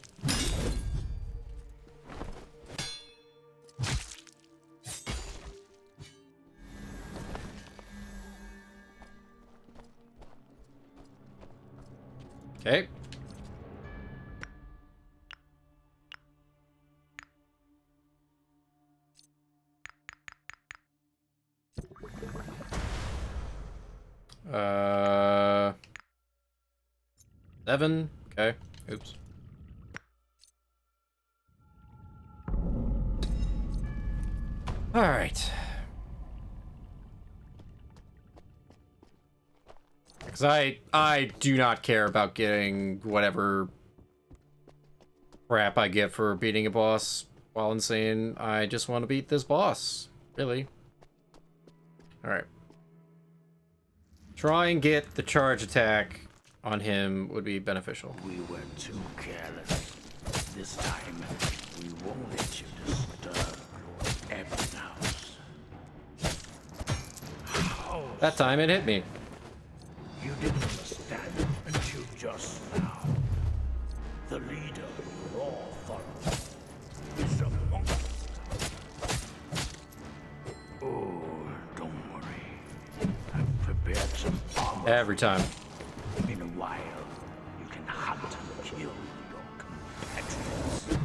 Okay. Uh, 7. Okay. Oops. All right. Because I do not care about getting whatever crap I get for beating a boss while insane. I just want to beat this boss. Really. All right. Try and get the charge attack on him would be beneficial. We were too careless. This time, we won't let you disturb Lord Ebbinghaus. That time it hit me. You didn't understand it until just now. The leader of your authority is a monster. Oh, don't worry. I've prepared some armor. Every time. In a while, you can hunt and kill your compatriots.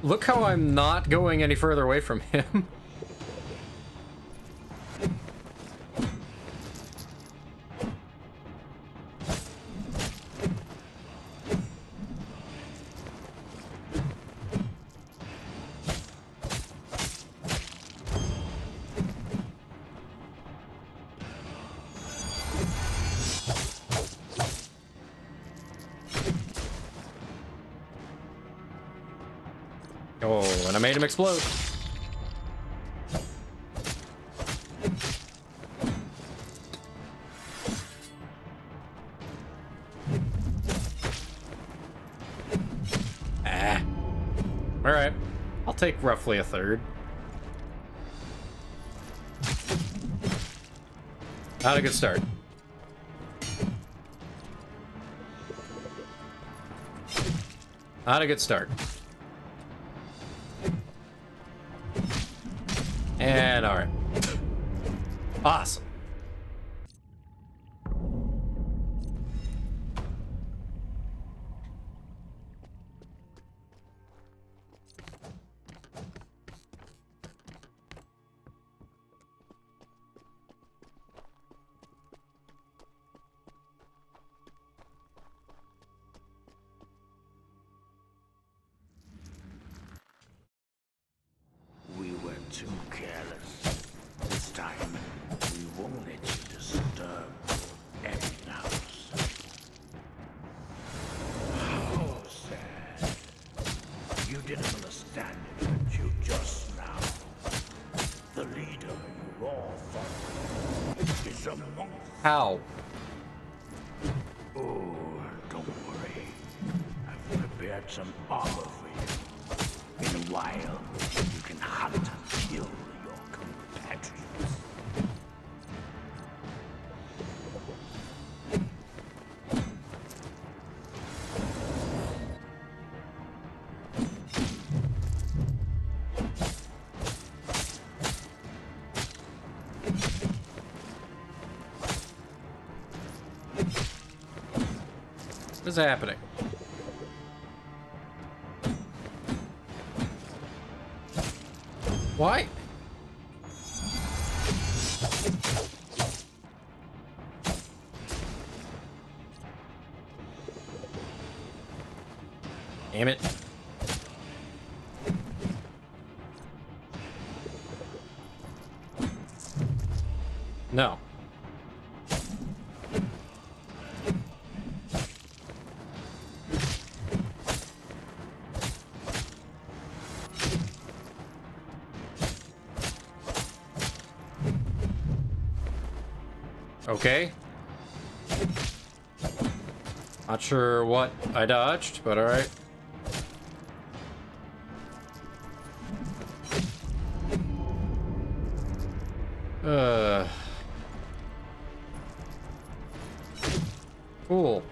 Look how I'm not going any further away from him. Oh, and I made him explode. Ah. Alright. I'll take roughly a third. Not a good start. Not a good start. And alright. Awesome. We were too careless. This time, we won't let you disturb Ebbinghaus. How sad. You didn't understand it until just now. The leader you all thought is a monster. How? Oh, don't worry. I've prepared some armor for you. In a while, you can hunt and kill your compatriots. What's happening? Why? Damn it. No. Okay. Not sure what I dodged, but alright. Cool.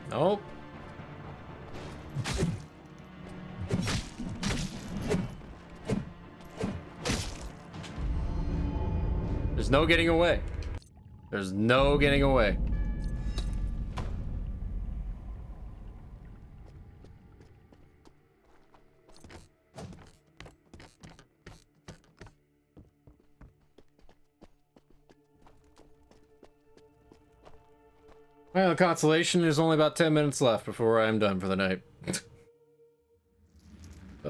Nope. There's no getting away. There's no getting away. Well, consolation, there's only about 10 minutes left before I'm done for the night. We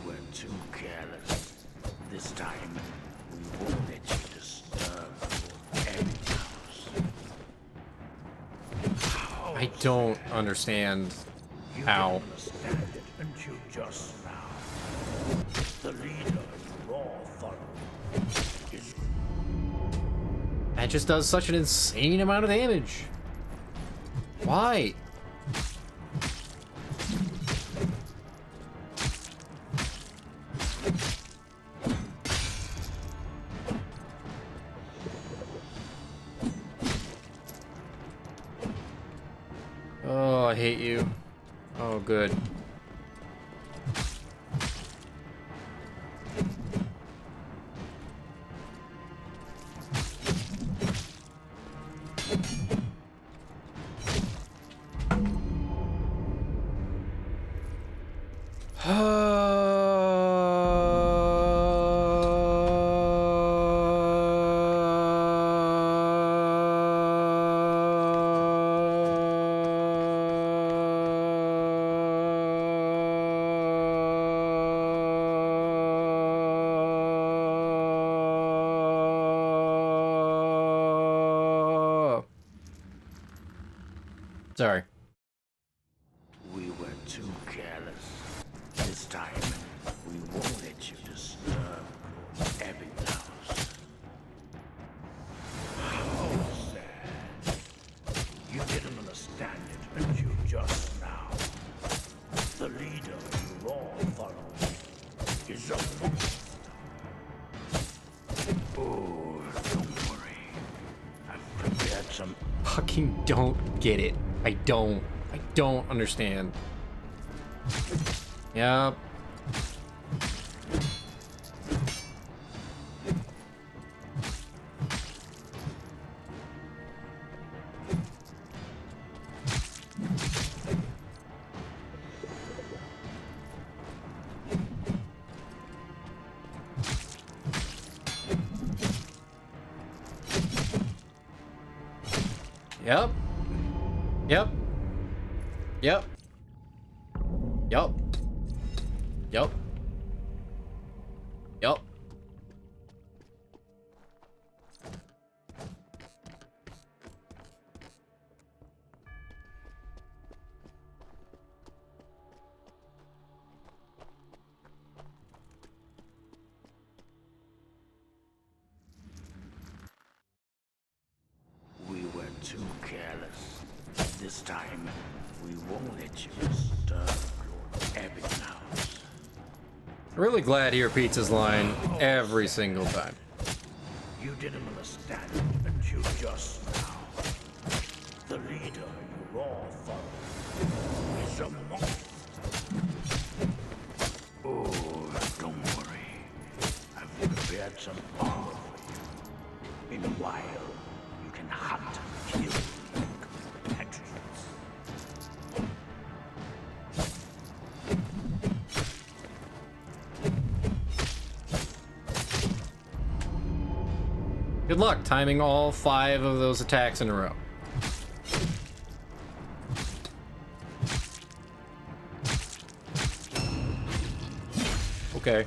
were too careless. This time, we won't let you disturb Abby's house. I don't understand You how. didn't understand it until just now. The leader you all follow is That just does such an insane amount of damage. Why? Oh, I hate you. Oh, good. Sorry. We were too careless. This time, we won't let you disturb Abby's house. How sad. You didn't understand it until just now. The leader you all follow is a monster. Oh, don't worry. I've prepared some Fucking don't get it. I don't understand. Yep. Yep. Yep. Yep. Yep. Yep. Yep. We were too careless. This time, we won't let you disturb Lord Abby's house. Really glad he repeats his line every single time. You didn't understand it until just now. The leader you all follow is a monster. Oh, don't worry. I've prepared some armor for you. In a while, can hunt and kill your compatriots. Good luck timing all 5 of those attacks in a row. Okay.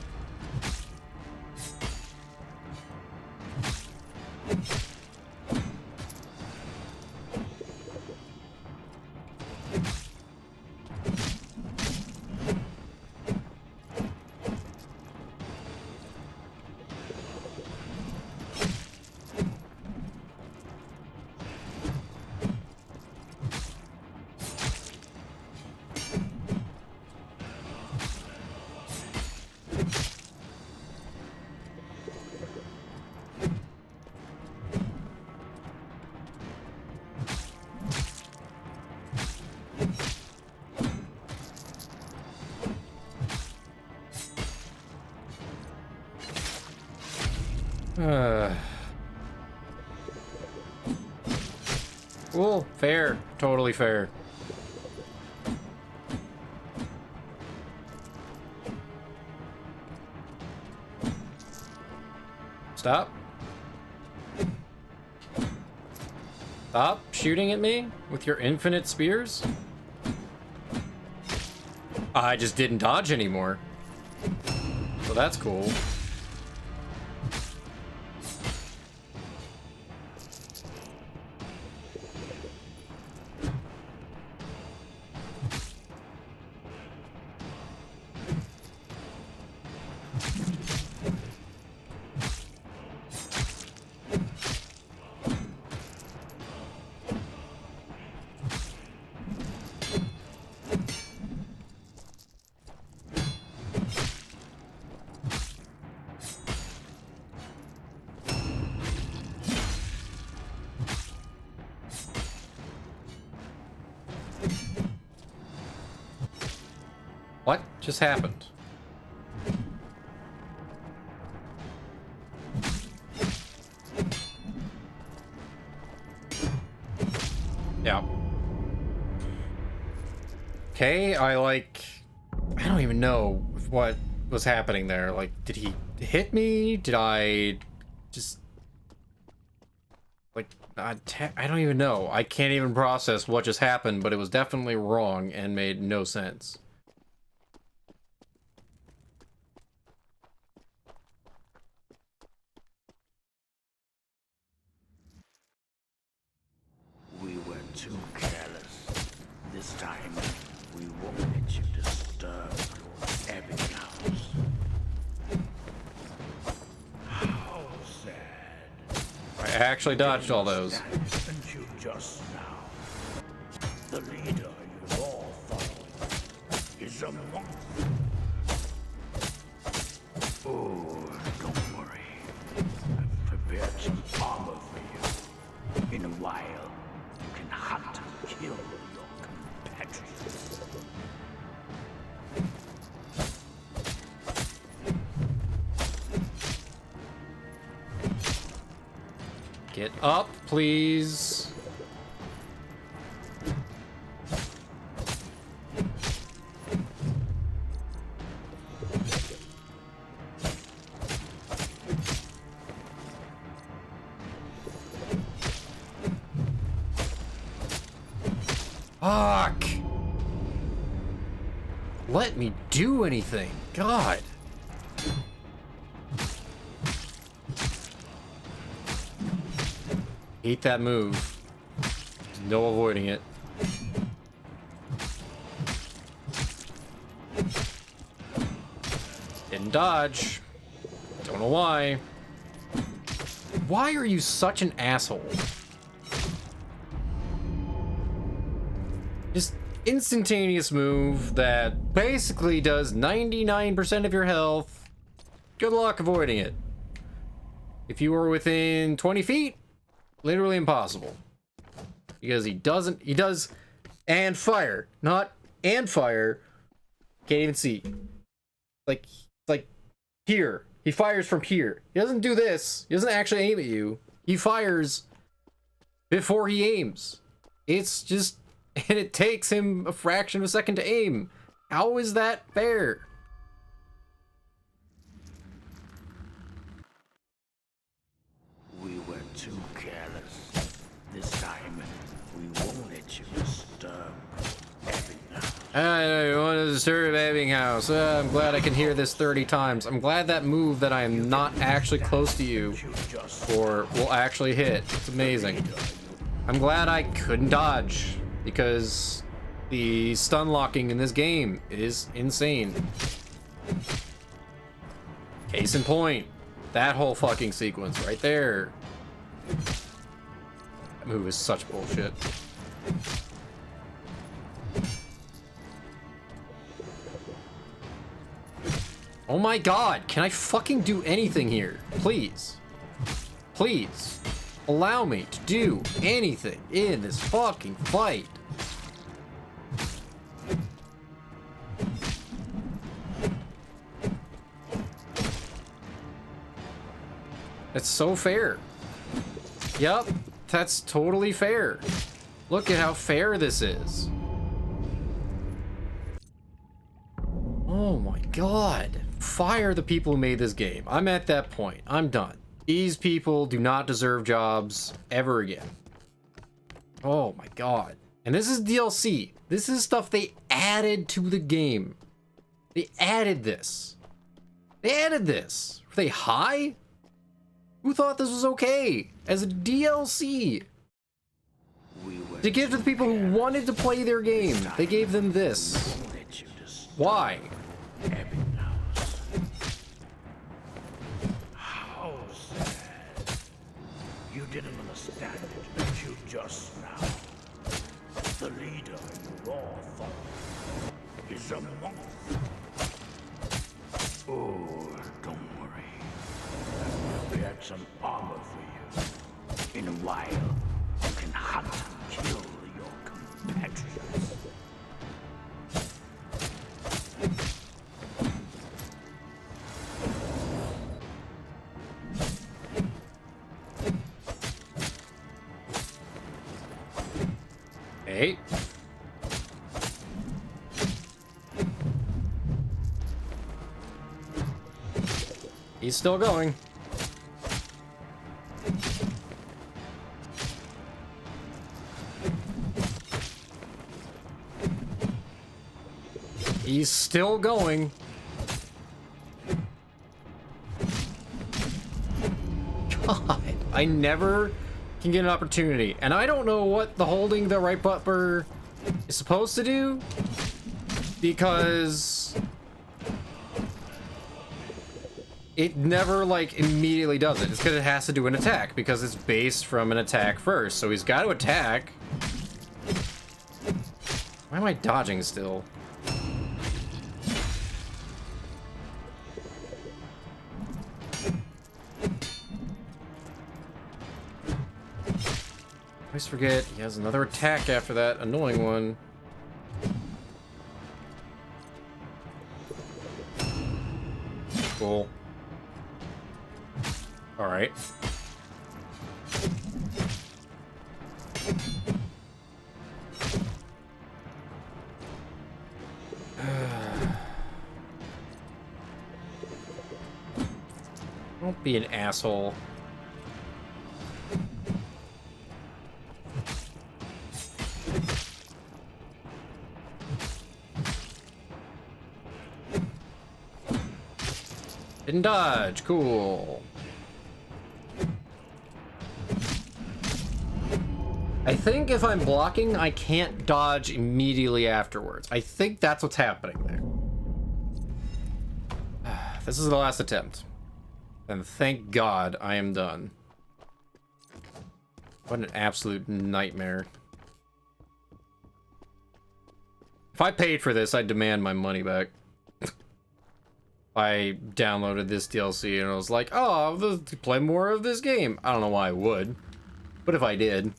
Cool. Fair. Totally fair. Stop. Stop shooting at me with your infinite spears. I just didn't dodge anymore. So that's cool. What just happened? Yeah. Okay, I don't even know what was happening there. Like, did he hit me? Did I just... Like, I don't even know. I can't even process what just happened, but it was definitely wrong and made no sense. We were too careless. This time, we won't let you disturb your Ebbing house. How sad. I actually dodged all those. Until just now. The leader you all followed is a monk. Oh, don't worry. I've prepared some armor for you. In a while, you can hunt and kill your compatriots. Get up, please. Fuck! Let me do anything. God. Hate that move. No avoiding it. Didn't dodge. Don't know why. Why are you such an asshole? Just instantaneous move that basically does 99% of your health. Good luck avoiding it. If you were within 20 feet, literally impossible. Because he does and fire, not and fire. Can't even see. Like here. He fires from here. He doesn't do this. He doesn't actually aim at you. He fires before he aims. It's just, and it takes him a fraction of a second to aim. How is that fair? We were too careless. This time, we won't let you disturb Ebbinghaus. I want to disturb Ebbinghaus. I'm glad I can hear this 30 times. I'm glad that move that I am not actually close to you or will actually hit. It's amazing. I'm glad I couldn't dodge because the stun locking in this game is insane. Case in point, that whole fucking sequence right there. That move is such bullshit. Oh my god, can I fucking do anything here? Please. Please. Allow me to do anything in this fucking fight. It's so fair. Yup, that's totally fair. Look at how fair this is. Oh my god. Fire the people who made this game. I'm at that point. I'm done. These people do not deserve jobs ever again. Oh my god. And this is DLC. This is stuff they added to the game. They added this. They added this. Were they high? Who thought this was okay? As a DLC. To give to the people who wanted to play their game. They gave them this. Why? How sad. You didn't understand it until just now. The leader you all thought is a monk. Oh, don't worry. I've prepared some armor for you. In a while, you can hunt and kill your compatriots. Hey. He's still going. He's still going. God, I never can get an opportunity. And I don't know what the holding the right bumper is supposed to do. Because it never, like, immediately does it. It's because it has to do an attack. Because it's based from an attack first. So he's got to attack. Why am I dodging still? I always forget he has another attack after that annoying one. Cool. All right. Don't be an asshole. Didn't dodge. Cool. I think if I'm blocking, I can't dodge immediately afterwards. I think that's what's happening there. This is the last attempt. And thank God I am done. What an absolute nightmare. If I paid for this, I'd demand my money back. I downloaded this DLC and I was like, oh, I'll play more of this game. I don't know why I would. But if I did,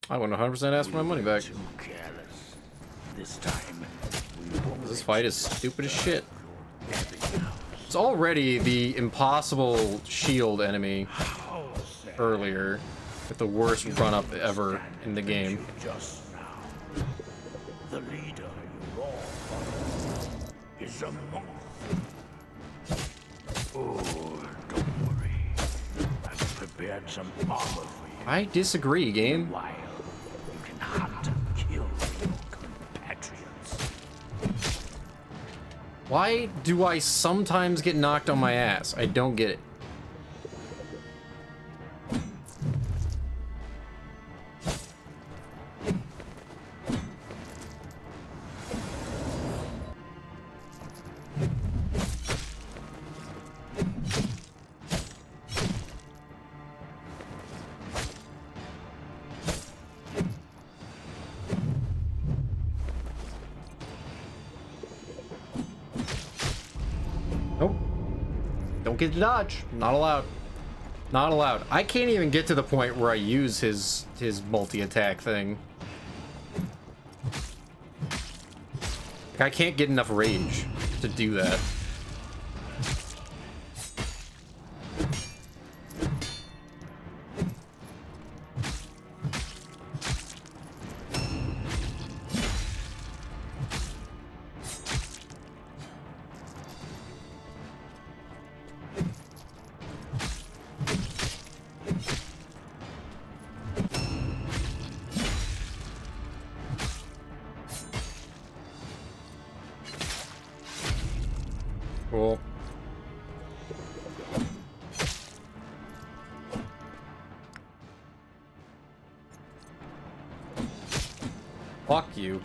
I would 100% ask for my money back. This fight is stupid as shit. It's already the impossible shield enemy earlier. With the worst run-up ever in the game. Just now, the leader you all follow is a monk. Oh, don't worry. I've prepared some armor for you. I disagree, game. While you can hunt and kill your compatriots. Why do I sometimes get knocked on my ass? I don't get it. Nope. Don't get to dodge. Not allowed. Not allowed. I can't even get to the point where I use his multi-attack thing. Like, I can't get enough rage to do that. Cool. Fuck you.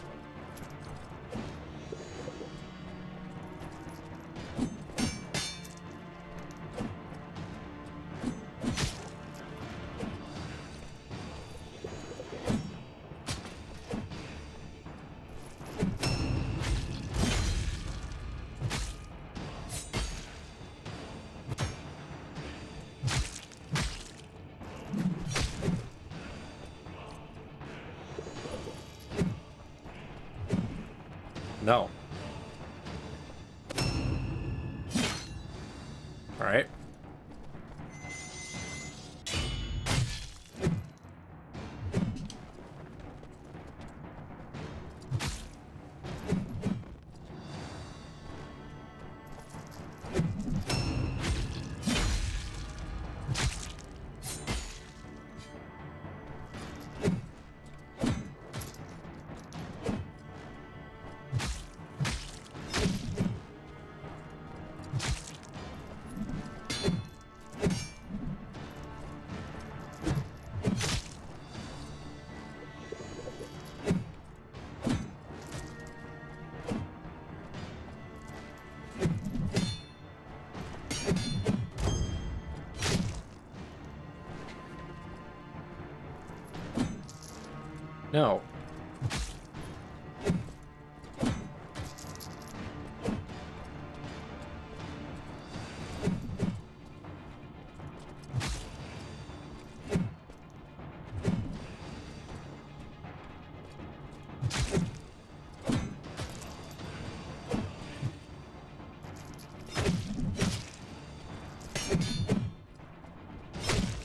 No. All right. No.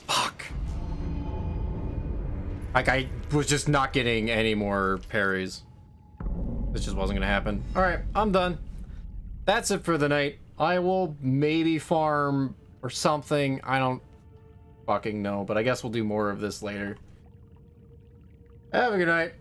Fuck. Like, I was just not getting any more parries. This just wasn't gonna happen. Alright, I'm done. That's it for the night. I will maybe farm or something. I don't fucking know, but I guess we'll do more of this later. Have a good night.